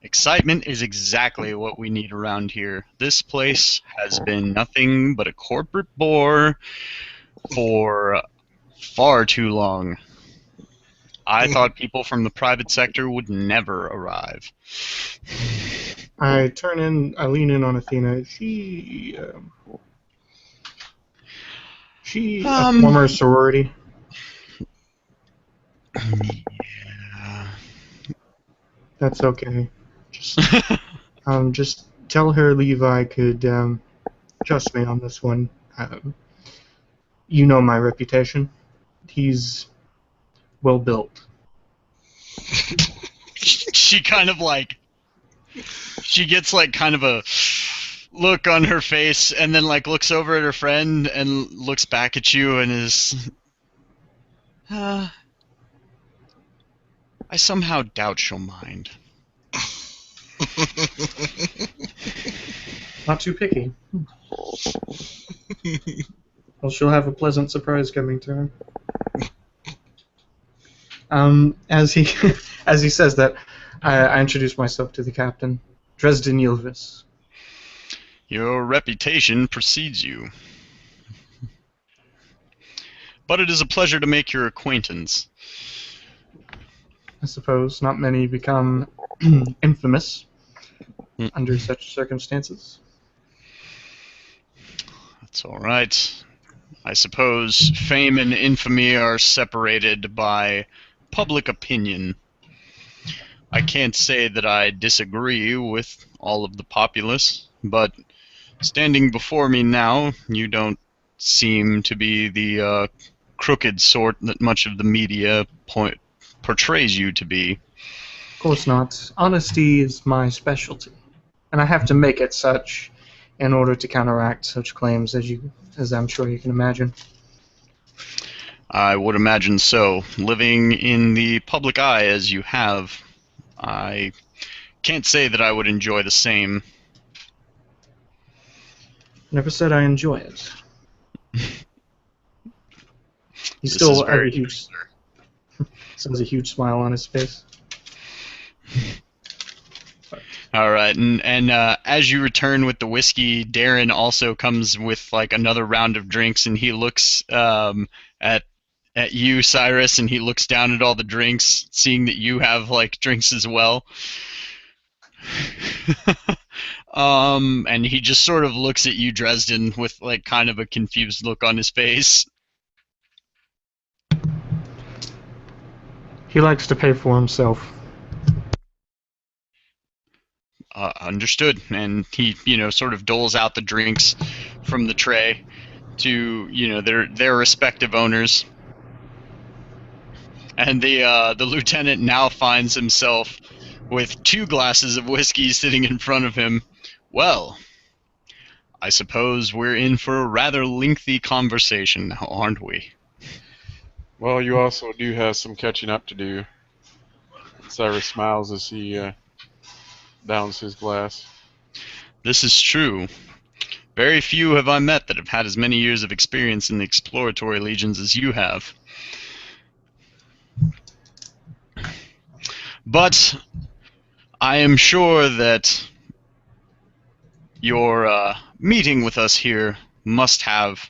Excitement is exactly what we need around here. This place has been nothing but a corporate bore for far too long. I thought people from the private sector would never arrive. I lean in on Athena. She a former sorority. Yeah. That's okay. Just tell her Levi could trust me on this one. You know my reputation. He's well built. She kind of she gets kind of a look on her face, and then looks over at her friend and looks back at you and is I somehow doubt she'll mind. Not too picky. Well, she'll have a pleasant surprise coming to her. As he says that, I introduce myself to the captain, Dresden Ylvis. Your reputation precedes you. But it is a pleasure to make your acquaintance. I suppose not many become infamous under such circumstances. That's all right. I suppose fame and infamy are separated by public opinion. I can't say that I disagree with all of the populace, but standing before me now, you don't seem to be the crooked sort that much of the media portrays you to be. Of course not. Honesty is my specialty, and I have to make it such in order to counteract such claims as I'm sure you can imagine. I would imagine so. Living in the public eye as you have, I can't say that I would enjoy the same. Never said I enjoy it. He This still is very has a huge smile on his face. All right. and as you return with the whiskey, Darren also comes with like another round of drinks, and he looks at you, Cyrus, and he looks down at all the drinks, seeing that you have like drinks as well. And he just sort of looks at you, Dresden, with like kind of a confused look on his face. He likes to pay for himself. Understood. And he, sort of doles out the drinks from the tray to, their respective owners. And the lieutenant now finds himself with 2 glasses of whiskey sitting in front of him. Well, I suppose we're in for a rather lengthy conversation now, aren't we? Well, you also do have some catching up to do. Cyrus smiles as he downs his glass. This is true. Very few have I met that have had as many years of experience in the exploratory legions as you have. But I am sure that your meeting with us here must have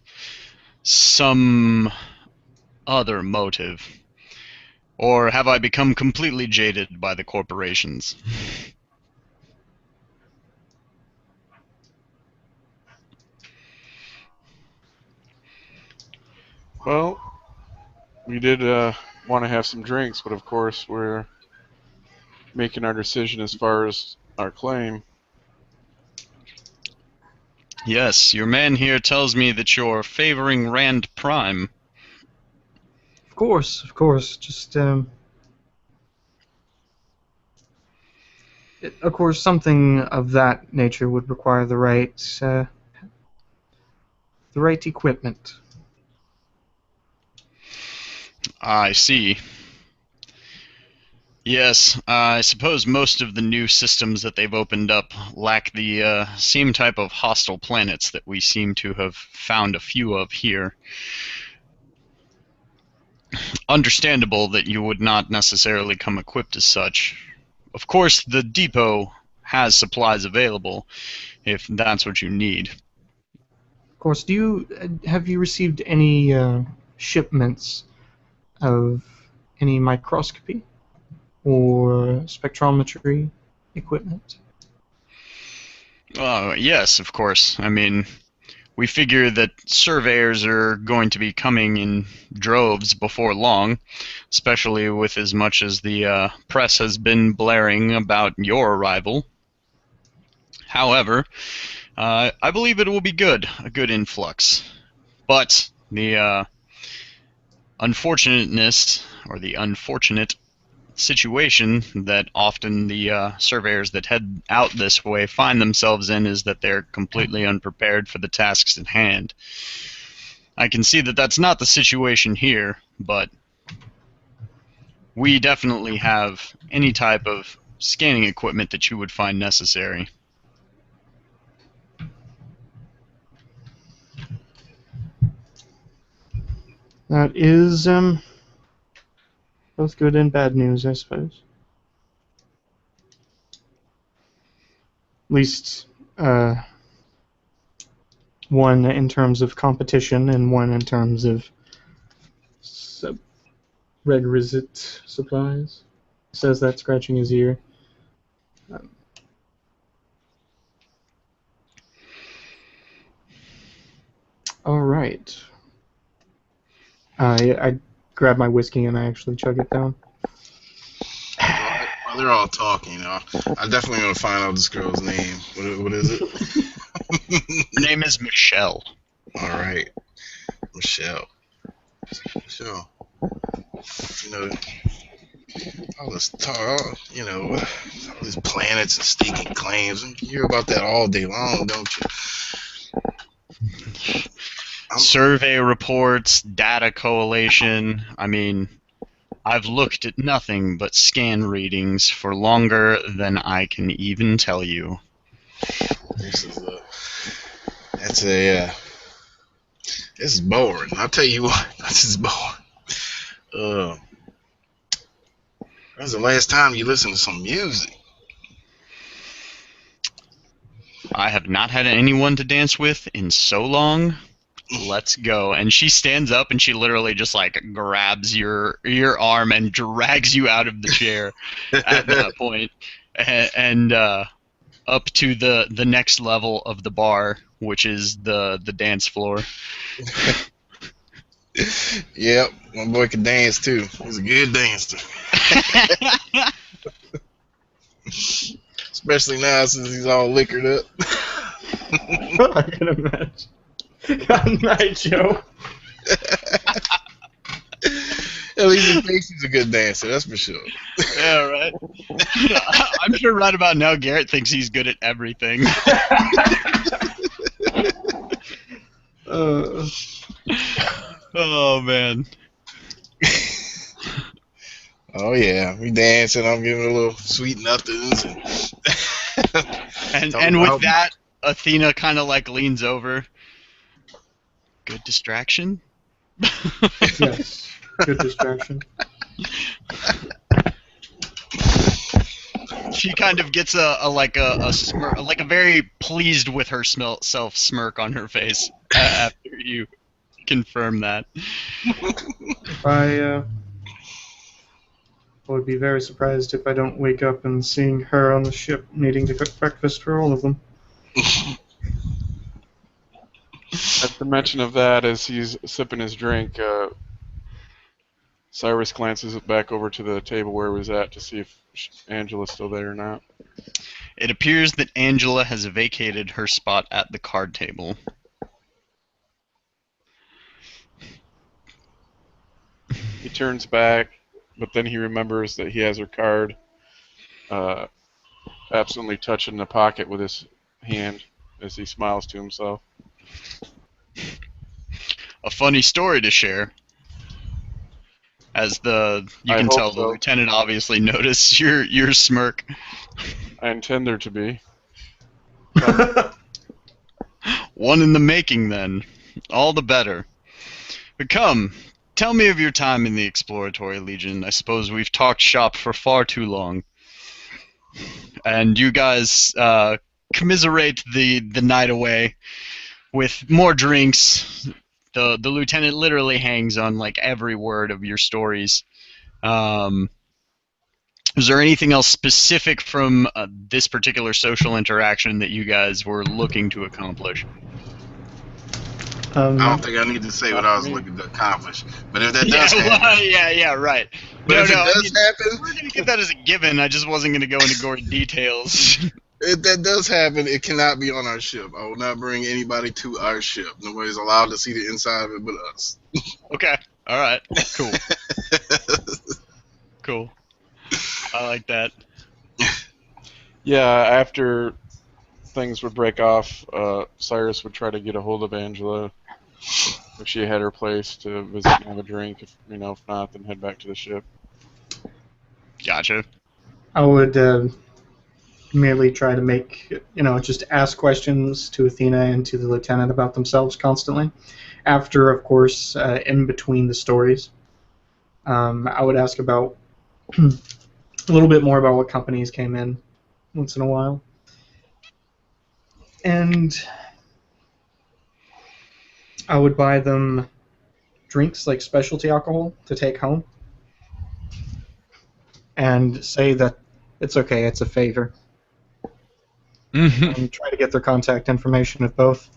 some other motive. Or have I become completely jaded by the corporations? Well, we did want to have some drinks, but of course we're making our decision as far as our claim. Yes, your man here tells me that you're favoring Rand Prime. Of course. Just, of course, something of that nature would require the right equipment. I see. Yes, I suppose most of the new systems that they've opened up lack the same type of hostile planets that we seem to have found a few of here. Understandable that you would not necessarily come equipped as such. Of course, the depot has supplies available, if that's what you need. Of course, have you received any shipments of any microscopy or spectrometry equipment? Yes, of course. I mean, we figure that surveyors are going to be coming in droves before long, especially with as much as the press has been blaring about your arrival. However, I believe it will be a good influx. But the unfortunateness, or the unfortunate situation that often the surveyors that head out this way find themselves in is that they're completely unprepared for the tasks at hand. I can see that that's not the situation here, but we definitely have any type of scanning equipment that you would find necessary. That is both good and bad news, I suppose. At least one in terms of competition and one in terms of requisite supplies. Says that, scratching his ear. All right. I grab my whiskey and I actually chug it down. While they're all talking, I definitely want to find out this girl's name. What is it? Her name is Michelle. All right, Michelle. All this talk, all these planets and staking claims. You hear about that all day long, don't you? Survey reports, data collation. I mean, I've looked at nothing but scan readings for longer than I can even tell you. This is boring. I'll tell you what, this is boring. When's the last time you listened to some music? I have not had anyone to dance with in so long. Let's go. And she stands up and she literally just like grabs your arm and drags you out of the chair at that point, and up to the next level of the bar, which is the dance floor. Yep, my boy can dance too. He's a good dancer. Especially now since he's all liquored up. I can imagine. Good night, Joe. At least he thinks he's a good dancer, that's for sure. Yeah, right. I'm sure right about now Garrett thinks he's good at everything. Oh man. Oh yeah, we dancing. I'm giving a little sweet nothings, and with that, Athena kind of like leans over. Good distraction. Yes, good distraction. She kind of gets a smirk, like a very pleased with herself smirk on her face after you confirm that. I would be very surprised if I don't wake up and seeing her on the ship needing to cook breakfast for all of them. At the mention of that, as he's sipping his drink, Cyrus glances back over to the table where he was at to see if Angela's still there or not. It appears that Angela has vacated her spot at the card table. He turns back, but then he remembers that he has her card absently touching the pocket with his hand as he smiles to himself. A funny story to share. As you can tell, the lieutenant obviously noticed your smirk. I intend there to be. One in the making, then. All the better. But come, tell me of your time in the Exploratory Legion. I suppose we've talked shop for far too long. And you guys commiserate the night away with more drinks. The lieutenant literally hangs on like every word of your stories. Is there anything else specific from this particular social interaction that you guys were looking to accomplish? I don't think I need to say what I was looking to accomplish. But if that does happen... Yeah, right. But if it does happen... We're going to get that as a given. I just wasn't going to go into gory details. If that does happen, it cannot be on our ship. I will not bring anybody to our ship. Nobody's allowed to see the inside of it but us. Okay. All right. Cool. Cool. I like that. Yeah, after things would break off, Cyrus would try to get a hold of Angela if she had her place to visit and have a drink. If not, then head back to the ship. Gotcha. I would merely try to make, just ask questions to Athena and to the lieutenant about themselves constantly. After, of course, in between the stories, I would ask about a little bit more about what companies came in once in a while. And I would buy them drinks like specialty alcohol to take home and say that it's okay, it's a favor. And try to get their contact information of both.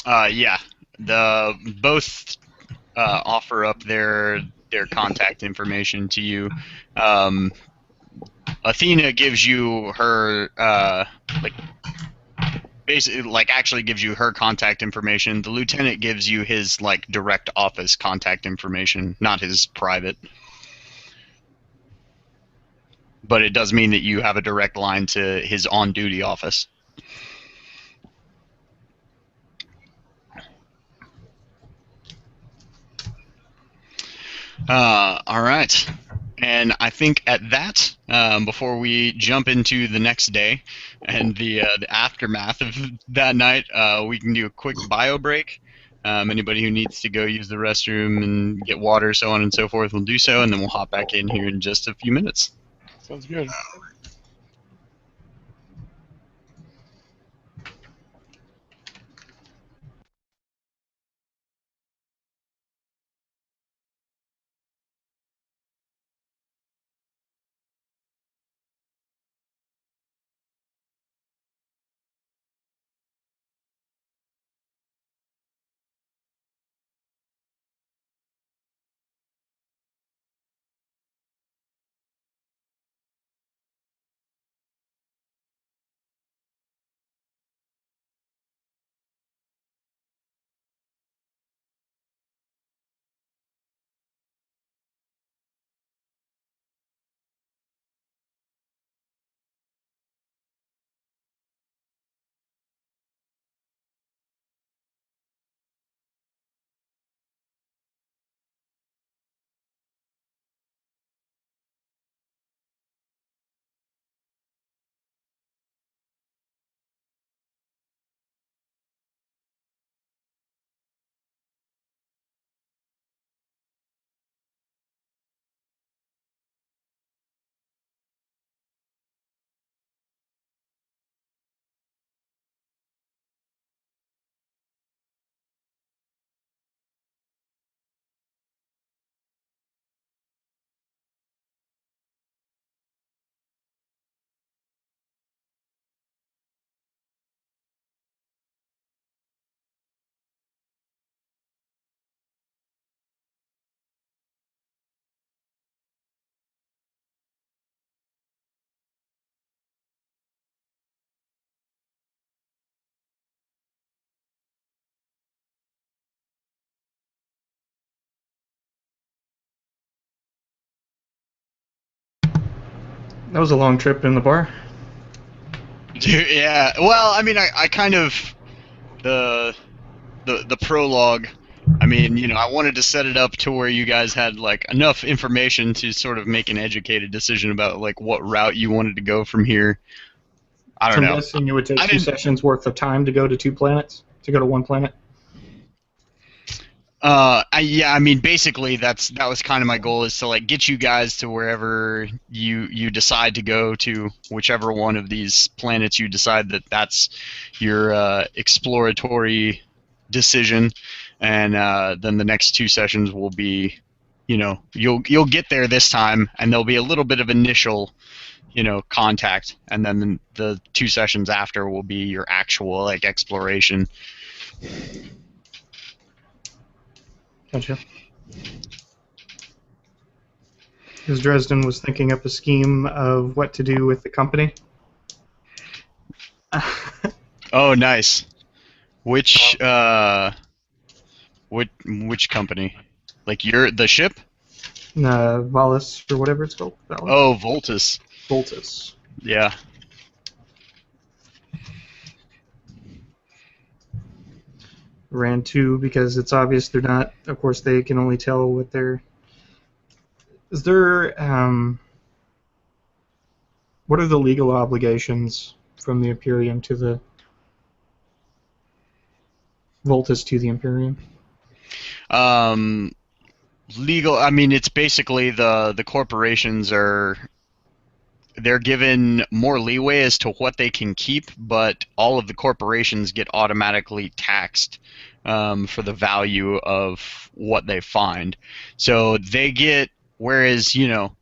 Yeah. Both offer up their contact information to you. Athena gives you her actually gives you her contact information. The lieutenant gives you his direct office contact information, not his private. But it does mean that you have a direct line to his on-duty office. All right. And I think at that, before we jump into the next day and the aftermath of that night, we can do a quick bio break. Anybody who needs to go use the restroom and get water, so on and so forth, will do so, and then we'll hop back in here in just a few minutes. Sounds good. That was a long trip in the bar. Dude, yeah. Well, I mean, I kind of the prologue. I mean, I wanted to set it up to where you guys had like enough information to sort of make an educated decision about like what route you wanted to go from here. I So don't I'm know. guessing it would take I 2 didn't. sessions worth of time to go to 2 planets, to go to 1 planet. Yeah, I mean, basically, that was kind of my goal, is to like get you guys to wherever you decide to go to, whichever one of these planets you decide that's your exploratory decision, and then the next 2 sessions will be, you'll get there this time, and there'll be a little bit of initial, contact, and then the 2 sessions after will be your actual like exploration. Gotcha. Because Dresden was thinking up a scheme of what to do with the company. Oh, nice. Which which company? Like the ship? Valis, or whatever it's called. Valis? Oh, Voltus. Voltus. Yeah. Ran 2 because it's obvious they're not. Of course, they can only tell what they're. Is there. What are the legal obligations from the Imperium to the. Voltus to the Imperium? Legal. I mean, it's basically the corporations they're given more leeway as to what they can keep, but all of the corporations get automatically taxed for the value of what they find. So they get, whereas, you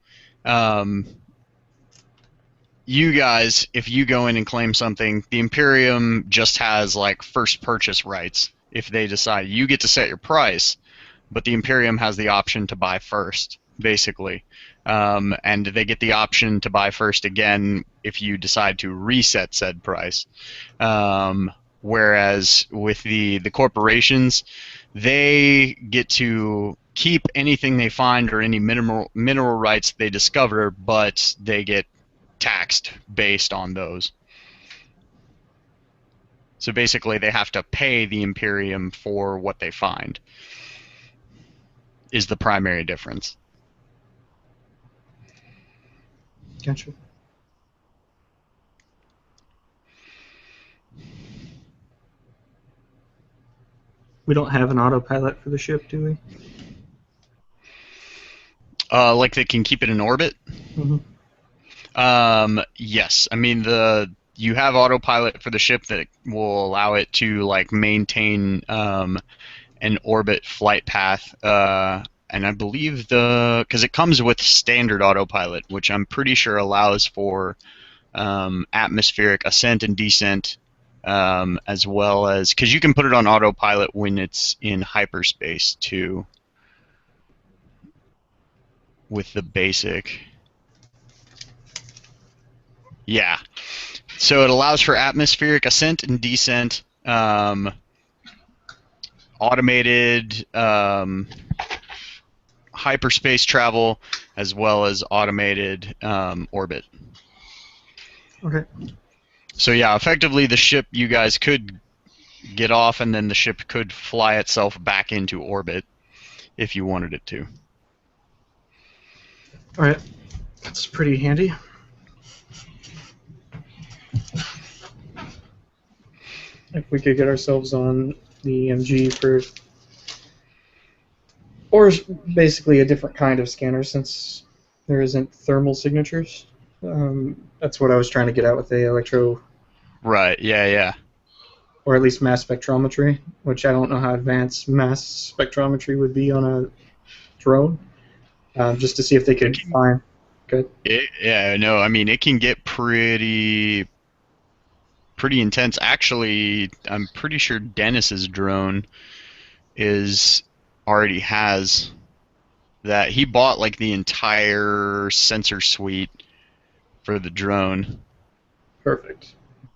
guys, if you go in and claim something, the Imperium just has like first purchase rights. If they decide, you get to set your price, but the Imperium has the option to buy first, basically. And they get the option to buy first again if you decide to reset said price. Whereas with the corporations, they get to keep anything they find or any mineral rights they discover, but they get taxed based on those. So basically, they have to pay the Imperium for what they find, is the primary difference. Gotcha. We don't have an autopilot for the ship, do we? Like they can keep it in orbit? Mm-hmm. Yes. I mean, you have autopilot for the ship that will allow it to like maintain an orbit flight path. And I believe because it comes with standard autopilot, which I'm pretty sure allows for atmospheric ascent and descent, as well as, because you can put it on autopilot when it's in hyperspace too, with the basic. Yeah. So it allows for atmospheric ascent and descent, automated hyperspace travel, as well as automated orbit. Okay. So yeah, effectively the ship, you guys could get off and then the ship could fly itself back into orbit if you wanted it to. Alright. That's pretty handy. If we could get ourselves on the EMG for. Or basically a different kind of scanner, since there isn't thermal signatures. That's what I was trying to get at with the electro. Right, yeah. Or at least mass spectrometry, which I don't know how advanced mass spectrometry would be on a drone. Just to see if they could find. Good. No, I mean, it can get pretty intense. Actually, I'm pretty sure Dennis's drone already has that. He bought like the entire sensor suite for the drone. Perfect.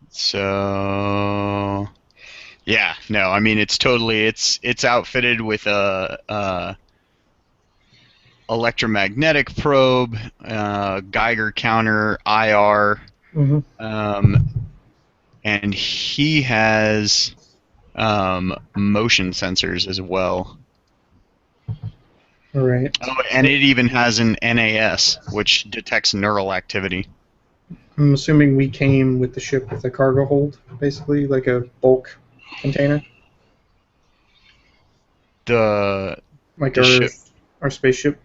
So yeah, no, I mean, it's totally it's outfitted with a electromagnetic probe, Geiger counter, IR, and he has motion sensors as well. All right. Oh, and it even has an NAS, which detects neural activity. I'm assuming we came with the ship with a cargo hold, basically, like a bulk container. The Like ship. our spaceship.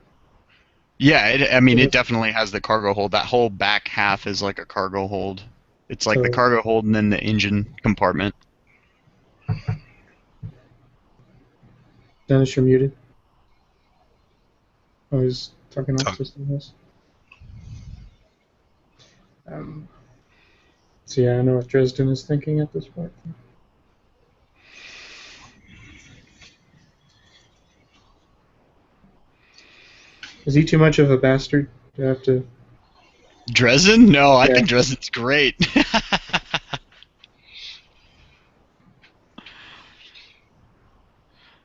Yeah, it definitely has the cargo hold. That whole back half is like a cargo hold. It's like the cargo hold and then the engine compartment. Dennis, you're muted. I was talking off to someone else. So yeah, I know what Dresden is thinking at this point. Is he too much of a bastard? Do I have to... Dresden? No, I think Dresden's great.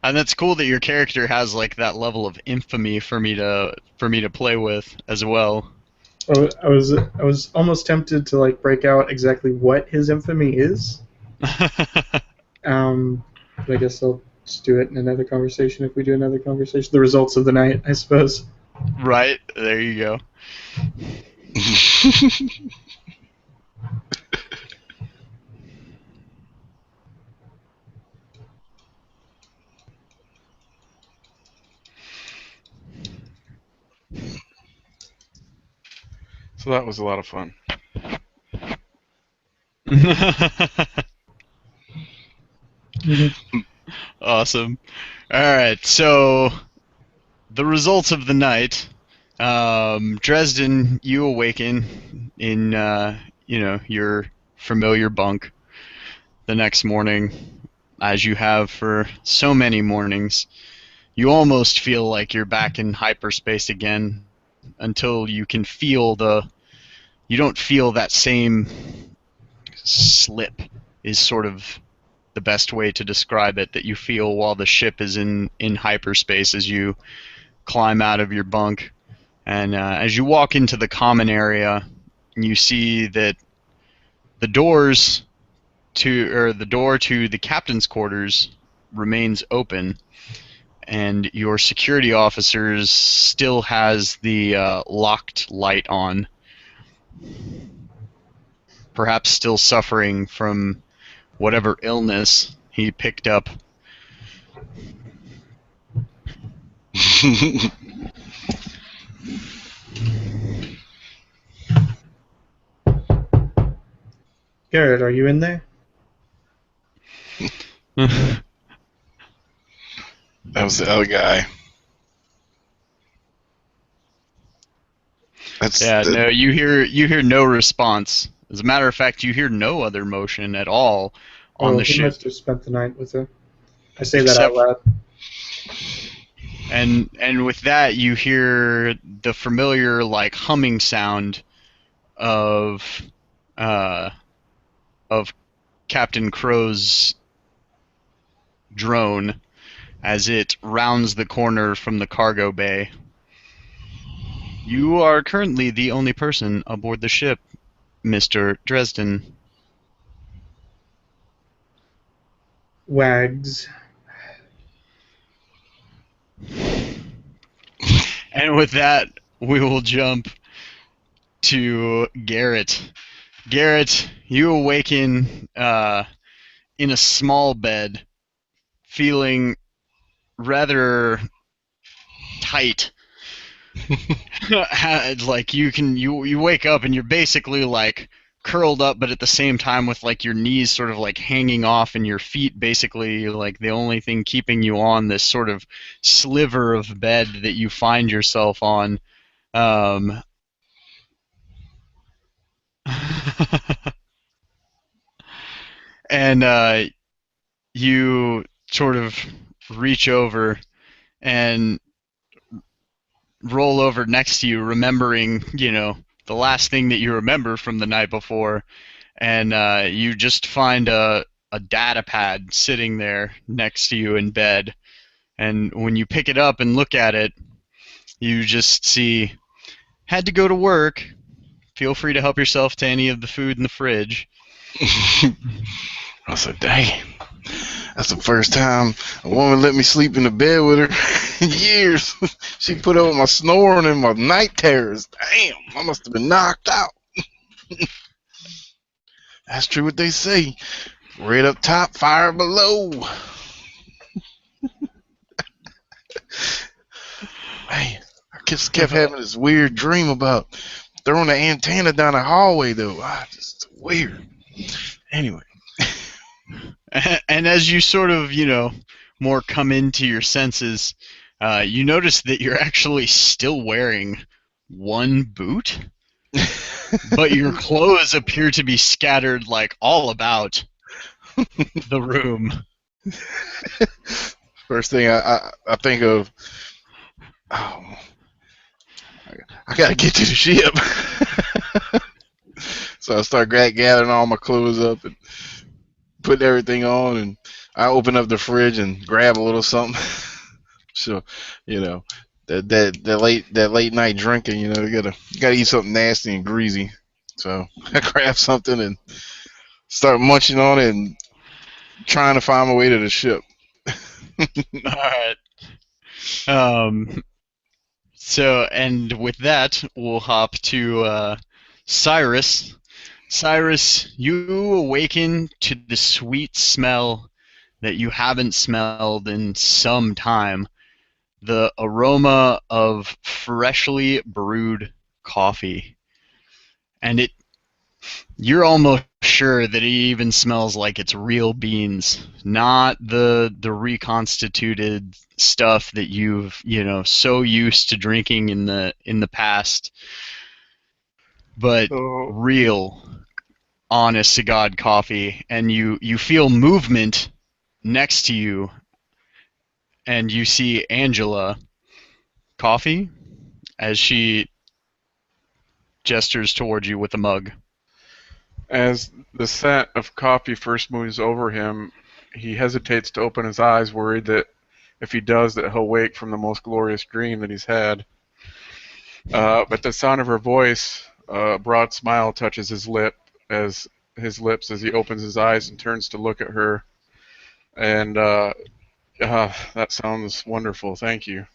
And that's cool that your character has like that level of infamy for me to play with as well. I was almost tempted to like break out exactly what his infamy is. But I guess I'll just do it in another conversation if we do another conversation. The results of the night, I suppose. Right, there you go. So that was a lot of fun. Awesome. Alright, so the results of the night. Dresden, you awaken in your familiar bunk the next morning, as you have for so many mornings. You almost feel like you're back in hyperspace again until you can feel you don't feel that same slip is sort of the best way to describe it that you feel while the ship is in hyperspace as you climb out of your bunk. And as you walk into the common area, you see that the door to the captain's quarters remains open, and your security officers still has the locked light on, perhaps still suffering from whatever illness he picked up. Garrett, are you in there? That was the other guy. No, you hear no response. As a matter of fact, you hear no other motion at all on the he ship. must have spent the night with her. I say that out loud. And with that, you hear the familiar like humming sound of Captain Crow's drone as it rounds the corner from the cargo bay. You are currently the only person aboard the ship, Mr. Dresden. Wags. And with that, we will jump to Garrett. Garrett, you awaken in a small bed, feeling rather tight. Like you wake up and you're basically like curled up, but at the same time with like your knees sort of like hanging off and your feet basically like the only thing keeping you on this sort of sliver of bed that you find yourself on. And you sort of reach over and roll over next to you, remembering, the last thing that you remember from the night before, and you just find a data pad sitting there next to you in bed. And when you pick it up and look at it, You just see, had to go to work. Feel free to help yourself to any of the food in the fridge. I said, dang, that's the first time a woman let me sleep in the bed with her in years. She put up with my snoring and my night terrors. Damn, I must have been knocked out. That's true what they say. Red up top, fire below. Man, I just kept having this weird dream about throwing the antenna down the hallway, though. Just weird. Anyway. And as you sort of, more come into your senses, you notice that you're actually still wearing one boot, but your clothes appear to be scattered like all about the room. First thing I think of, oh, I gotta get to the ship. So I start gathering all my clothes up and putting everything on, and I open up the fridge and grab a little something. So, that late night drinking, you gotta eat something nasty and greasy. So I grab something and start munching on it and trying to find my way to the ship. Alright. So, and with that, we'll hop to Cyrus. Cyrus, you awaken to the sweet smell that you haven't smelled in some time. The aroma of freshly brewed coffee. And you're almost sure that it even smells like it's real beans, not the reconstituted stuff that you've, so used to drinking in the past, but So, real, honest to God coffee. And you feel movement next to you, and you see Angela Coffee as she gestures towards you with a mug. as the scent of coffee first moves over him, he hesitates to open his eyes, worried that if he does, that he'll wake from the most glorious dream that he's had. But the sound of her voice, a broad smile touches his lips as he opens his eyes and turns to look at her. And that sounds wonderful. Thank you.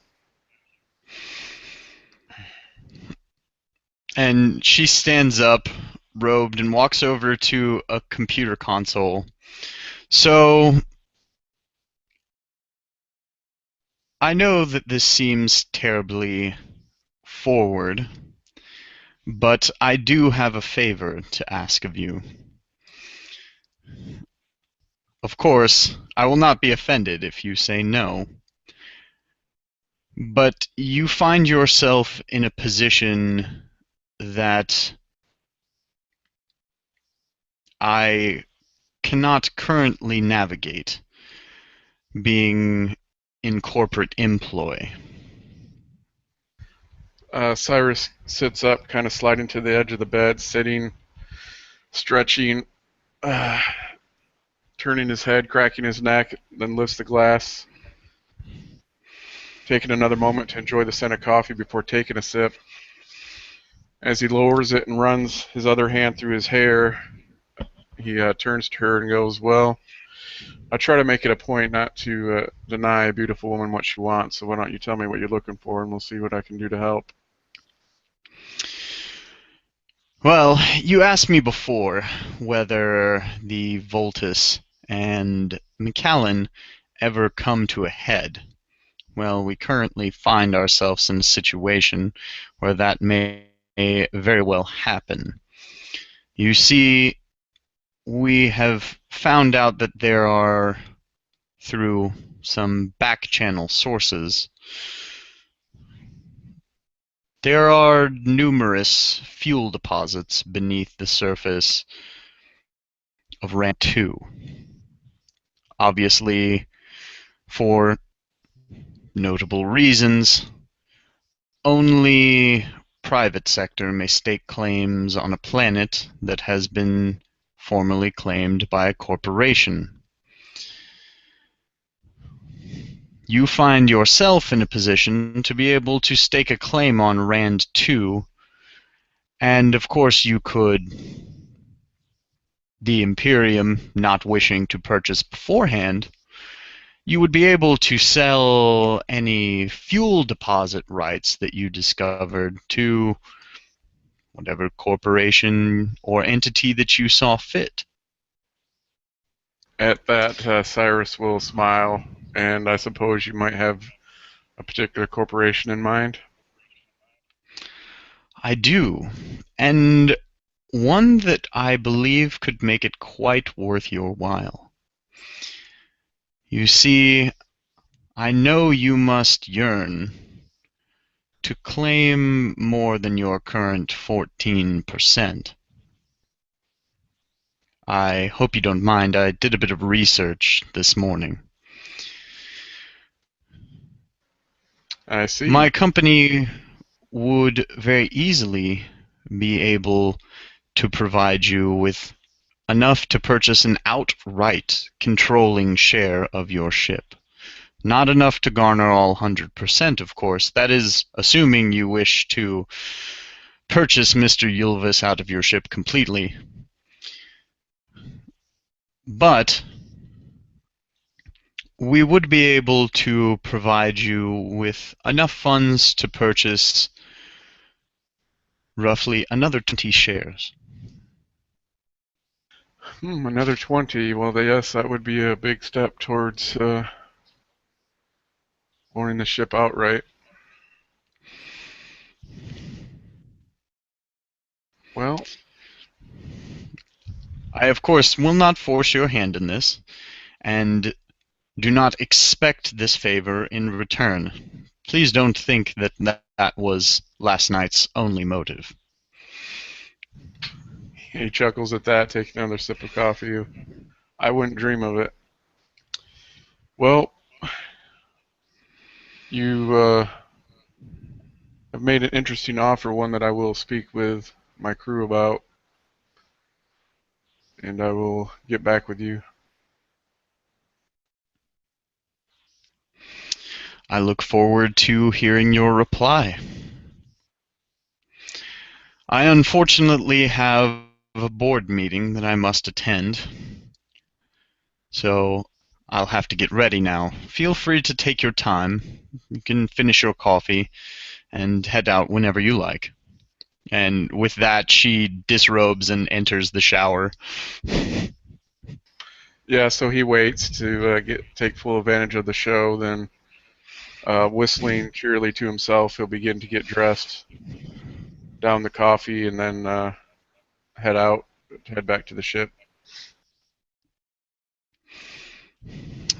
And she stands up, robed, and walks over to a computer console. So, I know that this seems terribly forward, but I do have a favor to ask of you. Of course, I will not be offended if you say no, but you find yourself in a position that I cannot currently navigate, being in corporate employ. Cyrus sits up, kind of sliding to the edge of the bed, sitting, stretching, turning his head, cracking his neck, then lifts the glass, taking another moment to enjoy the scent of coffee before taking a sip. As he lowers it and runs his other hand through his hair, he turns to her and goes, well, I try to make it a point not to deny a beautiful woman what she wants, so why don't you tell me what you're looking for, and we'll see what I can do to help. Well, you asked me before whether the Voltus and McAllen ever come to a head. Well, we currently find ourselves in a situation where that may very well happen. You see, we have found out that there are, through some back-channel sources, there are numerous fuel deposits beneath the surface of Ramp 2. Obviously, for notable reasons, only private sector may stake claims on a planet that has been formally claimed by a corporation. you find yourself in a position to be able to stake a claim on Rand 2, and of course you could, the Imperium not wishing to purchase beforehand, you would be able to sell any fuel deposit rights that you discovered to whatever corporation or entity that you saw fit. At that, Cyrus will smile, and I suppose you might have a particular corporation in mind. I do, and one that I believe could make it quite worth your while. You see, I know you must yearn to claim more than your current 14%. I hope you don't mind, I did a bit of research this morning. I see. My company would very easily be able to provide you with enough to purchase an outright controlling share of your ship. Not enough to garner all 100%, of course. That is assuming you wish to purchase Mr. Ylvis out of your ship completely. But we would be able to provide you with enough funds to purchase roughly another 20 shares. Another 20. Well, yes, that would be a big step towards owning the ship outright. Well, I, of course, will not force your hand in this, and do not expect this favor in return. Please don't think that that was last night's only motive. he chuckles at that, taking another sip of coffee. I wouldn't dream of it. Well, you have made an interesting offer, one that I will speak with my crew about, and I will get back with you. I look forward to hearing your reply. I unfortunately have a board meeting that I must attend, so I'll have to get ready now. Feel free to take your time. You can finish your coffee and head out whenever you like. And with that, she disrobes and enters the shower. Yeah, so he waits to take full advantage of the show, then whistling cheerily to himself, he'll begin to get dressed, down the coffee, and then head back to the ship.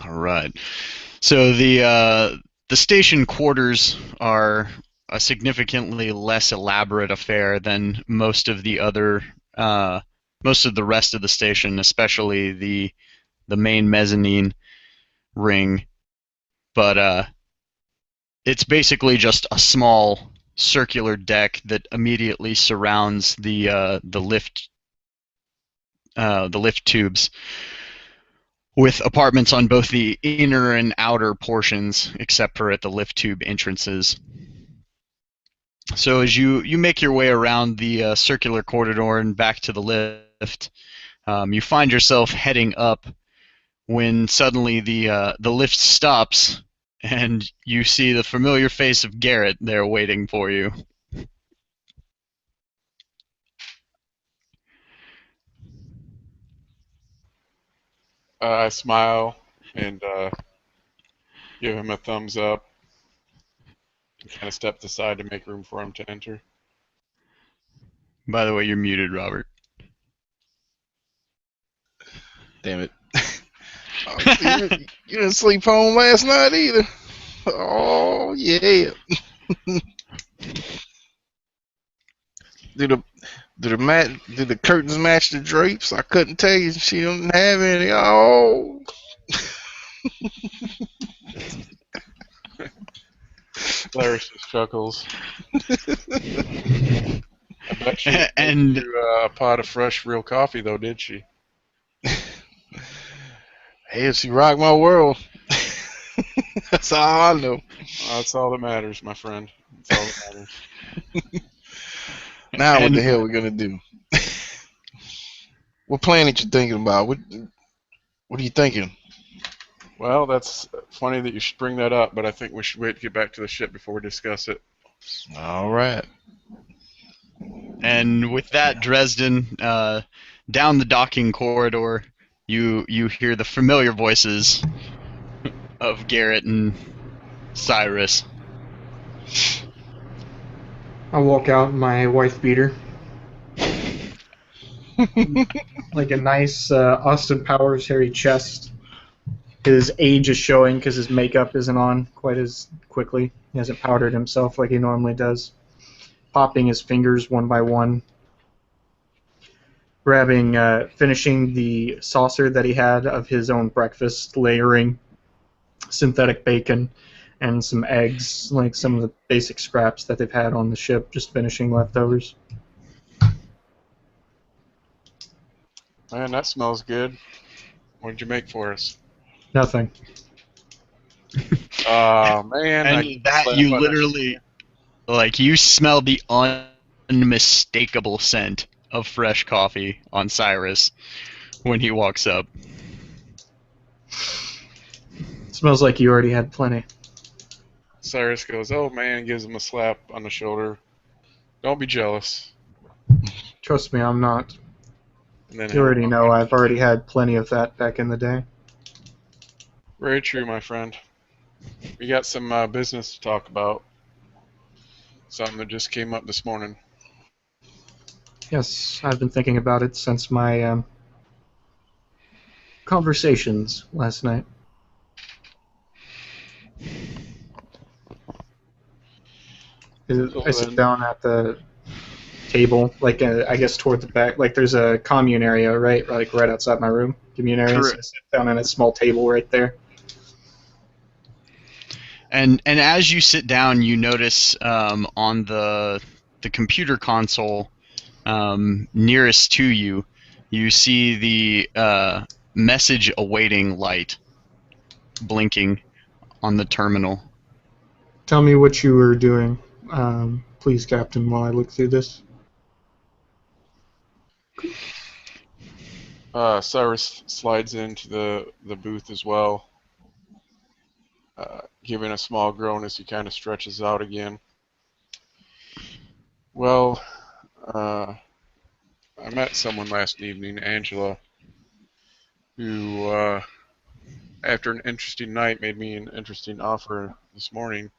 All right. So the station quarters are a significantly less elaborate affair than most of the rest of the station, especially the main mezzanine ring. But it's basically just a small circular deck that immediately surrounds the lift tubes, with apartments on both the inner and outer portions, except for at the lift tube entrances. So as you make your way around the circular corridor and back to the lift, you find yourself heading up when suddenly the lift stops and you see the familiar face of Garrett there waiting for you. I smile and give him a thumbs up and kind of step aside to make room for him to enter. By the way, you're muted, Robert. Damn it. Oh, you didn't sleep home last night either. Oh, yeah. Do the curtains match the drapes? I couldn't tell you. She didn't have any. Oh. Larry just chuckles. I bet she And made you a pot of fresh, real coffee, though, did she? Hey, she rocked my world. That's all I know. That's all that matters, my friend. That's all that matters. Now what And the hell we gonna do? What planet you thinking about? What are you thinking? Well, that's funny that you should bring that up, but I think we should wait to get back to the ship before we discuss it. All right. and with that, Dresden, down the docking corridor, you hear the familiar voices of Garrett and Cyrus. I walk out in my wife beater. Like a nice Austin Powers hairy chest. His age is showing because his makeup isn't on quite as quickly. He hasn't powdered himself like he normally does. Popping his fingers one by one. Finishing the saucer that he had of his own breakfast, layering synthetic bacon and some eggs, like some of the basic scraps that they've had on the ship, just finishing leftovers. Man, that smells good. What did you make for us? Nothing. Oh, man. I And that slap you on literally, like, you smell the unmistakable scent of fresh coffee on Cyrus when he walks up. Smells like you already had plenty. Cyrus goes, oh, man, gives him a slap on the shoulder. Don't be jealous. Trust me, I'm not. And then You already know I've already had plenty of that back in the day. Very true, my friend. We got some business to talk about. Something that just came up this morning. Yes, I've been thinking about it since my conversations last night. I sit down at the table, like I guess toward the back. Like there's a commune area, right? Like right outside my room. Commune area. So I sit down at a small table right there. And as you sit down, you notice on the computer console nearest to you, you see the message awaiting light blinking on the terminal. Tell me what you were doing, please, Captain, while I look through this. Cyrus slides into the booth as well, giving a small groan as he kind of stretches out again. Well, I met someone last evening, Angela, who, after an interesting night, made me an interesting offer this morning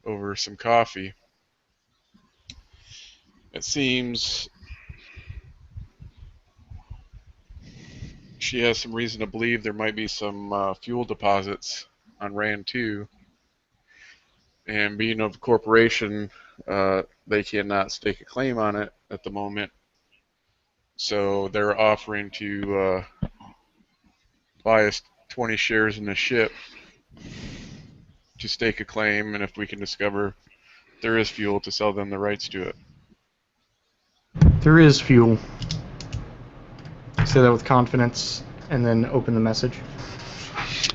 over some coffee. It seems she has some reason to believe there might be some fuel deposits on Rand 2. And being of a corporation, they cannot stake a claim on it at the moment. So they're offering to buy us 20 shares in the ship to stake a claim, and if we can discover there is fuel, to sell them the rights to it. There is fuel. Say that with confidence, and then open the message.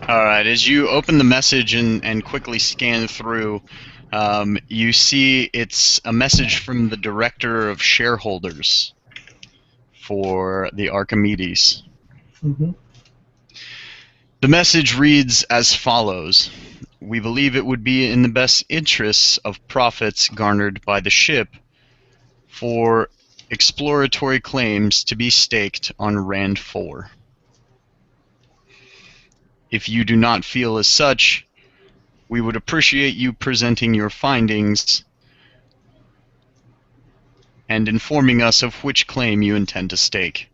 All right, as you open the message and quickly scan through, you see it's a message from the director of shareholders for the Archimedes. Mm-hmm. The message reads as follows. We believe it would be in the best interests of profits garnered by the ship for exploratory claims to be staked on Rand 4. If you do not feel as such, we would appreciate you presenting your findings and informing us of which claim you intend to stake.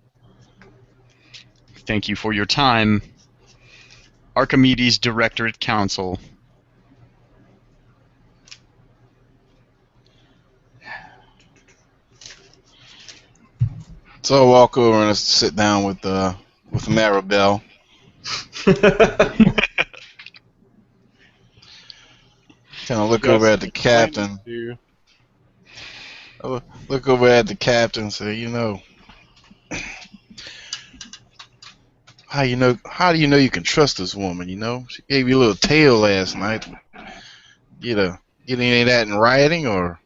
Thank you for your time. Archimedes Directorate Council. So I walk over and I sit down with Maribel. Kind of look over at the captain. I look over at the captain and say, you know, How do you know you can trust this woman? She gave you a little tale last night. Get any of that in writing, or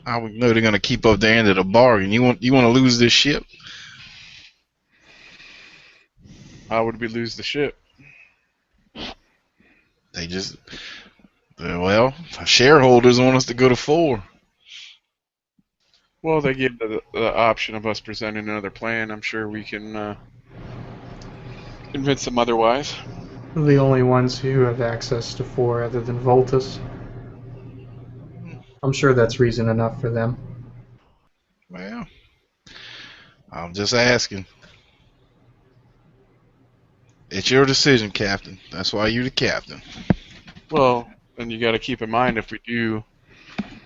how we know they're gonna keep up their end of the bargain? You want to lose this ship? How would we lose the ship? They just shareholders want us to go to 4. Well, they give the option of us presenting another plan. I'm sure we can convince them otherwise. We're the only ones who have access to 4 other than Voltus. I'm sure that's reason enough for them. Well, I'm just asking. It's your decision, Captain. That's why you're the captain. Well, and you got to keep in mind if we do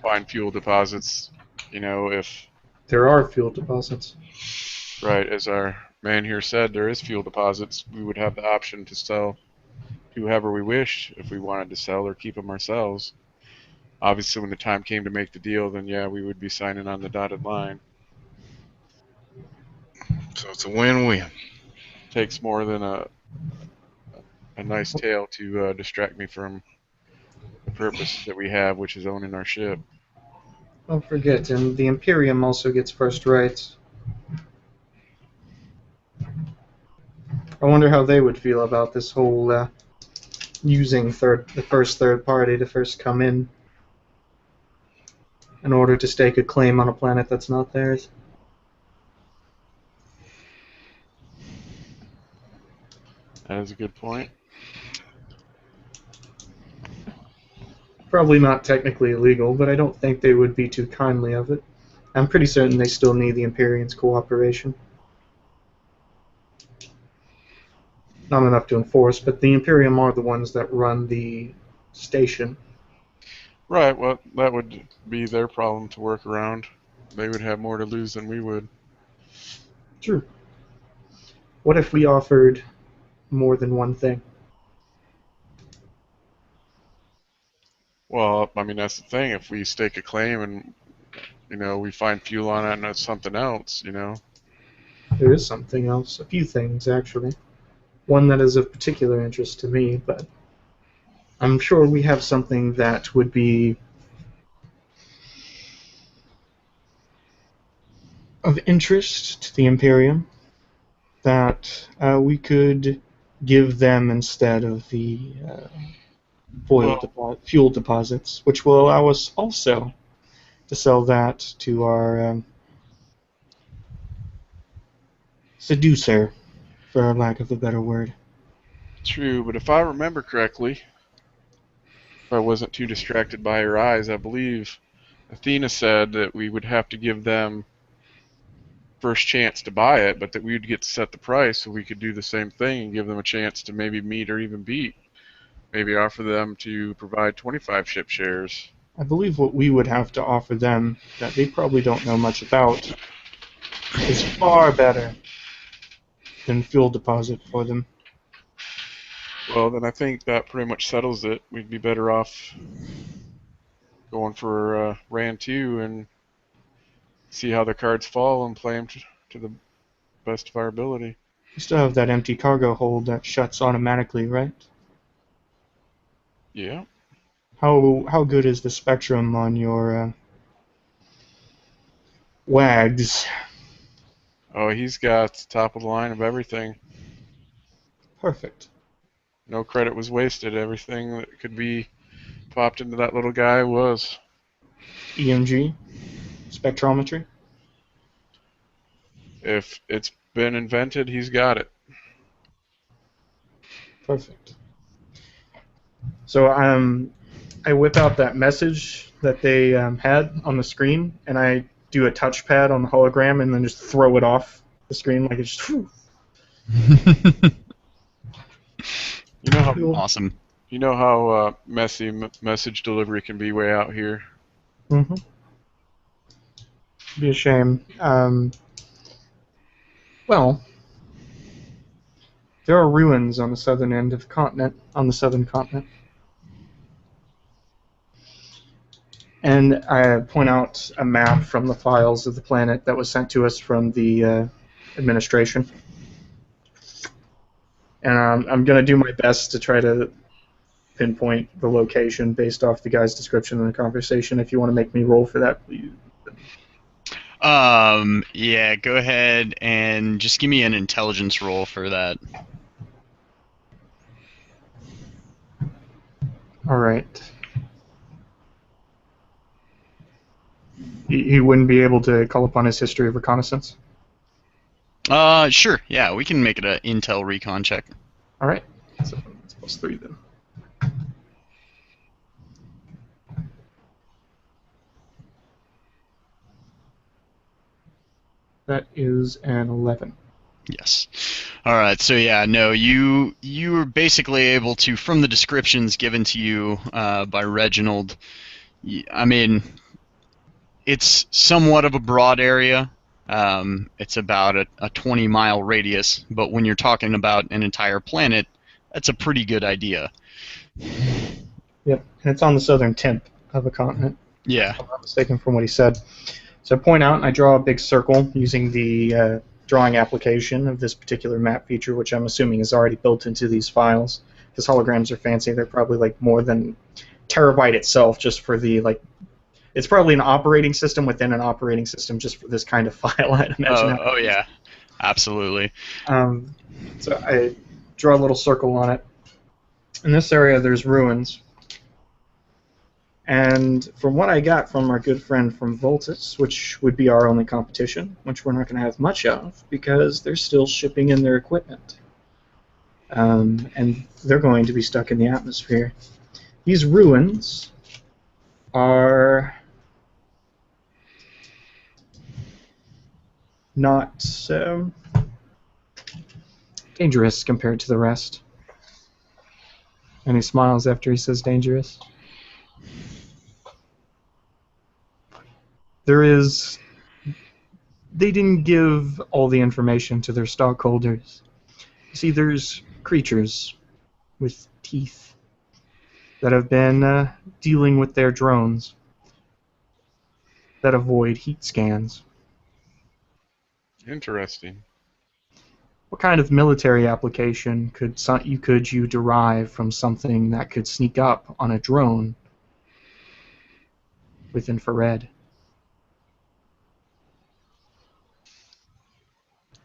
find fuel deposits, if There are fuel deposits. right as our man here said, there is fuel deposits. We would have the option to sell to whoever we wished if we wanted to sell or keep them ourselves. Obviously, when the time came to make the deal, then yeah, we would be signing on the dotted line. So it's a win-win. Takes more than a nice tale to distract me from the purpose that we have, which is owning our ship. Don't forget, and the Imperium also gets first rights. I wonder how they would feel about this whole using the first third party to first come in order to stake a claim on a planet that's not theirs. That is a good point. Probably not technically illegal, but I don't think they would be too kindly of it. I'm pretty certain they still need the Imperium's cooperation. Not enough to enforce, but the Imperium are the ones that run the station. Right, well, that would be their problem to work around. They would have more to lose than we would. True. What if we offered more than one thing? Well, I mean, that's the thing. If we stake a claim and, we find fuel on it and it's something else, There is something else. A few things, actually. One that is of particular interest to me, but I'm sure we have something that would be of interest to the Imperium that we could give them instead of the fuel deposits, which will allow us also to sell that to our seducer, for lack of a better word. True, but if I remember correctly, if I wasn't too distracted by her eyes, I believe Athena said that we would have to give them first chance to buy it, but that we would get to set the price so we could do the same thing and give them a chance to maybe meet or even beat. Maybe offer them to provide 25 ship shares. I believe what we would have to offer them, that they probably don't know much about, is far better than fuel deposit for them. Well, then I think that pretty much settles it. We'd be better off going for Rand 2 and see how the cards fall and play them to the best of our ability. You still have that empty cargo hold that shuts automatically, right? Yeah. How good is the spectrum on your WAGs? Oh, he's got top of the line of everything. Perfect. No credit was wasted. Everything that could be popped into that little guy was. EMG? Spectrometry? If it's been invented, he's got it. Perfect. So I whip out that message that they had on the screen, and I do a touchpad on the hologram, and then just throw it off the screen like it's just. You know how Awesome. You know how messy message delivery can be way out here. Mm-hmm. Be a shame. Well, there are ruins on the southern end of the continent, on the southern continent. And I point out a map from the files of the planet that was sent to us from the administration. And I'm going to do my best to try to pinpoint the location based off the guy's description in the conversation. If you want to make me roll for that, please. Yeah, go ahead and just give me an intelligence roll for that. All right. He wouldn't be able to call upon his history of reconnaissance? Sure. Yeah, we can make it an intel recon check. All right. So it's +3 then. That is an 11. Yes. All right. So yeah, no, you were basically able to, from the descriptions given to you by Reginald. I mean, it's somewhat of a broad area. It's about a 20-mile radius, but when you're talking about an entire planet, that's a pretty good idea. Yep, and it's on the southern tip of a continent. Yeah. If I'm not mistaken from what he said. So I point out and I draw a big circle using the drawing application of this particular map feature, which I'm assuming is already built into these files. Because holograms are fancy, they're probably like more than terabyte itself just for the like. It's probably an operating system within an operating system just for this kind of file, I'd imagine. Oh yeah, absolutely. So I draw a little circle on it. In this area, there's ruins. And from what I got from our good friend from Voltus, which would be our only competition, which we're not going to have much of, because they're still shipping in their equipment. And they're going to be stuck in the atmosphere. These ruins are not dangerous compared to the rest. And he smiles after he says dangerous. They didn't give all the information to their stockholders. You see, there's creatures with teeth that have been dealing with their drones that avoid heat scans. Interesting. What kind of military application could you derive from something that could sneak up on a drone with infrared?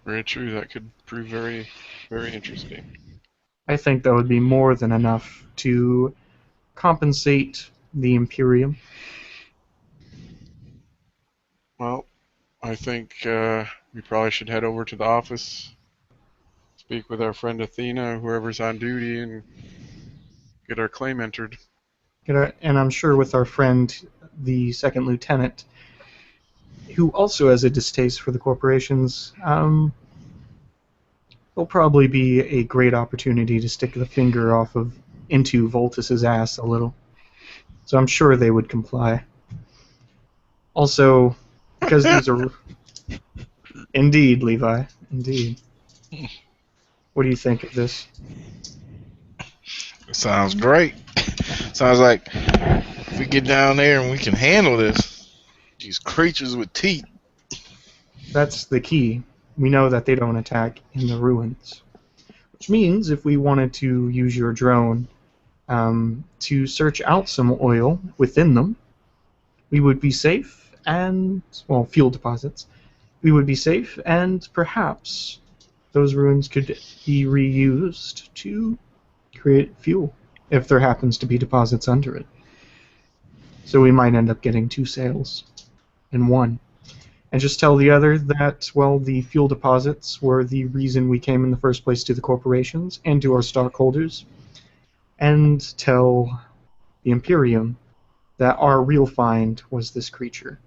Very true. That could prove very, very interesting. I think that would be more than enough to compensate the Imperium. Well, I think we probably should head over to the office, speak with our friend Athena, whoever's on duty, and get our claim entered. And I'm sure with our friend, the second lieutenant, who also has a distaste for the corporations, there'll probably be a great opportunity to stick the finger into Voltus's ass a little. So I'm sure they would comply. Also, because these are... Indeed, Levi. Indeed. What do you think of this? Sounds great. Sounds like if we get down there and we can handle this, these creatures with teeth. That's the key. We know that they don't attack in the ruins. Which means if we wanted to use your drone to search out some oil within them, we would be safe and, well, fuel deposits. We would be safe and perhaps those ruins could be reused to create fuel if there happens to be deposits under it. So we might end up getting 2 sales in one. And just tell the other that, well, the fuel deposits were the reason we came in the first place to the corporations and to our stockholders. And tell the Imperium that our real find was this creature.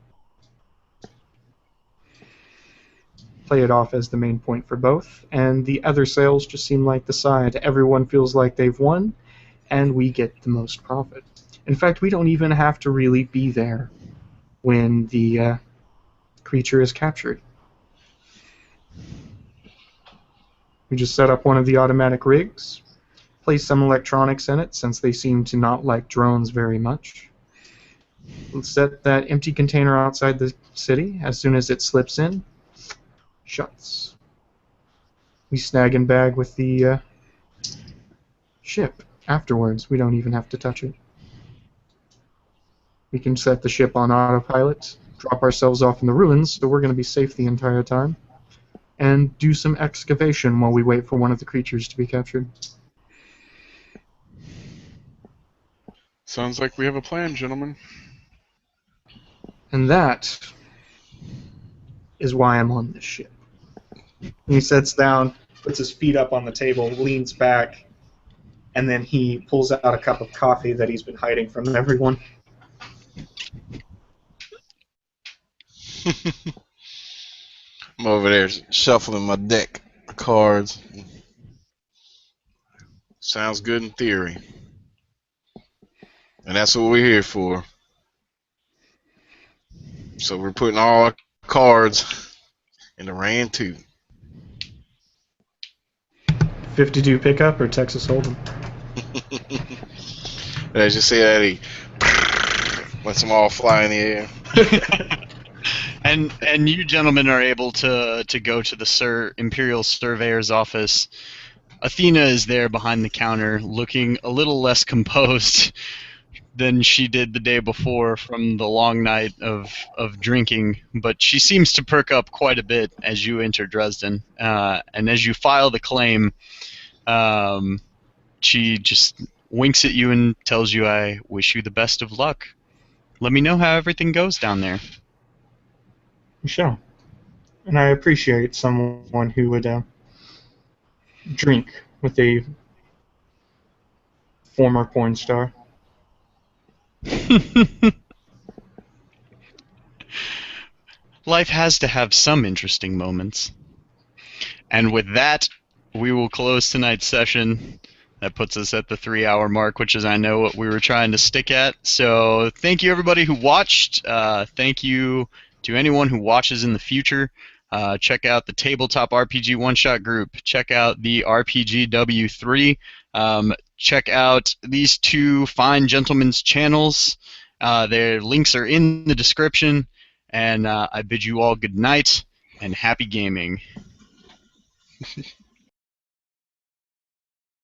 Play it off as the main point for both, and the other sales just seem like the side. Everyone feels like they've won, and we get the most profit. In fact, we don't even have to really be there when the creature is captured. We just set up one of the automatic rigs, place some electronics in it since they seem to not like drones very much. Let's set that empty container outside the city. As soon as it slips in, shuts. we snag and bag with the ship afterwards. We don't even have to touch it. We can set the ship on autopilot, drop ourselves off in the ruins, so we're going to be safe the entire time, and do some excavation while we wait for one of the creatures to be captured. Sounds like we have a plan, gentlemen. And that is why I'm on this ship. He sits down, puts his feet up on the table, leans back, and then he pulls out a cup of coffee that he's been hiding from everyone. I'm over there shuffling my deck of cards. Sounds good in theory. And that's what we're here for. So we're putting all our cards in the Rand 2. 52 pickup or Texas Hold'em? As you say that, he lets them all fly in the air. And you gentlemen are able to go to the Imperial Surveyor's office. Athena is there behind the counter, looking a little less composed than she did the day before from the long night of drinking, but she seems to perk up quite a bit as you enter Dresden. And as you file the claim, she just winks at you and tells you, "I wish you the best of luck. Let me know how everything goes down there." Sure. And I appreciate someone who would drink with a former porn star. Life has to have some interesting moments. And with that, we will close tonight's session. That puts us at the 3-hour mark, which is, I know, what we were trying to stick at. So thank you, everybody who watched. Thank you to anyone who watches in the future. Check out the Tabletop RPG One-Shot group. Check out the RPGW3. Check out these two fine gentlemen's channels. Their links are in the description. And I bid you all good night and happy gaming.